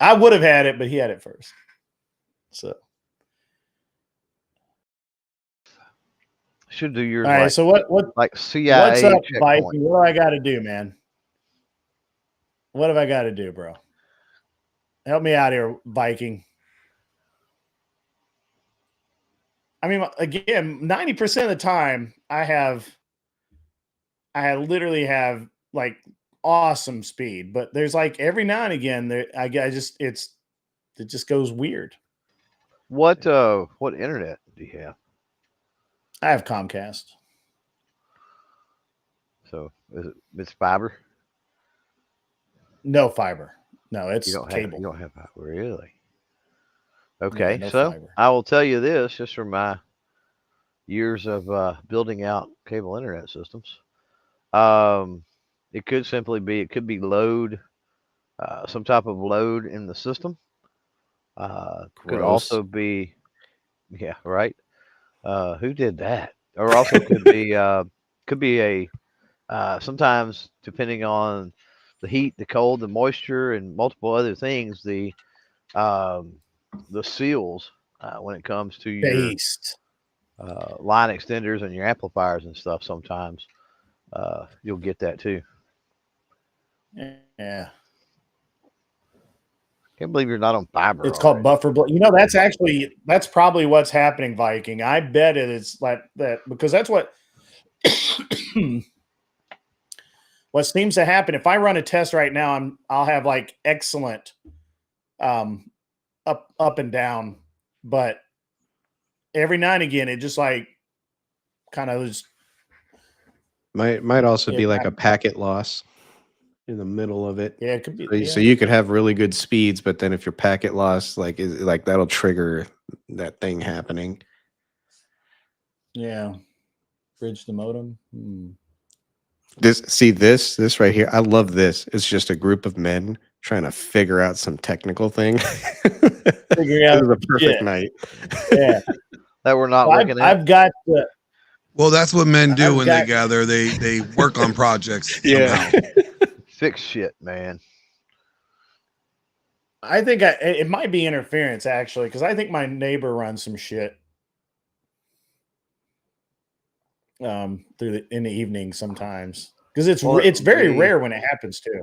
I would have had it, but he had it first. So. Should do yours. All right. So what? Like CIA. What's up, checkpoint. Viking? What do I got to do, man? What have I got to do, bro? Help me out here, Viking. I mean, again, 90% of the time, I literally have like awesome speed, but there's like every now and again, it just goes weird. What internet do you have? I have Comcast. So it's fiber? No fiber. No, it's cable. You don't have fiber, really? Okay, no so fiber. I will tell you this, just from my years of building out cable internet systems. It could be load, some type of load in the system. Could also be, yeah, right. Who did that? Or also could be a sometimes depending on the heat, the cold, the moisture, and multiple other things, the seals when it comes to your line extenders and your amplifiers and stuff. Sometimes you'll get that too. Yeah. Can't believe you're not on fiber. It's called buffer block. That's probably what's happening, Viking. I bet it's like that because that's what what seems to happen. If I run a test right now, I'll have like excellent up and down, but every now and again it just like kind of just might also be like a packet loss in the middle of it. Yeah, it could be. So you could have really good speeds, but then if your packet loss, like that'll trigger that thing happening. Yeah, bridge the modem. This right here. I love this. It's just a group of men trying to figure out some technical thing. Figuring out the perfect night. Yeah, that we're not looking at. I've got. Well, that's what men do when they gather. They work on projects. Yeah. Fix shit, man. I think it might be interference actually, because I think my neighbor runs some shit in the evening sometimes, because it's very rare when it happens too.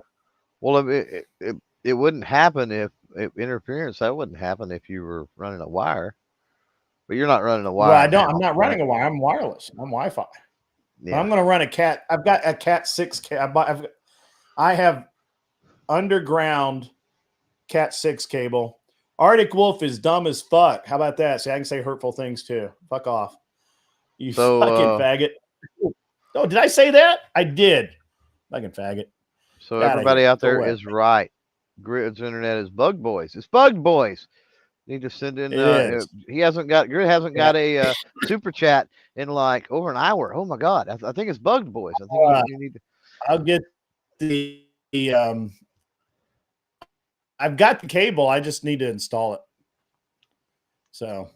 Well, it wouldn't happen if interference. That wouldn't happen if you were running a wire, but you're not running a wire. Well, I'm not running a wire. I'm wireless. I'm Wi-Fi. Yeah. I'm going to run a cat. I've got a Cat 6. I have underground Cat 6 cable Arctic Wolf is dumb as fuck. How about that? See, I can say hurtful things too. Fuck off. You fucking faggot. Oh, did I say that? I did. Fucking faggot. So Outta everybody here. out Go there away. is right. Grid's internet is bug boys. It's bug boys. Need to send in. It is. He hasn't got Grid hasn't got a super chat in like over an hour. Oh my god! I think it's bugged boys. I think you need to. I'll get the I've got the cable. I just need to install it. So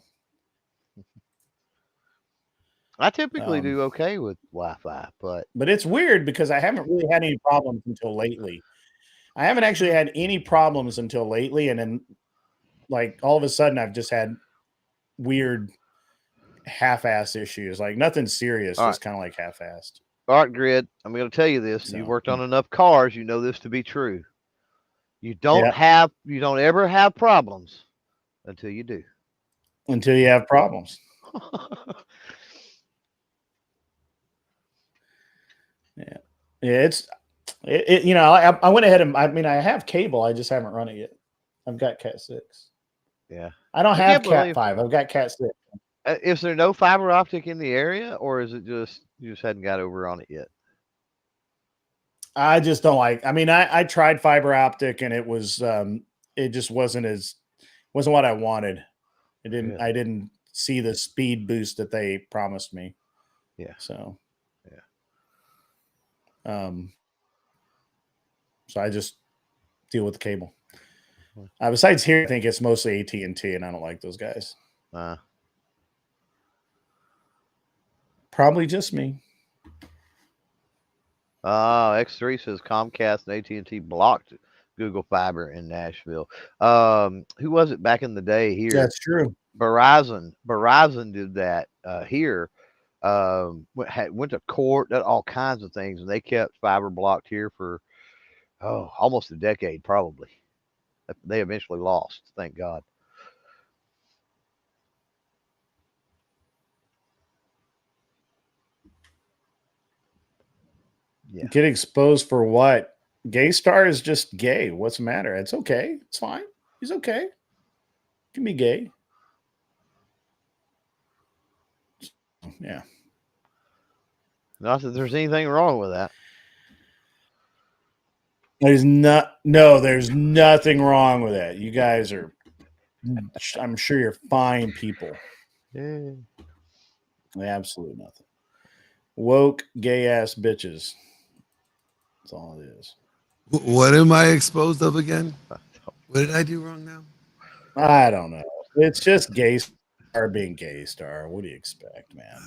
I typically do okay with Wi-Fi, but it's weird because I haven't really had any problems until lately. I haven't actually had any problems until lately, and then like all of a sudden I've just had weird half-ass issues. Like nothing serious, All just kind of like half-assed. all right, Grid. I'm going to tell you this. So, you worked on enough cars. You know this to be true. You don't ever have problems until you do. Until you have problems. Yeah. It's you know, I went ahead and I have cable. I just haven't run it yet. I've got Cat 6. Yeah. I don't have Cat 5. I've got Cat 6. Is there no fiber optic in the area, or is it just you just hadn't got over on it yet? I just don't like. I mean, I tried fiber optic and it was it just wasn't what I wanted. It didn't. Yeah. I didn't see the speed boost that they promised me. Yeah. So. Yeah. So I just deal with the cable. Besides here, I think it's mostly AT&T, and I don't like those guys. Probably just me. X3 says Comcast and AT&T blocked Google Fiber in Nashville. Who was it back in the day here? That's true. Verizon did that here. Went to court, did all kinds of things, and they kept fiber blocked here for almost a decade, probably. They eventually lost, thank God. Yeah. Get exposed for what? Gay Star is just gay. What's the matter? It's okay. It's fine. He's okay. He can be gay. Yeah. Not that there's anything wrong with that. There's nothing wrong with that. You guys are, I'm sure you're fine people. Yeah. Absolutely nothing. Woke gay ass bitches. That's all it is. What am I exposed of again? What did I do wrong now? I don't know. It's just Gay Star being Gay Star. What do you expect, man?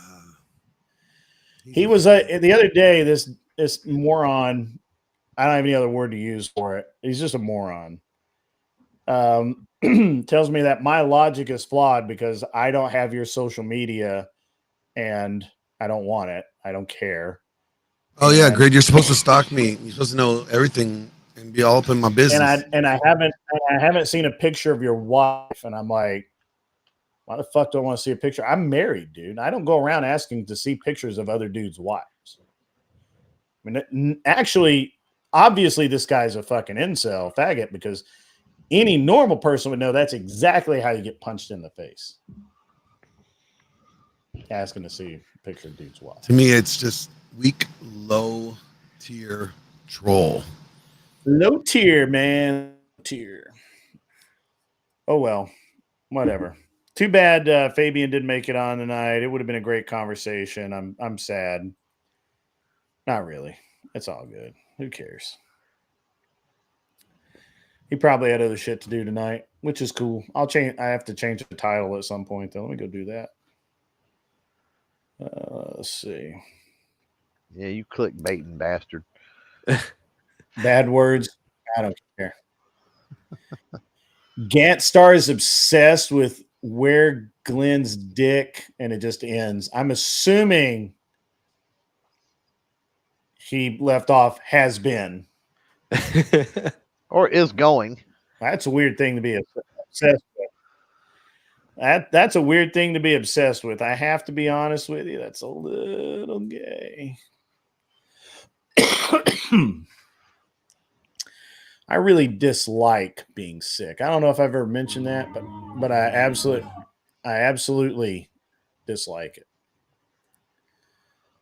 He was the other day. This moron. I don't have any other word to use for it. He's just a moron. Tells me that my logic is flawed because I don't have your social media, and I don't want it. I don't care. Oh yeah, Grid. You're supposed to stalk me. You're supposed to know everything and be all up in my business. And I haven't seen a picture of your wife, and I'm like, why the fuck do I want to see a picture? I'm married, dude. I don't go around asking to see pictures of other dudes' wives. I mean, actually, obviously, this guy's a fucking incel faggot because any normal person would know that's exactly how you get punched in the face. Asking to see a picture of dude's wife. To me, it's just weak, low tier troll. Low tier, man. Tier. Oh well, whatever. Too bad Fabian didn't make it on tonight. It would have been a great conversation. I'm sad. Not really. It's all good. Who cares? He probably had other shit to do tonight, which is cool. I have to change the title at some point though. Let me go do that. Let's see. Yeah, you clickbaiting bastard. Bad words. I don't care. Gant Star is obsessed with where Glenn's dick, and it just ends. I'm assuming he left off has been. Or is going. That's a weird thing to be obsessed with. That's a weird thing to be obsessed with. I have to be honest with you. That's a little gay. I really dislike being sick. I don't know if I've ever mentioned that, but I absolutely dislike it.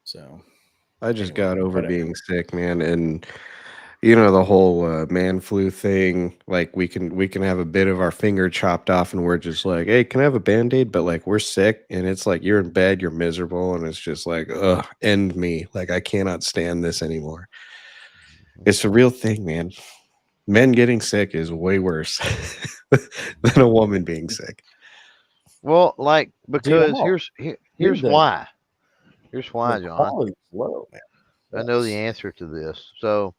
So I just got over whatever. being sick, man, and you know the whole man flu thing. Like we can have a bit of our finger chopped off, and we're just like, hey, can I have a band-aid? But like we're sick, and it's like you're in bed, you're miserable, and it's just like, ugh, end me. Like I cannot stand this anymore. It's a real thing, man. Men getting sick is way worse than a woman being sick. Well, like Dude, because here's the why. Here's why, John. quality's low, man. I know the answer to this. So,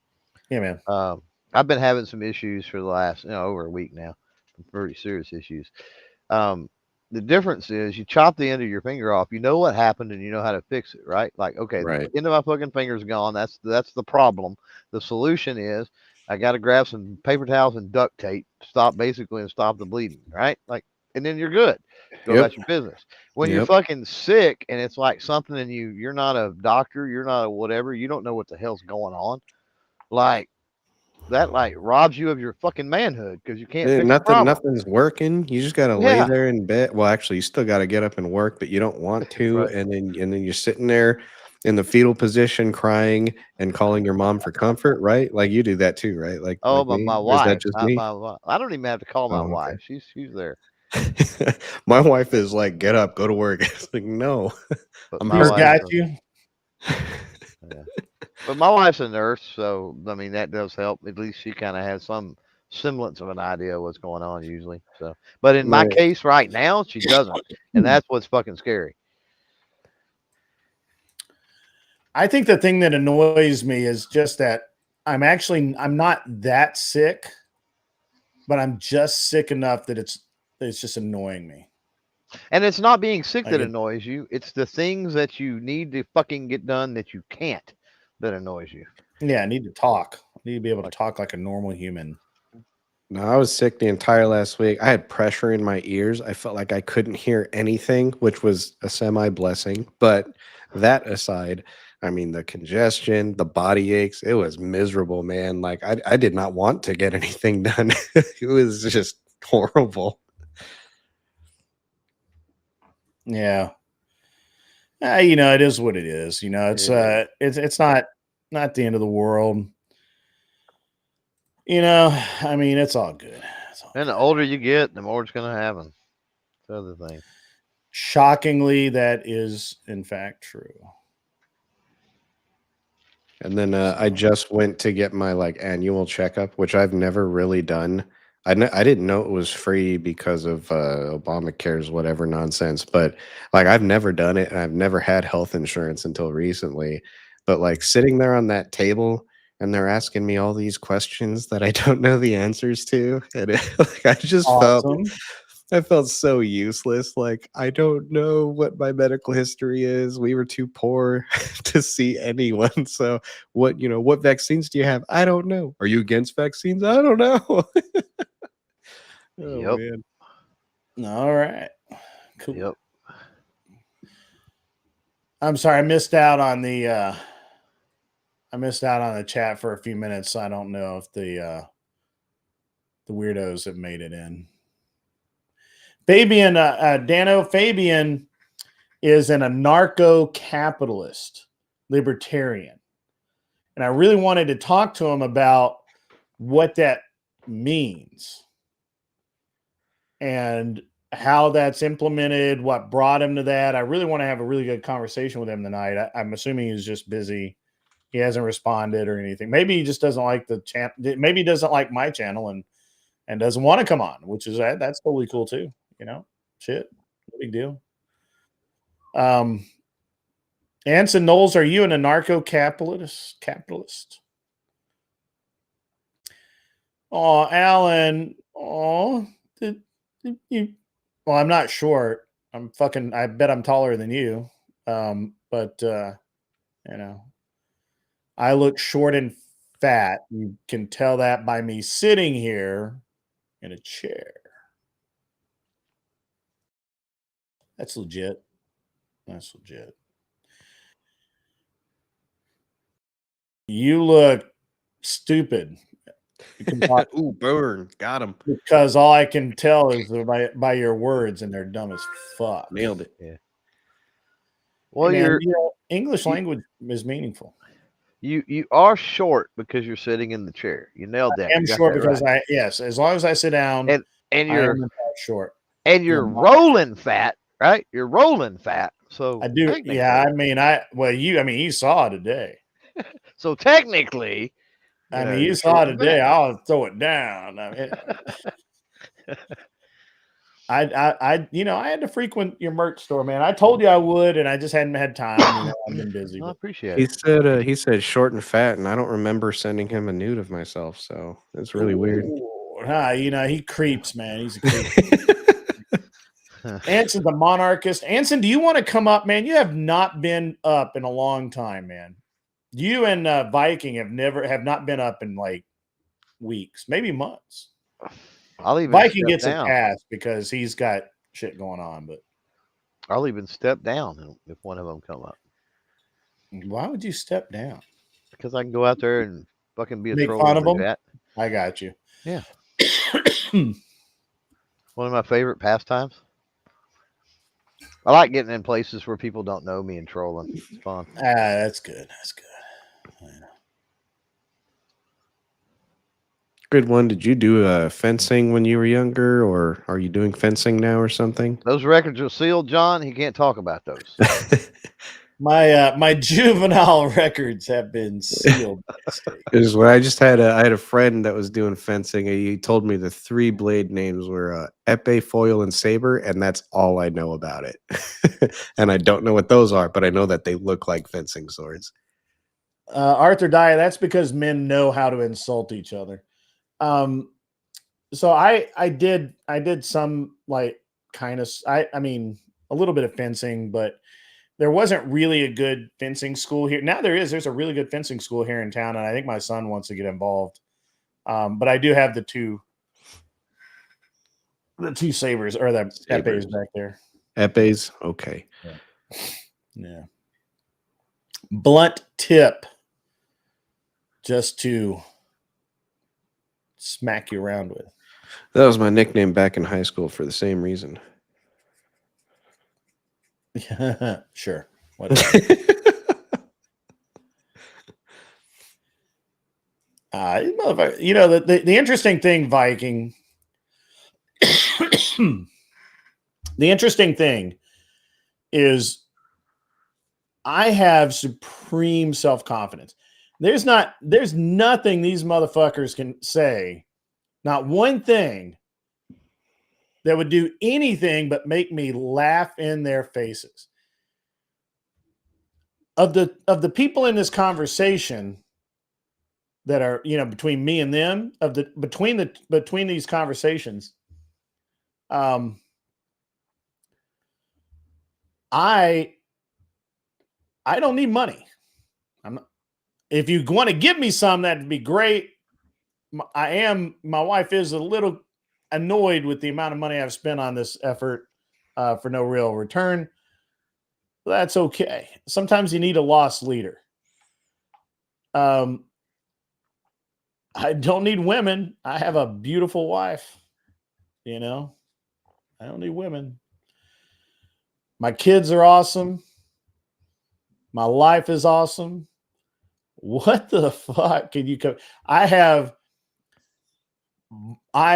Yeah, man. I've been having some issues for the last, over a week now. Pretty serious issues. Um, the difference is you chop the end of your finger off. You know what happened, and you know how to fix it, right? Like, okay, Right. the end of my fucking finger's gone. That's the problem. The solution is I got to grab some paper towels and duct tape, stop the bleeding, right? Like, and then you're good. Go Yep. about your business. When you're Yep. fucking sick and it's like something and you're not a doctor, you're not a whatever, you don't know what the hell's going on. Like that like robs you of your fucking manhood because you can't fix the problem. Nothing's working. You just gotta lay Yeah. there in bed. Well, actually, you still gotta get up and work, but you don't want to. Right. And then you're sitting there in the fetal position, crying and calling your mom for comfort, right? Like you do that too, right? Oh, Like but me, my or is that wife, just not me? my wife. I don't even have to call my Oh, wife. She's there. okay. My wife is like, get up, go to work. It's like, no, But I'm my He's hurting. wife's got a, you. yeah. But my wife's a nurse, so I mean that does help. At least she kind of has some semblance of an idea of what's going on usually. So, but in my Right. case right now, she doesn't, and that's what's fucking scary. I think the thing that annoys me is just that I'm not that sick, but I'm just sick enough that it's just annoying me. And it's not being sick Like that it, annoys you; it's the things that you need to fucking get done that you can't that annoys you. yeah, I need to talk. I need to be able to Like, talk like a normal human. No, I was sick the entire last week. I had pressure in my ears. I felt like I couldn't hear anything, which was a semi blessing. But that aside, I mean, the congestion, the body aches, it was miserable, man. Like, I did not want to get anything done. It was just horrible. Yeah. It is what it is. It's not the end of the world. I mean, it's all good. and the older you get, the more it's gonna happen. That's the other thing. Shockingly, that is in fact true. And then I just went to get my like annual checkup, which I've never really done. I didn't know it was free because of Obamacare's whatever nonsense, but like I've never done it and I've never had health insurance until recently. But like sitting there on that table and they're asking me all these questions that I don't know the answers to, and like Awesome. I felt so useless. Like, I don't know what my medical history is. We were too poor to see anyone. So, what vaccines do you have? I don't know. Are you against vaccines? I don't know. Oh, Yep. man. All right. Cool. Yep. I'm sorry, I missed out on the chat for a few minutes. So I don't know if the weirdos have made it in. Fabian, Dano Fabian is an anarcho-capitalist libertarian. And I really wanted to talk to him about what that means and how that's implemented, what brought him to that. I really want to have a really good conversation with him tonight. I'm assuming he's just busy. He hasn't responded or anything. Maybe he just doesn't like the channel. Maybe he doesn't like my channel and doesn't want to come on, which is that's totally cool too. Shit, no big deal. Anson Knowles, are you an anarcho-capitalist? Oh, Alan. Oh, you. Well, I'm not short. I bet I'm taller than you. But I look short and fat. You can tell that by me sitting here in a chair. That's legit. That's legit. You look stupid. Ooh, burn. Got him. because all I can tell is by your words, and they're dumb as fuck. Nailed it. Yeah. Well, Hey, man, you're you know, English language is meaningful. you are short because you're sitting in the chair. You nailed that. I am You got short that because right. yes, as long as I sit down, and I you're am in fact short. you're Yeah, rolling fat, right? You're rolling fat. So I do. Yeah, I mean, you saw today. So technically, I mean, you're you short saw and today. fat. I'll throw it down. I mean, I had to frequent your merch store, man. I told you I would, and I just hadn't had time. You know, I've been busy. I But appreciate He it. said short and fat, and I don't remember sending him a nude of myself, so it's really weird. you know, he creeps, man. He's a creep. Anson's a monarchist. Anson, do you want to come up, man? You have not been up in a long time, man. You and Viking have not been up in like weeks, maybe months. I'll even Viking step gets down. a pass because he's got shit going on, but I'll even step down if one of them come up why would you step down? because I can go out there and fucking be a Make troll fun in of the them? chat. I got you. Yeah. One of my favorite pastimes. I like getting in places where people don't know me and trolling. It's fun. That's good. That's good. Good one. Did you do fencing when you were younger, or are you doing fencing now or something? Those records are sealed, John. He can't talk about those. My juvenile records have been sealed. Because when I had a friend that was doing fencing, and he told me the 3 blade names were epee, foil, and saber, and that's all I know about it. And I don't know what those are, but I know that they look like fencing swords. Arthur Dyer, that's because men know how to insult each other. So I did some like kind of I mean a little bit of fencing, but there wasn't really a good fencing school here. Now there's a really good fencing school here in town, and I think my son wants to get involved. But I do have the two sabers or the epées back there. Epées, okay. Yeah. Blunt tip, just to smack you around with. That was my nickname back in high school for the same reason. Sure. You know, the interesting thing, Viking. The interesting thing is I have supreme self-confidence. There's nothing these motherfuckers can say, not one thing that would do anything but make me laugh in their faces. Of the people in this conversation that are, you know, between me and them, between these conversations, I don't need money. If you want to give me some, that'd be great. My wife is a little annoyed with the amount of money I've spent on this effort for no real return. That's okay. Sometimes you need a lost leader. I don't need women. I have a beautiful wife. You know, I don't need women. My kids are awesome. My life is awesome. What the fuck can you come? I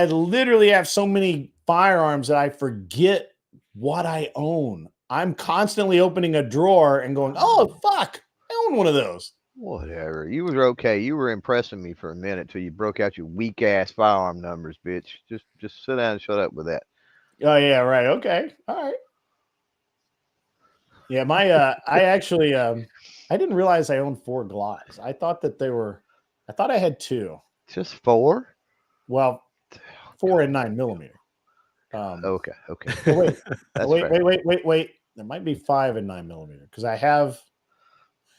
literally have so many firearms that I forget what I own. I'm constantly opening a drawer and going, oh, fuck, I own one of those. Whatever. You were okay. You were impressing me for a minute till you broke out your weak ass firearm numbers, bitch. Just sit down and shut up with that. Oh, yeah, right. Okay. All right. Yeah, I actually, I didn't realize I owned 4 Glocks. I thought I had 2. Just 4? Well, 4 and 9mm. Okay. Wait. There might be 5 and 9mm because I have.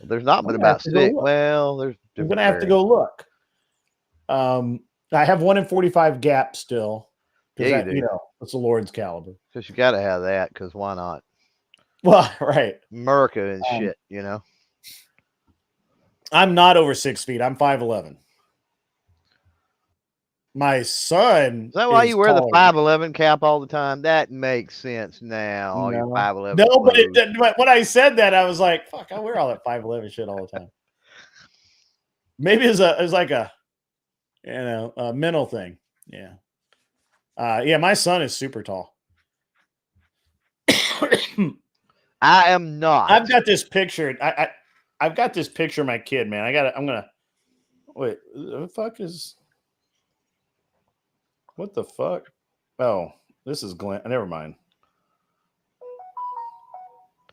There's not but about 6. Well, there's. I'm gonna have to go look. I have 1 in 45 gap still. Yeah, you do. It's a Lord's caliber. Because you got to have that. Because why not? Well, right. America and shit. You know. I'm not over 6 feet. I'm 5'11". My son. Is that why is you wear the taller. 5'11" cap all the time? That makes sense now. All your No, 5'11". no, but clothes. but when I said that, I was like, "Fuck!" I wear all that 5'11" shit all the time. Maybe it's like a, a mental thing. Yeah. Yeah. My son is super tall. I am not. I've got this picture. I've got this picture of my kid, man. I'm gonna wait. The fuck is? What the fuck? Oh, this is Glenn. Never mind.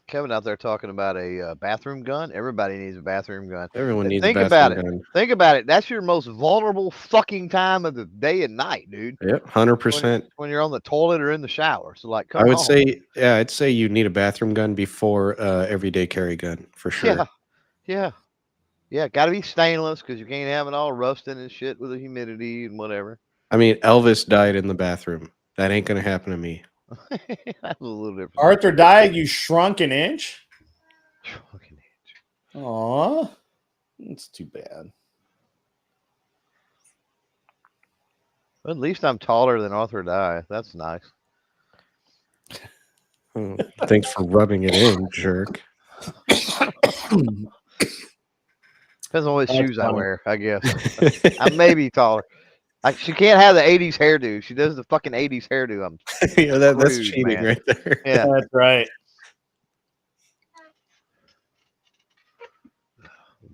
Kevin out there talking about a bathroom gun. Everybody needs a bathroom gun. Everyone needs Think a about bathroom it. gun. Think about it. That's your most vulnerable fucking time of the day and night, dude. Yep, 100%. When you're on the toilet or in the shower. So like, come I would on. say, yeah, I'd say you need a bathroom gun before everyday carry gun for sure. Yeah. Got to be stainless because you can't have it all rusting and shit with the humidity and whatever. I mean, Elvis died in the bathroom. That ain't gonna happen to me. That's a little different. Arthur died. You shrunk an inch. Fucking inch. Aw, that's too bad. Well, at least I'm taller than Arthur Dye. That's nice. Oh, thanks for rubbing it in, jerk. Depends on what That's shoes I funny. wear, I guess. I may be taller. Like she can't have the 80s hairdo. She does the fucking 80s hairdo. Yeah, that's screwed, cheating man. right there. Yeah. That's right.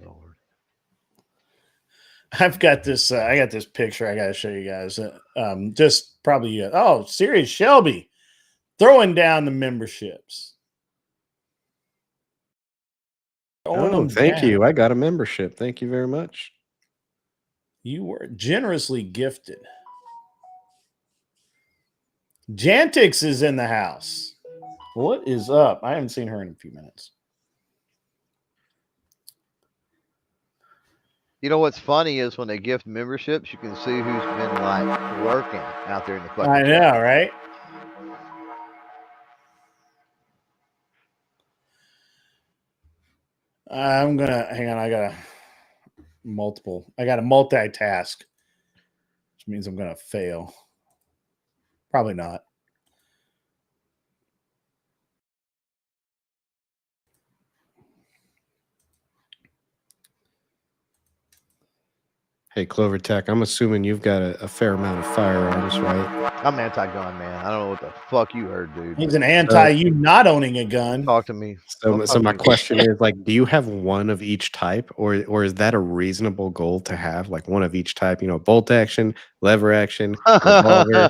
Lord. I've got this. I got this picture. I got to show you guys. Just probably. Serious Shelby throwing down the memberships. Throwing Oh, them thank down. you. I got a membership. Thank you very much. You were generously gifted. Jantix is in the house. What is up? I haven't seen her in a few minutes. You know what's funny is when they gift memberships, you can see who's been like working out there in the fucking. I know, right? I'm gonna hang on. I got a multitask, which means I'm gonna fail. Probably not. Hey, Clover Tech, I'm assuming you've got a fair amount of firearms, right? I'm anti-gun, man. I don't know what the fuck you heard, dude. He's an anti you not owning a gun. Talk to me. So my question is, like, do you have one of each type, or is that a reasonable goal to have, like one of each type? You know, bolt action, lever action, revolver,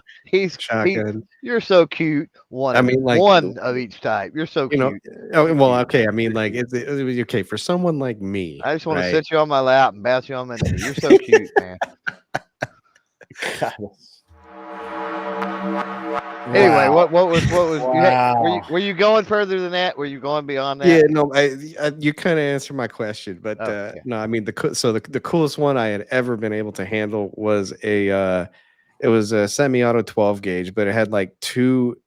shotgun. You're so cute. One of each type. You're so cute. Okay. I mean, like, it's okay for someone like me. I just want to sit you on my lap and bounce you on my knee. You're so cute, man. God. Anyway, what was Wow. were you going further than that? Were you going beyond that? Yeah, no, you kind of answered my question, but Okay. no, I mean the coolest one I had ever been able to handle was a semi-auto 12 gauge, but it had like two,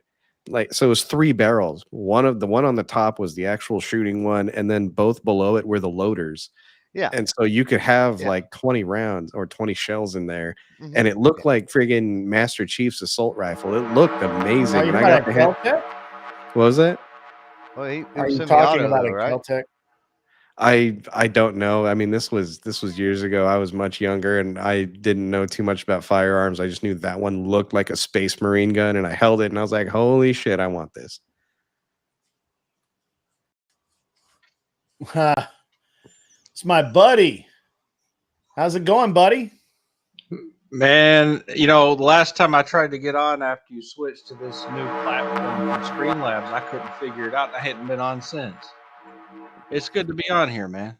so it was three barrels. The one on the top was the actual shooting one, and then both below it were the loaders. Yeah. And so you could have like 20 rounds or 20 shells in there, Mhm. and it looked like friggin' Master Chief's assault rifle. It looked amazing. Are you And talking I about got a Keltec? what was that? Well, it Are was you semi-auto, talking about though, a right? Keltec? I don't know. I mean, this was years ago. I was much younger and I didn't know too much about firearms. I just knew that one looked like a Space Marine gun, and I held it and I was like, holy shit, I want this. It's my buddy. How's it going, buddy? Man, you know, the last time I tried to get on after you switched to this new platform from Streamlabs, I couldn't figure it out. I hadn't been on since. It's good to be on here, man.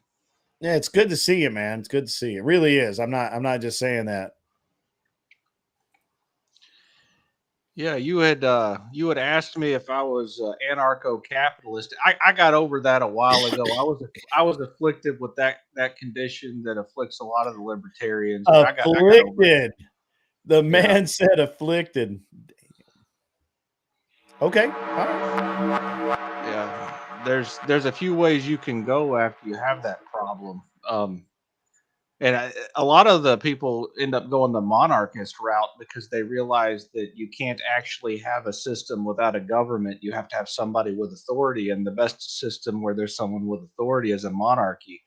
Yeah, it's good to see you, man. It's good to see you. It really is. I'm not just saying that. Yeah, you had asked me if I was anarcho-capitalist. I got over that a while ago. I was afflicted with that condition that afflicts a lot of the libertarians. I got over it. Afflicted. The man said afflicted. Okay. All right. Yeah. There's a few ways you can go after you have that problem. And a lot of the people end up going the monarchist route because they realize that you can't actually have a system without a government. You have to have somebody with authority, and the best system where there's someone with authority is a monarchy,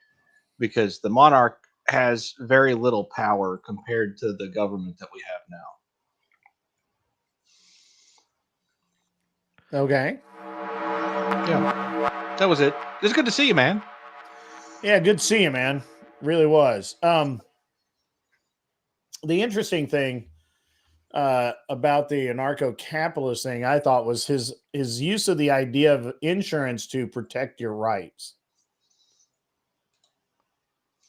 because the monarch has very little power compared to the government that we have now. Okay. Yeah, that was it. It's good to see you, man. Yeah, good to see you, man. Really was. The interesting thing about the anarcho-capitalist thing, I thought, was his use of the idea of insurance to protect your rights,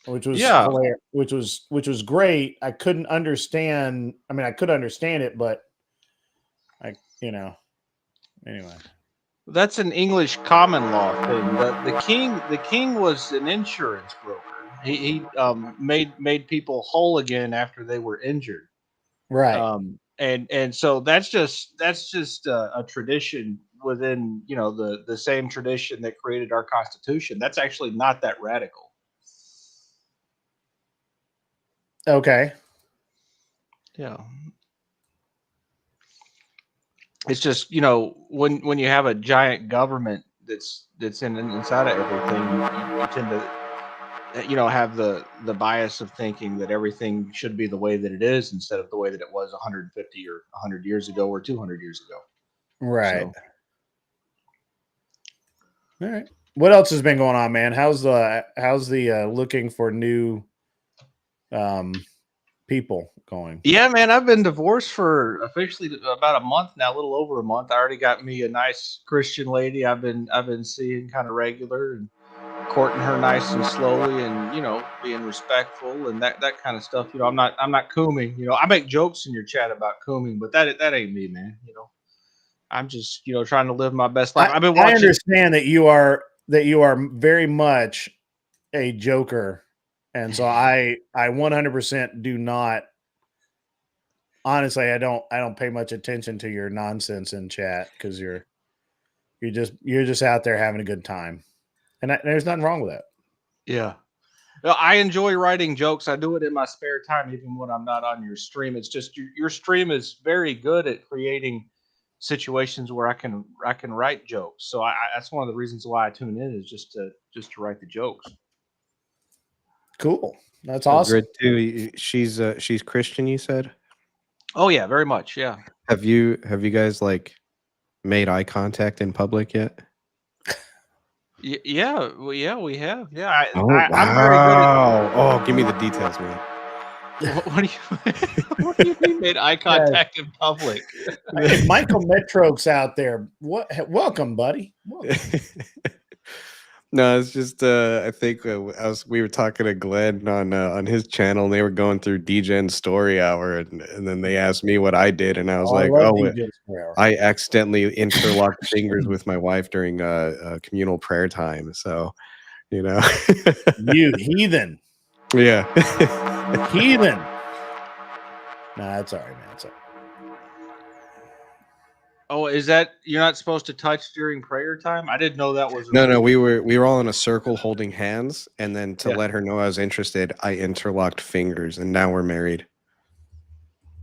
which was hilarious, which was great. I couldn't understand. I mean, I could understand it, but anyway. That's an English common law thing. The king was an insurance broker. He made people whole again after they were injured. Right. And so that's just a tradition within, the same tradition that created our Constitution. That's actually not that radical. Okay. Yeah. It's just, when you have a giant government that's inside of everything, you tend to, have the bias of thinking that everything should be the way that it is instead of the way that it was 150 or 100 years ago or 200 years ago. Right. So. All right. What else has been going on, man? How's the looking for new people going? Yeah, man, I've been divorced for officially about a month now, a little over a month. I already got me a nice Christian lady I've been seeing kind of regular and courting her nice and slowly, and being respectful and that kind of stuff. I'm not cooming. I make jokes in your chat about cooming, but that ain't me, man. I'm just trying to live my best life. I've been watching. I understand that you are very much a joker, and so I 100% do not. Honestly, I don't pay much attention to your nonsense in chat because you're just out there having a good time, and there's nothing wrong with that. Yeah. I enjoy writing jokes. I do it in my spare time, even when I'm not on your stream. It's just your stream is very good at creating situations where I can write jokes. So that's one of the reasons why I tune in, is just to write the jokes. Cool. That's awesome. Grid 2, she's Christian, you said? Oh yeah, very much. Yeah. Have you guys made eye contact in public yet? Yeah, we have. Yeah, wow. I'm very good at. Oh, give me the details, man. What do you mean made eye contact in public? If Michael Metroke's out there, welcome, buddy. Welcome. No, it's just I think we were talking to Glenn on his channel, and they were going through DGen's story hour, and then they asked me what I did, and I was I accidentally interlocked fingers with my wife during communal prayer time. So, you heathen. Yeah. Heathen. Nah, that's all right, man. That's all right. Oh, is that you're not supposed to touch during prayer time? I didn't know that was. No. We were all in a circle holding hands, and then to let her know I was interested, I interlocked fingers, and now we're married.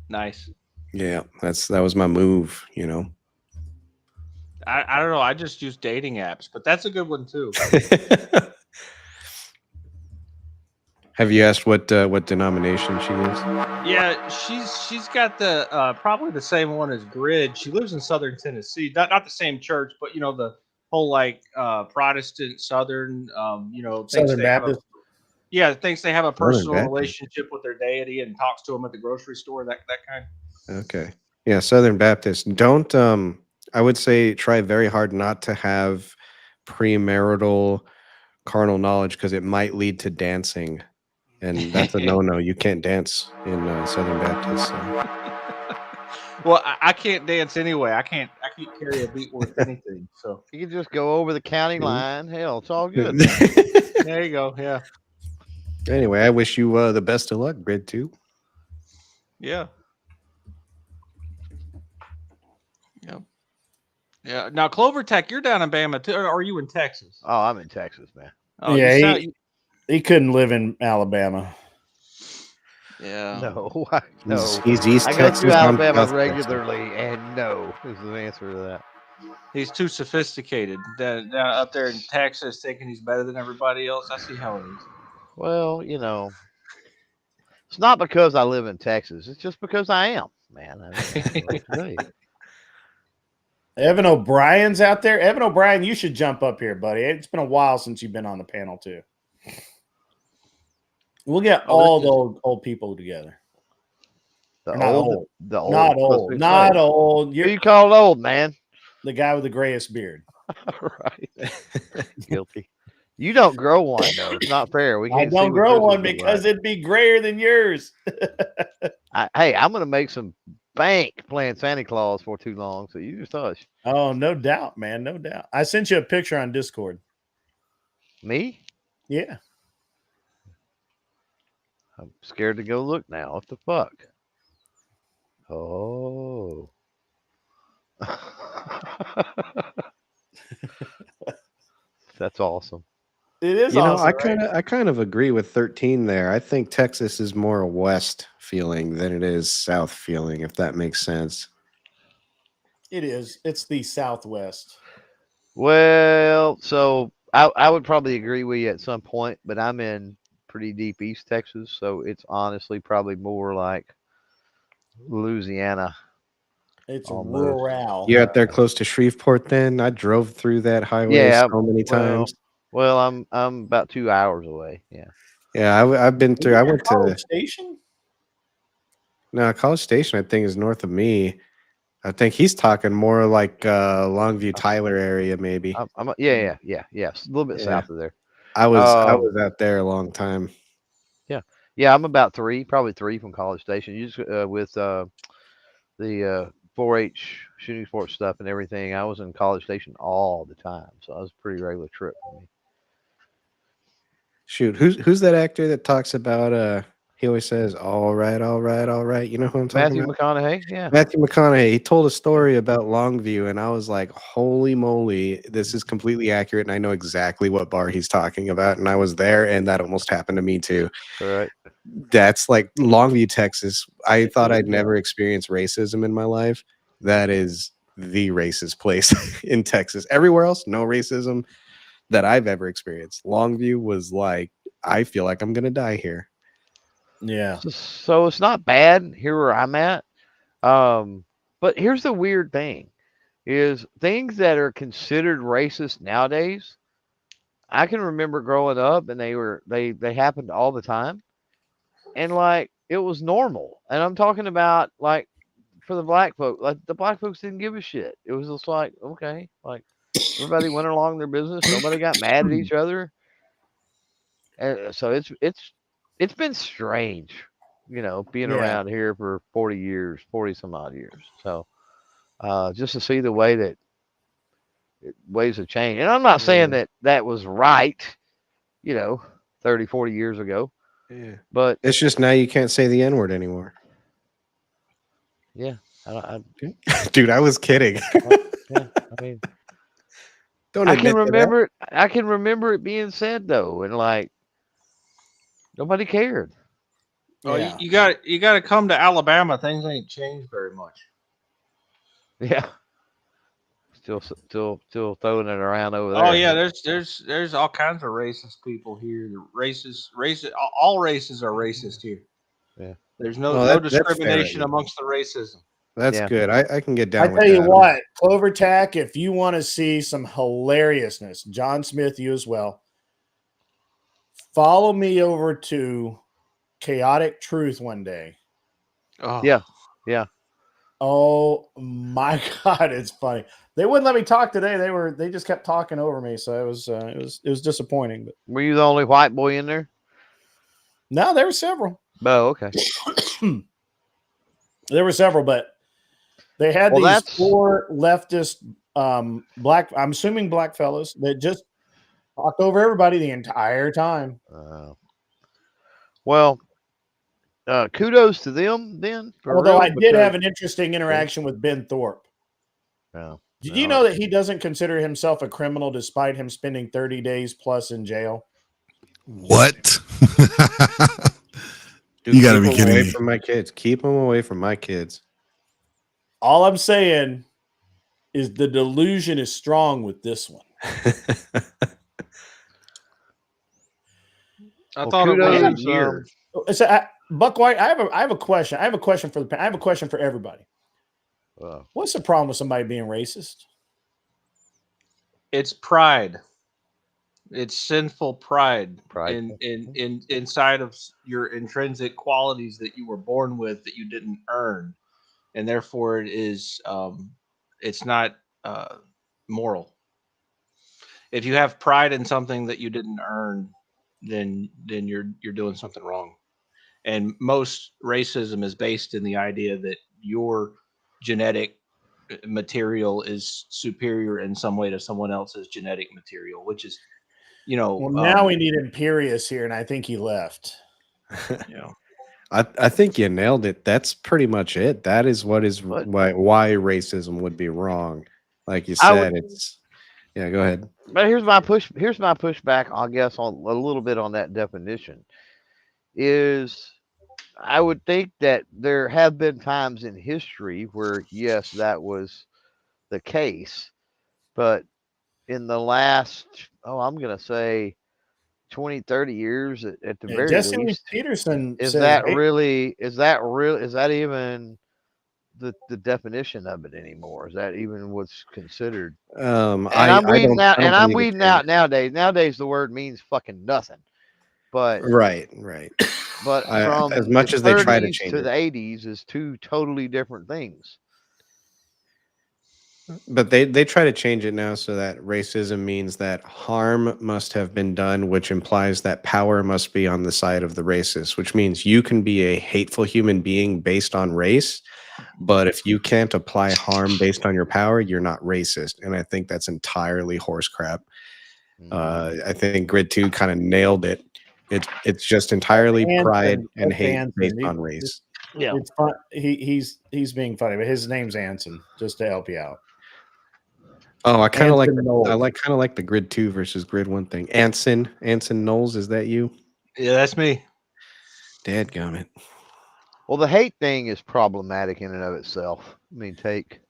Nice. Yeah, that was my move. I don't know. I just use dating apps, but that's a good one too. Have you asked what denomination she is? Yeah, she's got the probably the same one as Grid. She lives in Southern Tennessee. Not the same church, but the whole Protestant Southern Southern Baptist. Thinks they have a personal relationship with their deity and talks to them at the grocery store. That kind. Okay. Yeah, Southern Baptist. Don't I would say try very hard not to have premarital carnal knowledge, because it might lead to dancing. And that's a no-no. You can't dance in Southern Baptist. So. Well, I can't dance anyway. I can't carry a beat worth anything. So you can just go over the county line. Hell, it's all good. There you go. Yeah. Anyway, I wish you the best of luck, Grid 2. Yeah. Yep. Yeah. Now, Clover Tech, you're down in Bama too, or are you in Texas? Oh, I'm in Texas, man. Oh, yeah, he couldn't live in Alabama. Yeah. No, no. He's East I go Texas. through I'm Alabama South regularly, and no is the answer to that. He's too sophisticated. Down up there in Texas, thinking he's better than everybody else. I see how it is. Well, it's not because I live in Texas. It's just because I am, man. I don't know what to tell you. Evan O'Brien's out there. Evan O'Brien, you should jump up here, buddy. It's been a while since you've been on the panel, too. We'll get all the old people together. The Not old, old. the old, Not old. Not old. Who you call old, man? The guy with the grayest beard. Right. Guilty. You don't grow one, though. It's not fair. We I can't don't see what grow yours one would be because like. it'd be grayer than yours. Hey, I'm going to make some bank playing Santa Claus for too long, so you just hush. Oh, no doubt, man. No doubt. I sent you a picture on Discord. Me? Yeah. I'm scared to go look now. What the fuck? Oh. That's awesome. It is You know, awesome. I kind of agree with 13 there. I think Texas is more a west feeling than it is south feeling, if that makes sense. It is. It's the Southwest. Well, so I would probably agree with you at some point, but I'm in pretty deep East Texas, so it's honestly probably more like Louisiana. It's Almost. rural. You're out there close to Shreveport then? I drove through that highway so many times. Well, I'm about 2 hours away. Yeah. Yeah, I've been through. I went to College Station. No, College Station, I think, is north of me. I think he's talking more like Longview, Tyler area, maybe. Yeah. Yes, a little bit south of there. I was out there a long time. Yeah, I'm about probably three from College Station. You just with the 4-H shooting sports stuff and everything. I was in College Station all the time, so it was a pretty regular trip for me. Shoot, who's that actor that talks about he always says, all right. You know who I'm talking Matthew about? McConaughey, yeah. Matthew McConaughey. He told a story about Longview, and I was like, holy moly, this is completely accurate, and I know exactly what bar he's talking about. And I was there, and that almost happened to me too. All right. That's like Longview, Texas. I thought I'd never experienced racism in my life. That is the racist place in Texas. Everywhere else, no racism that I've ever experienced. Longview was like, I feel like I'm gonna die here. Yeah. So it's not bad here where I'm at. But here's the weird thing is things that are considered racist nowadays. I can remember growing up and they happened all the time. And like it was normal. And I'm talking about like for the black folk, like the black folks didn't give a shit. It was just like, okay, like everybody went along their business. Nobody got mad at each other. And so it's been strange, being around here for 40 some odd years. So just to see the way that ways have changed. And I'm not saying that was right, 30, 40 years ago. Yeah. But it's just now you can't say the N-word anymore. Yeah. Dude, I was kidding. Yeah, I mean, I can remember it being said though, and like nobody cared. Oh, yeah. you got to come to Alabama. Things ain't changed very much. Yeah. Still throwing it around over there. Oh yeah, there's all kinds of racist people here. All races are racist here. Yeah. There's no discrimination amongst the racism. That's good. I can get down with that. I tell you what, Clover Tack, if you want to see some hilariousness, John Smith, you as well, follow me over to Chaotic Truth one day. Oh. Yeah. Oh my God, it's funny. They wouldn't let me talk today. They just kept talking over me, so it was disappointing. But were you the only white boy in there? No, there were several. Oh, okay. There were several, but they had these four leftist black, I'm assuming black fellows that just talked over everybody the entire time. Well, kudos to them then. Although I did have an interesting interaction with Ben Thorpe. Oh. Did you know that he doesn't consider himself a criminal despite him spending 30 days plus in jail? What? Dude, You gotta keep be 'em kidding away me. from my kids. Keep them away from my kids. All I'm saying is the delusion is strong with this one. I Well, thought it was a kudos, year. So, Buck White, I have a question. I have a question for everybody. What's the problem with somebody being racist? It's pride. It's sinful pride, Pride. in inside of your intrinsic qualities that you were born with that you didn't earn, and therefore it is it's not moral. If you have pride in something that you didn't earn, then you're doing something wrong. And most racism is based in the idea that your genetic material is superior in some way to someone else's genetic material, which is, Well, now we need Imperious here, and I think he left. I think you nailed it. That's pretty much it. That is why racism would be wrong. Like you said, it's yeah. Go ahead. But here's my pushback, I guess, on a little bit on that definition. Is I would think that there have been times in history where yes, that was the case, but in the last, I'm gonna say 20, 30 years at the very Jesse least. Peterson Is says, that even the definition of it anymore? Is that even what's considered? I'm weeding out nowadays. Nowadays the word means fucking nothing. But right. But from as much the as they try to 30s change to it. the 80s is two totally different things. But they try to change it now so that racism means that harm must have been done, which implies that power must be on the side of the racist, which means you can be a hateful human being based on race, but if you can't apply harm based on your power, you're not racist. And I think that's entirely horse crap. I think Grid 2 kind of nailed it. It's just entirely pride and hate based on race. Yeah, it's fun. He's being funny, but his name's Anson. Just to help you out. Oh, I kind of like Knowles. the Grid 2 versus Grid 1 thing. Anson Knowles, is that you? Yeah, that's me. Dadgummit. Well, the hate thing is problematic in and of itself. I mean, take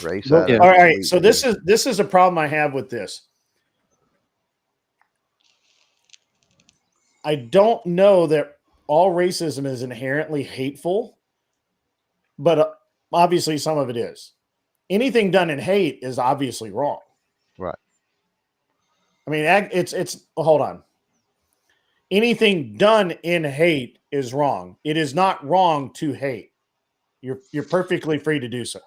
race All out of it. right, so this is a problem I have with this. I don't know that all racism is inherently hateful, but obviously some of it is. Anything done in hate is obviously wrong. Right. I mean, it's hold on. Anything done in hate is wrong. It is not wrong to hate. You're perfectly free to do so.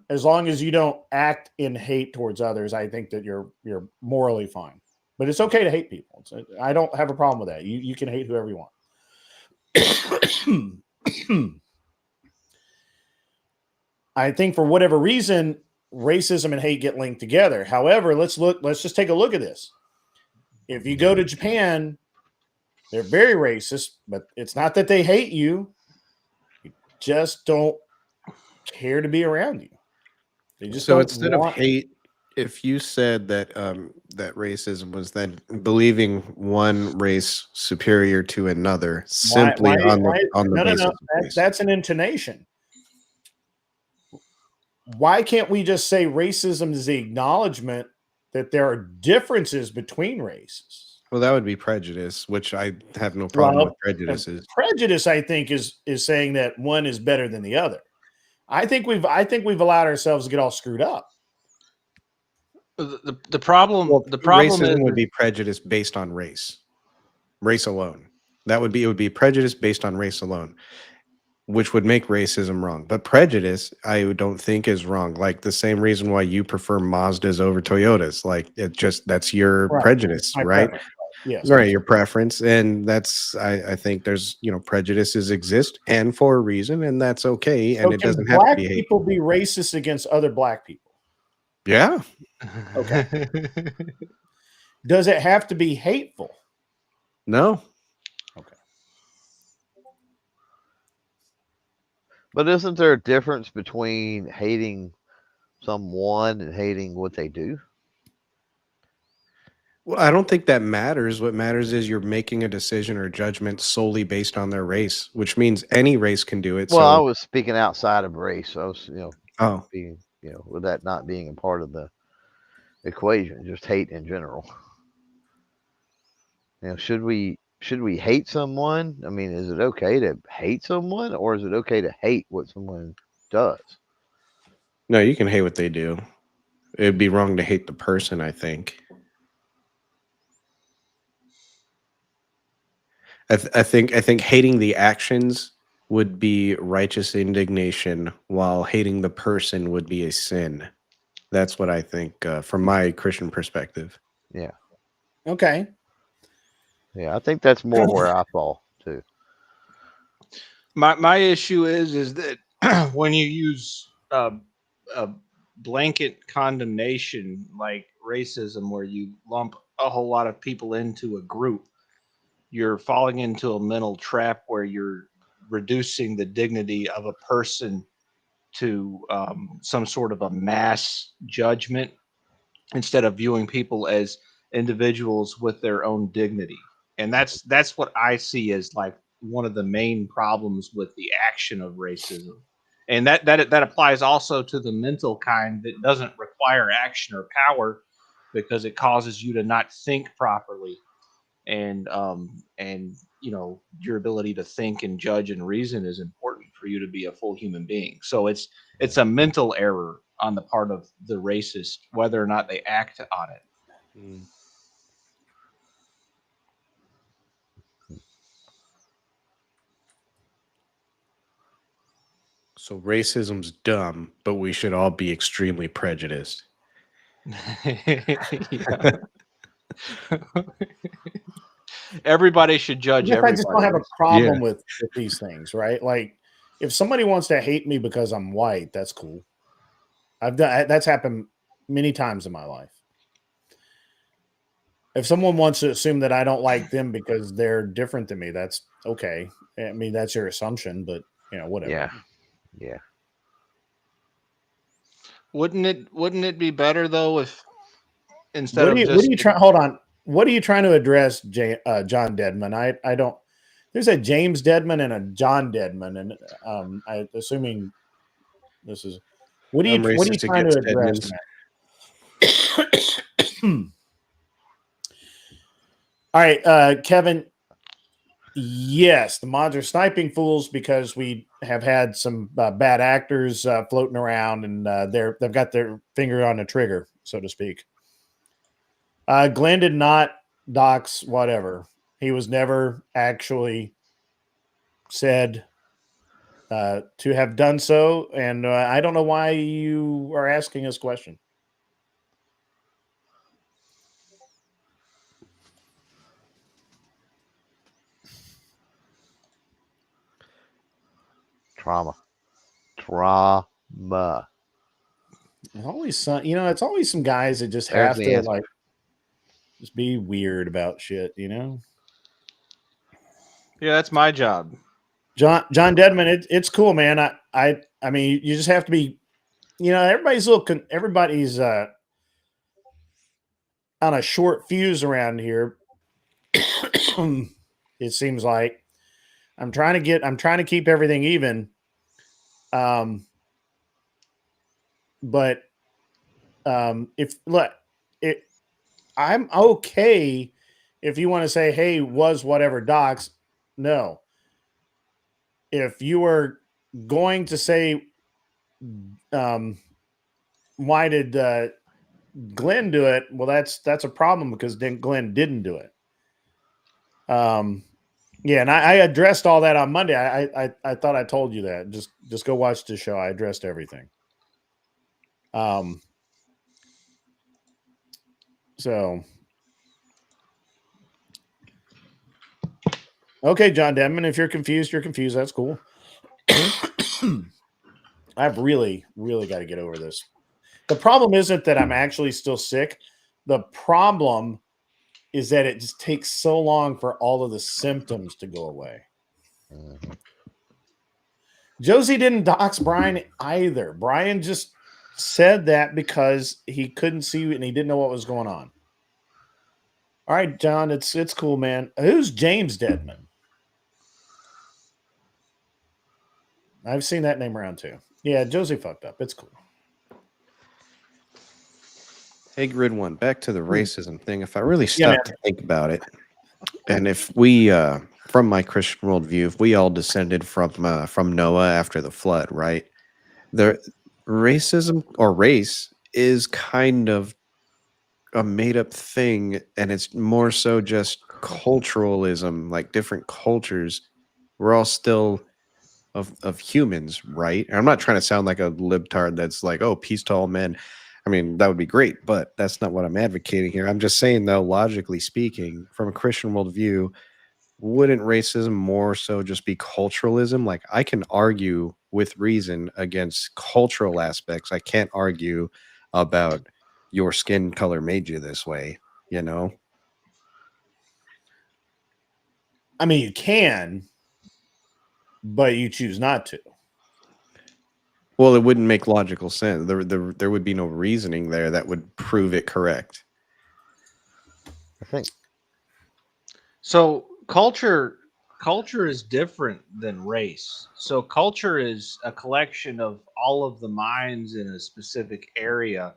As long as you don't act in hate towards others, I think that you're morally fine. But it's okay to hate people. I don't have a problem with that. You can hate whoever you want. I think for whatever reason, racism and hate get linked together. However, let's just take a look at this. If you go to Japan, they're very racist, but it's not that they hate you. You just don't care to be around you. They just so instead of hate, if you said that that racism was then believing one race superior to another simply on the basis of race. That's an intonation. Why can't we just say racism is the acknowledgement that there are differences between races? Well, that would be prejudice, which I have no problem with prejudices. Prejudice, I think, is saying that one is better than the other. I think we've allowed ourselves to get all screwed up. The problem racism is, would be prejudice based on race alone. It would be prejudice based on race alone, which would make racism wrong. But prejudice, I don't think is wrong. Like the same reason why you prefer Mazdas over Toyotas. Like that's your prejudice, right? Preference. Yes. Right, your preference. And that's I think there's prejudices exist and for a reason, and that's okay. So and it doesn't have to be black people be racist against other black people? Yeah. Okay. Does it have to be hateful? No. Okay. But isn't there a difference between hating someone and hating what they do? Well, I don't think that matters. What matters is you're making a decision or judgment solely based on their race, which means any race can do it. Well, I So, was speaking outside of race. I was, oh, being, with that not being a part of the equation, just hate in general. Should we hate someone? I mean, is it okay to hate someone, or is it okay to hate what someone does? no, you can hate what they do. It'd be wrong to hate the person, I think. I think hating the actions would be righteous indignation, while hating the person would be a sin. That's what I think from my Christian perspective. Yeah, Okay. yeah. I think that's more where I fall too. My issue is that when you use a blanket condemnation like racism, where you lump a whole lot of people into a group, you're falling into a mental trap where you're reducing the dignity of a person to some sort of a mass judgment instead of viewing people as individuals with their own dignity. And that's what I see as like one of the main problems with the action of racism. And that applies also to the mental kind that doesn't require action or power, because it causes you to not think properly. And your ability to think and judge and reason is important for you to be a full human being. So it's a mental error on the part of the racist, whether or not they act on it. So racism's dumb, but we should all be extremely prejudiced. Everybody should judge everybody. I just don't have a problem with these things, right? Like, if somebody wants to hate me because I'm white, that's cool. That's happened many times in my life. If someone wants to assume that I don't like them because they're different than me, that's okay. I mean, that's your assumption, but whatever. Yeah. Wouldn't it be better though if What are you trying? Hold on. What are you trying to address, John Deadman? I don't. There's a James Deadman and a John Deadman, and I'm assuming this is. What are you trying to address, man? All right, Kevin. Yes, the mods are sniping fools because we have had some bad actors floating around, and they've got their finger on the trigger, so to speak. Glenn did not dox whatever. He was never actually said to have done so, and I don't know why you are asking this question. Trauma. Always some, it's always some guys that just have to like just be weird about shit, Yeah, that's my job. John Deadman, it's cool, man. I mean, you just have to be, everybody's on a short fuse around here. It seems like I'm trying to keep everything even. But I'm okay if you want to say, hey, was whatever docs. No. If you were going to say, why did Glenn do it? Well, that's a problem because Glenn didn't do it. Yeah, and I addressed all that on Monday. I thought I told you that. Just go watch the show. I addressed everything. So okay, John Denman, if you're confused, you're confused. That's cool. I've really, really got to get over this. The problem isn't that I'm actually still sick. The problem is that it just takes so long for all of the symptoms to go away. Josie didn't dox Brian either. Brian just said that because he couldn't see and he didn't know what was going on. All right, John, it's cool, man. Who's James Deadman? I've seen that name around too. Yeah, Josie fucked up. It's cool. Hey, Grid One, back to the racism thing. If I really Yeah, stop to think about it, and if we, from my Christian worldview, if we all descended from Noah after the flood, right? The racism or race is kind of a made-up thing, and it's more so just culturalism, like different cultures. We're all still of humans, right? And I'm not trying to sound like a libtard that's like, oh, peace to all men. I mean, that would be great, but that's not what I'm advocating here. I'm just saying, though, logically speaking, from a Christian worldview, wouldn't racism more so just be culturalism? Like, I can argue with reason against cultural aspects. I can't argue about your skin color made you this way, you know? I mean, you can, but you choose not to. Well, it wouldn't make logical sense. There would be no reasoning there that would prove it correct. I think. So culture is different than race. So culture is a collection of all of the minds in a specific area,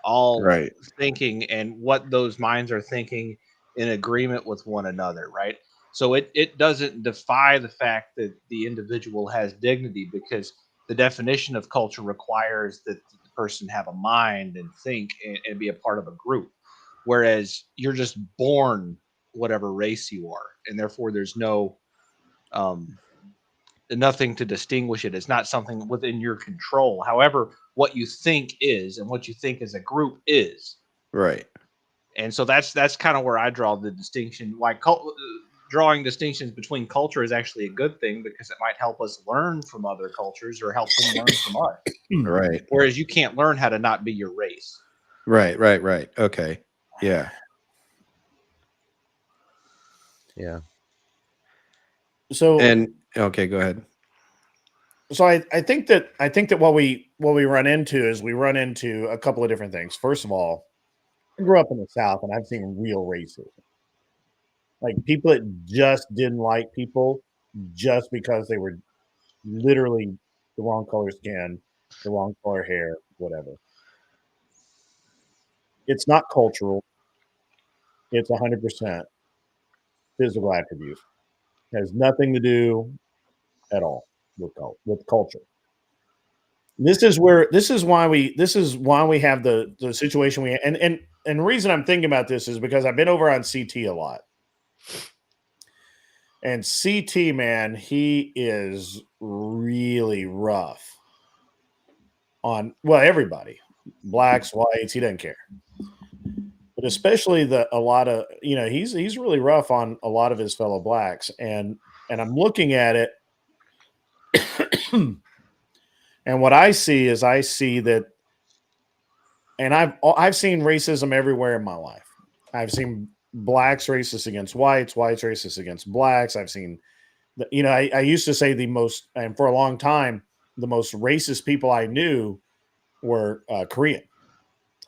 all Right. thinking and what those minds are thinking in agreement with one another, right? So it doesn't defy the fact that the individual has dignity, because the definition of culture requires that the person have a mind and think and be a part of a group. Whereas you're just born whatever race you are, and therefore there's no nothing to distinguish it. It's not something within your control. However, what you think is, and what you think as a group is. Right. And so that's kind of where I draw the distinction. Why drawing distinctions between culture is actually a good thing, because it might help us learn from other cultures or help them learn from us. Right. Whereas you can't learn how to not be your race. Right. Okay. Yeah. Yeah. So And okay, go ahead. So I think that what we run into is we run into a couple of different things. First of all, I grew up in the South and I've seen real racism. Like people that just didn't like people just because they were literally the wrong color skin, the wrong color hair, whatever. It's not cultural. It's 100% physical attribute. It has nothing to do at all with culture. This is why we have the situation we and the reason I'm thinking about this is because I've been over on CT a lot. And CT, man, he is really rough on everybody, blacks, whites, he doesn't care. But especially a lot of, he's really rough on a lot of his fellow blacks, and I'm looking at it. And what I see that, and I've seen racism everywhere in my life. I've seen blacks racist against whites racist against blacks. I've seen, I used to say and for a long time, the most racist people I knew were Korean,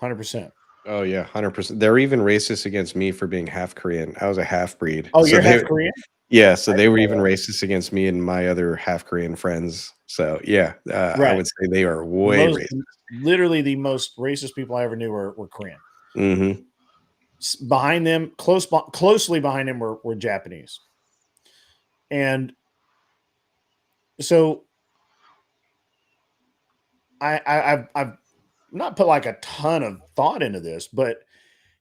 100%. Oh yeah, 100%. They're even racist against me for being half Korean. I was a half breed. Oh, you're half Korean? Yeah, so they were even racist against me and my other half Korean friends. So yeah, I would say they are way racist. Literally, the most racist people I ever knew were Korean. Mm-hmm. Behind them, closely behind them, were Japanese. And so I've not put like a ton of thought into this, but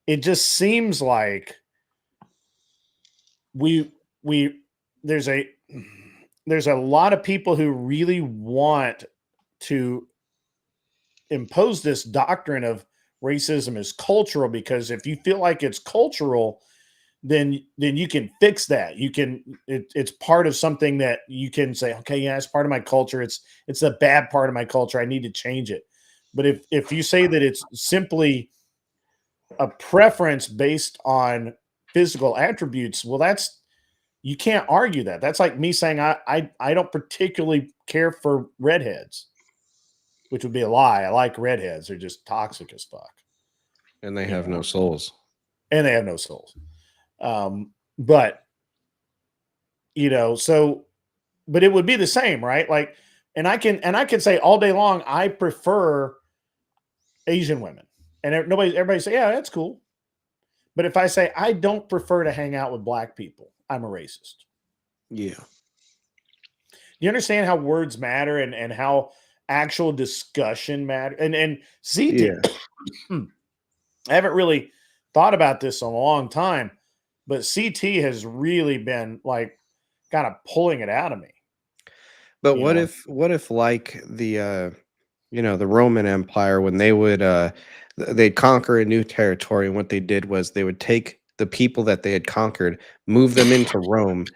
it just seems like there's a lot of people who really want to impose this doctrine of racism is cultural, because if you feel like it's cultural, then you can fix that. It's part of something that you can say, okay, yeah, it's part of my culture. It's a bad part of my culture. I need to change it. But if you say that it's simply a preference based on physical attributes, well, you can't argue that. That's like me saying I don't particularly care for redheads, which would be a lie. I like redheads. They're just toxic as fuck. And they have no souls. And they have no souls. But but it would be the same, right? Like, and I can say all day long, I prefer Asian women, and everybody say, yeah, that's cool. But if I say I don't prefer to hang out with black people, I'm a racist. Yeah. You understand how words matter and how actual discussion matter? And CT, Yeah. I haven't really thought about this in a long time, but CT has really been like kind of pulling it out of me. But what if like the the Roman Empire, when they would they'd conquer a new territory, and what they did was they would take the people that they had conquered, move them into Rome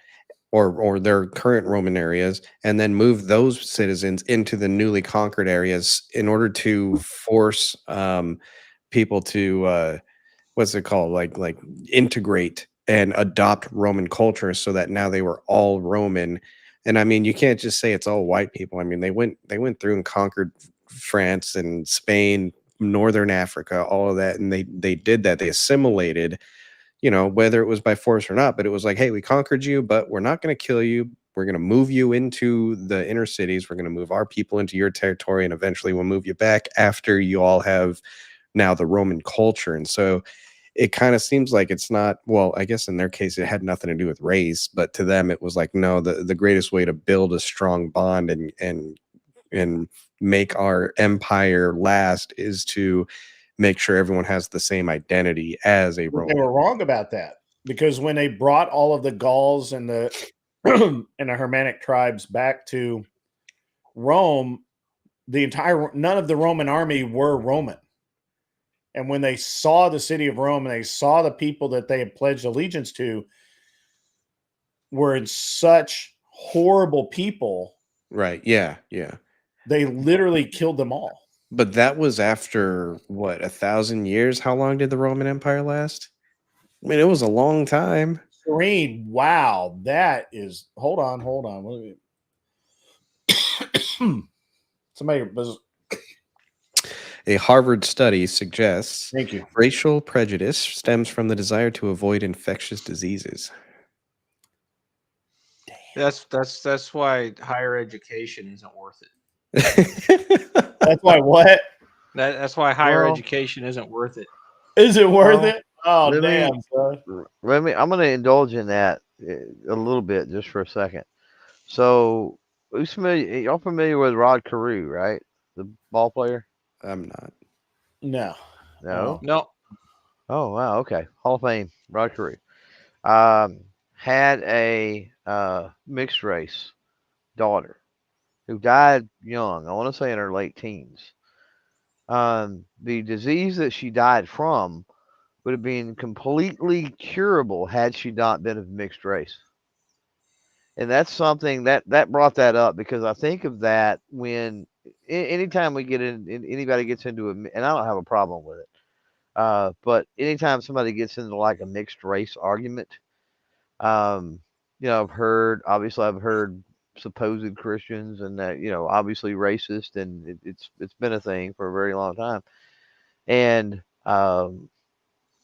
or their current Roman areas, and then move those citizens into the newly conquered areas in order to force people to what's it called, like integrate and adopt Roman culture, so that now they were all Roman. And I mean, you can't just say it's all white people. I mean, they went through and conquered France and Spain, Northern Africa, all of that, and they did that. They assimilated, whether it was by force or not. But it was like, hey, we conquered you, but we're not going to kill you. We're going to move you into the inner cities. We're going to move our people into your territory, and eventually we'll move you back after you all have now the Roman culture. And so it kind of seems like it's not, well, I guess in their case, it had nothing to do with race, but to them, it was like, no, the greatest way to build a strong bond and make our empire last is to make sure everyone has the same identity as a Roman. They were wrong about that, because when they brought all of the Gauls and the and the Germanic tribes back to Rome, none of the Roman army were Roman. And when they saw the city of Rome and they saw the people that they had pledged allegiance to were in such horrible people. Right. Yeah. Yeah. They literally killed them all. But that was after what, 1,000 years? How long did the Roman Empire last? I mean, it was a long time. Serene, wow, that is. Hold on. Somebody was. A Harvard study suggests Thank you. Racial prejudice stems from the desire to avoid infectious diseases. That's why higher education isn't worth it. That's why what? That's why higher education isn't worth it. Is it worth it? Oh, damn, son. I'm going to indulge in that a little bit just for a second. So, y'all familiar with Rod Carew, right? The ball player? I'm not. No. No. Oh, wow. Okay. Hall of Fame, Rod Carew. Had a mixed race daughter who died young. I want to say in her late teens. The disease that she died from would have been completely curable had she not been of mixed race. And that's something that brought that up, because I think of that when anytime we get anybody gets into and I don't have a problem with it. But anytime somebody gets into like a mixed race argument, I've heard supposed Christians and that, obviously racist, and it's been a thing for a very long time. And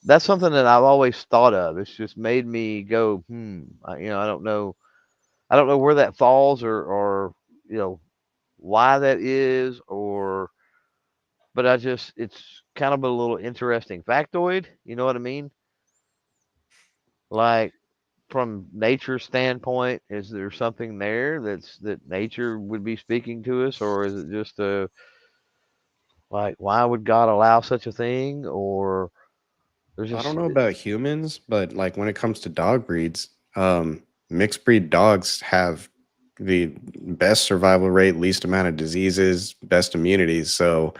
that's something that I've always thought of. It's just made me go, I don't know where that falls or why that is, but it's kind of a little interesting factoid. You know what I mean? Like, from nature's standpoint, is there something there that nature would be speaking to us, or is it just why would God allow such a thing? Or there's just, I don't know about humans, but like when it comes to dog breeds, mixed breed dogs have the best survival rate, least amount of diseases, best immunities. So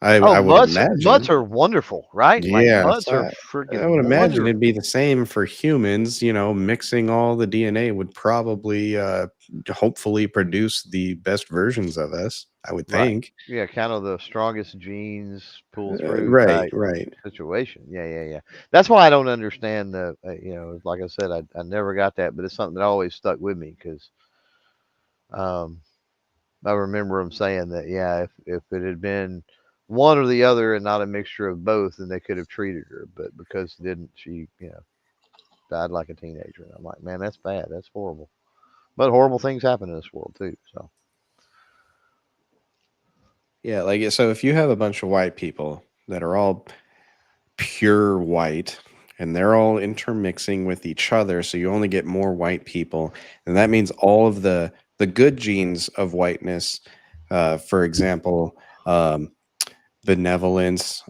I would imagine mutts are wonderful, right? Yeah, mutts so are freaking. I would imagine wonderful. it'd be the same for humans. Mixing all the DNA would probably, hopefully, produce the best versions of us. I would think. Yeah, kind of the strongest genes pull through. Right. Situation. Yeah. That's why I don't understand the. Like I said, I never got that, but it's something that always stuck with me, because, I remember him saying that. Yeah, if it had been one or the other and not a mixture of both, then they could have treated her. But because it didn't, she, died like a teenager. And I'm like, man, that's bad. That's horrible. But horrible things happen in this world too. So Yeah, like so if you have a bunch of white people that are all pure white and they're all intermixing with each other, so you only get more white people, and that means all of the good genes of whiteness, for example, benevolence,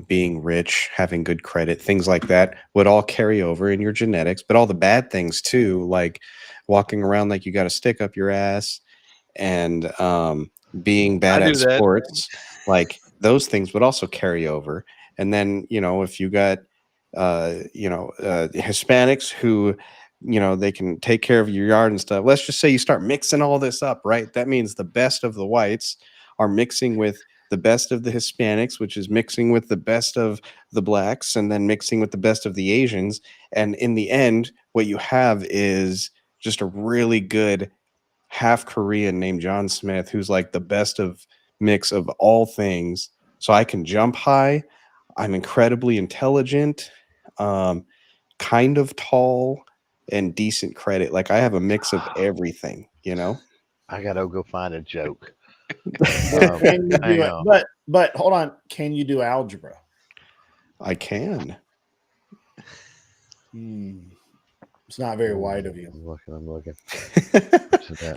being rich, having good credit, things like that would all carry over in your genetics. But all the bad things too, like walking around like you got a stick up your ass and being bad I at do that. sports, like those things would also carry over. And then, you know, if you got, Hispanics who, you know, they can take care of your yard and stuff. Let's just say you start mixing all this up, right? That means the best of the whites are mixing with the best of the Hispanics, which is mixing with the best of the blacks, and then mixing with the best of the Asians. And in the end, what you have is just a really good half Korean named John Smith, who's like the best of mix of all things. So I can jump high. I'm incredibly intelligent, kind of tall, and decent credit. Like I have a mix of everything, you know? I gotta go find a joke. Can you do hang it? on. But hold on. Can you do algebra? I can. It's not very wide of you. I'm looking.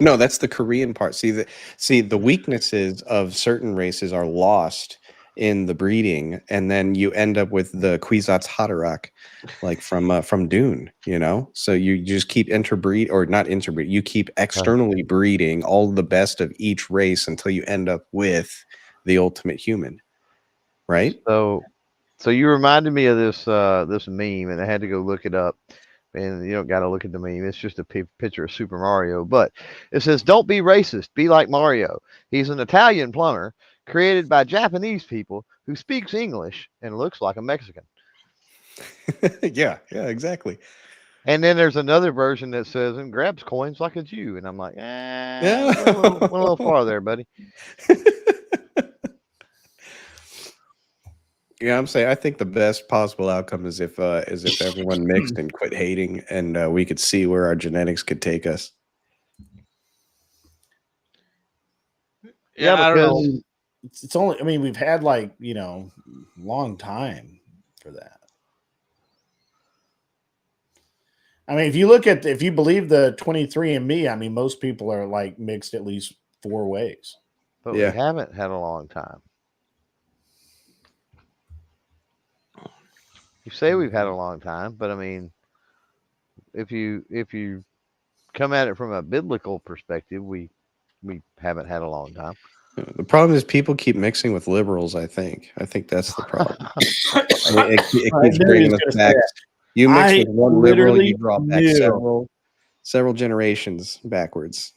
No, that's the Korean part. See the weaknesses of certain races are lost in the breeding, and then you end up with the Kwisatz Haderach, like from Dune, you know. So you just keep interbreed, or not interbreed. You keep externally breeding all the best of each race until you end up with the ultimate human, right? So you reminded me of this this meme, and I had to go look it up. And you don't got to look at the meme. It's just a picture of Super Mario. But it says, "Don't be racist. Be like Mario. He's an Italian plumber created by Japanese people who speaks English and looks like a Mexican." yeah, exactly. And then there's another version that says, "and grabs coins like a Jew." And I'm like, Yeah. went a little far there, buddy. Yeah, I'm saying I think the best possible outcome is if everyone mixed and quit hating, and we could see where our genetics could take us. Yeah, I don't know. because It's only. I mean, we've had like long time for that. I mean, if you believe the 23andMe, I mean, most people are like mixed at least 4 ways. but Yeah. we haven't had a long time. You say we've had a long time, but I mean, if you come at it from a biblical perspective, we haven't had a long time. The problem is people keep mixing with liberals. I think that's the problem. I mean, it keeps bringing us back. You mix with one liberal, you drop back several generations backwards.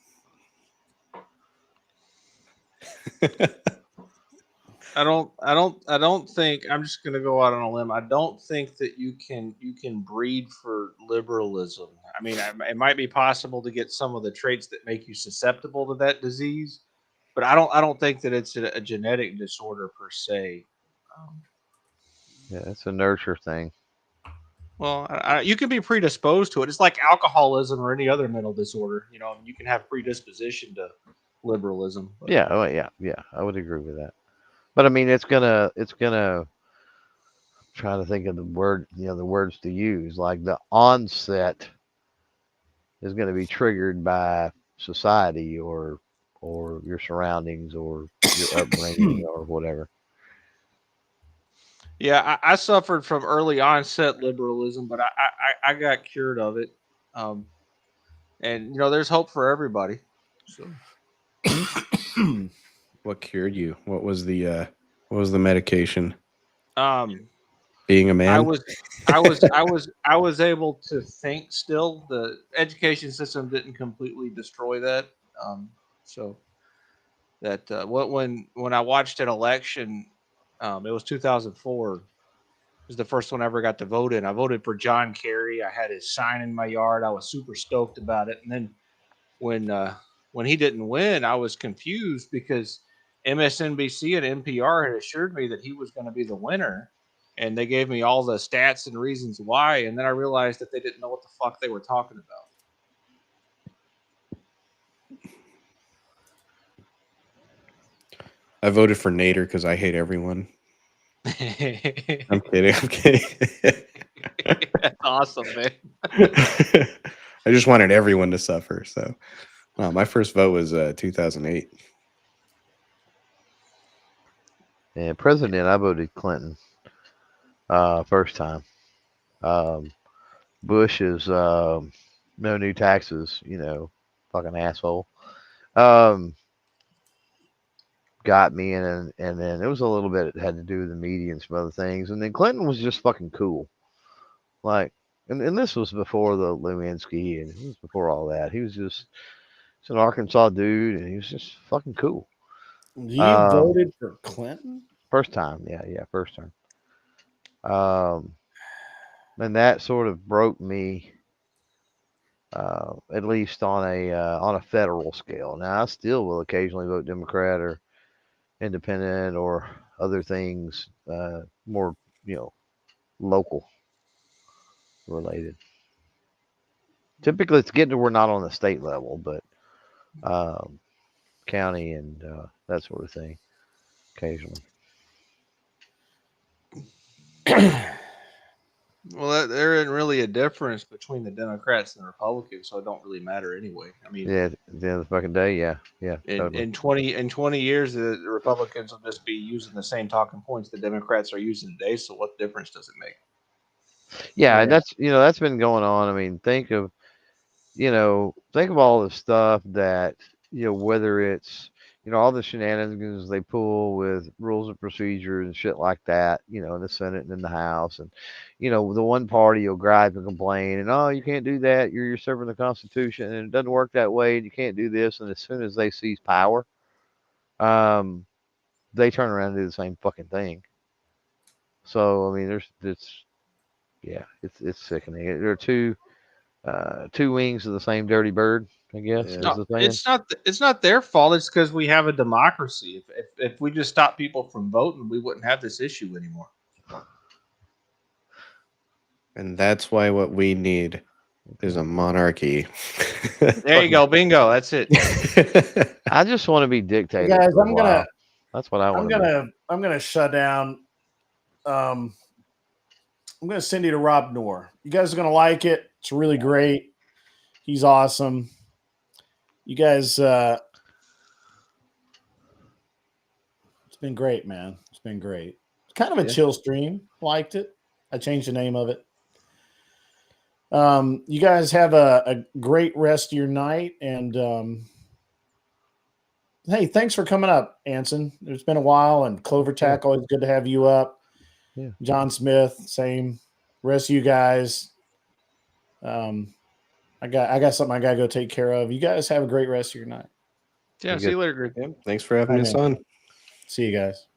I don't think, I'm just going to go out on a limb. I don't think that you can breed for liberalism. I mean, it might be possible to get some of the traits that make you susceptible to that disease, but I don't think that it's a genetic disorder per se. Yeah, it's a nurture thing. Well, you can be predisposed to it. It's like alcoholism or any other mental disorder. You can have predisposition to liberalism. But. Yeah, I would agree with that. But I mean, it's gonna try to think of the words to use. Like the onset is going to be triggered by society or your surroundings or your upbringing or whatever. Yeah, I suffered from early onset liberalism, but I got cured of it. And there's hope for everybody. So. What cured you? What was the medication? Being a man. I was able to think still. The education system didn't completely destroy that. So that when I watched an election, it was 2004. It was the first one I ever got to vote in. I voted for John Kerry. I had his sign in my yard. I was super stoked about it. And then when he didn't win, I was confused because MSNBC and NPR had assured me that he was going to be the winner. and they gave me all the stats and reasons why, and then I realized that they didn't know what the fuck they were talking about. I voted for Nader because I hate everyone. I'm kidding. I'm kidding. That's awesome, man. I just wanted everyone to suffer. So, my first vote was 2008. And president, I voted Clinton. First time. Bush is no new taxes. Fucking asshole. Got me, and then it was a little bit. It had to do with the media and some other things. And then Clinton was just fucking cool. Like, and this was before the Lewinsky, and it was before all that. He was just an Arkansas dude, and he was just fucking cool. You voted for Clinton? First time, yeah, first time. And that sort of broke me, at least on a federal scale. Now I still will occasionally vote Democrat or Independent or other things, more local related. Typically, it's getting to we're not on the state level, but county and that sort of thing occasionally. Well, there isn't really a difference between the Democrats and the Republicans, so it don't really matter anyway. I mean, Yeah, at the end of the fucking day, yeah. Totally. in 20 years, the Republicans will just be using the same talking points the Democrats are using today. So what difference does it make? Yeah, and that's been going on. I mean, think of all the stuff that whether it's all the shenanigans they pull with rules of procedure and shit like that, in the Senate and in the House, and the one party will gripe and complain, and oh, you can't do that. You're serving the Constitution, and it doesn't work that way, and you can't do this. And as soon as they seize power, they turn around and do the same fucking thing. So I mean, it's sickening. There are two wings of the same dirty bird, I guess. Yeah. Is the thing. It's not their fault. It's because we have a democracy. If we just stop people from voting, we wouldn't have this issue anymore. And that's why what we need is a monarchy. There you go, bingo. That's it. I just want to be dictator. Guys, for a while. That's what I want. I'm gonna shut down. I'm gonna send you to Rob Noor. You guys are gonna like it. It's really great. He's awesome. You guys, it's been great, man. It's been great. It's kind of a chill stream. Liked it. I changed the name of it. You guys have a great rest of your night, and hey, thanks for coming up, Anson. It's been a while, and Clover Tack, always good to have you up. Yeah. John Smith, same. Rest of you guys. I got something I gotta go take care of. You guys have a great rest of your night. Yeah, see you later, Greg. Thanks for having us on. See you guys.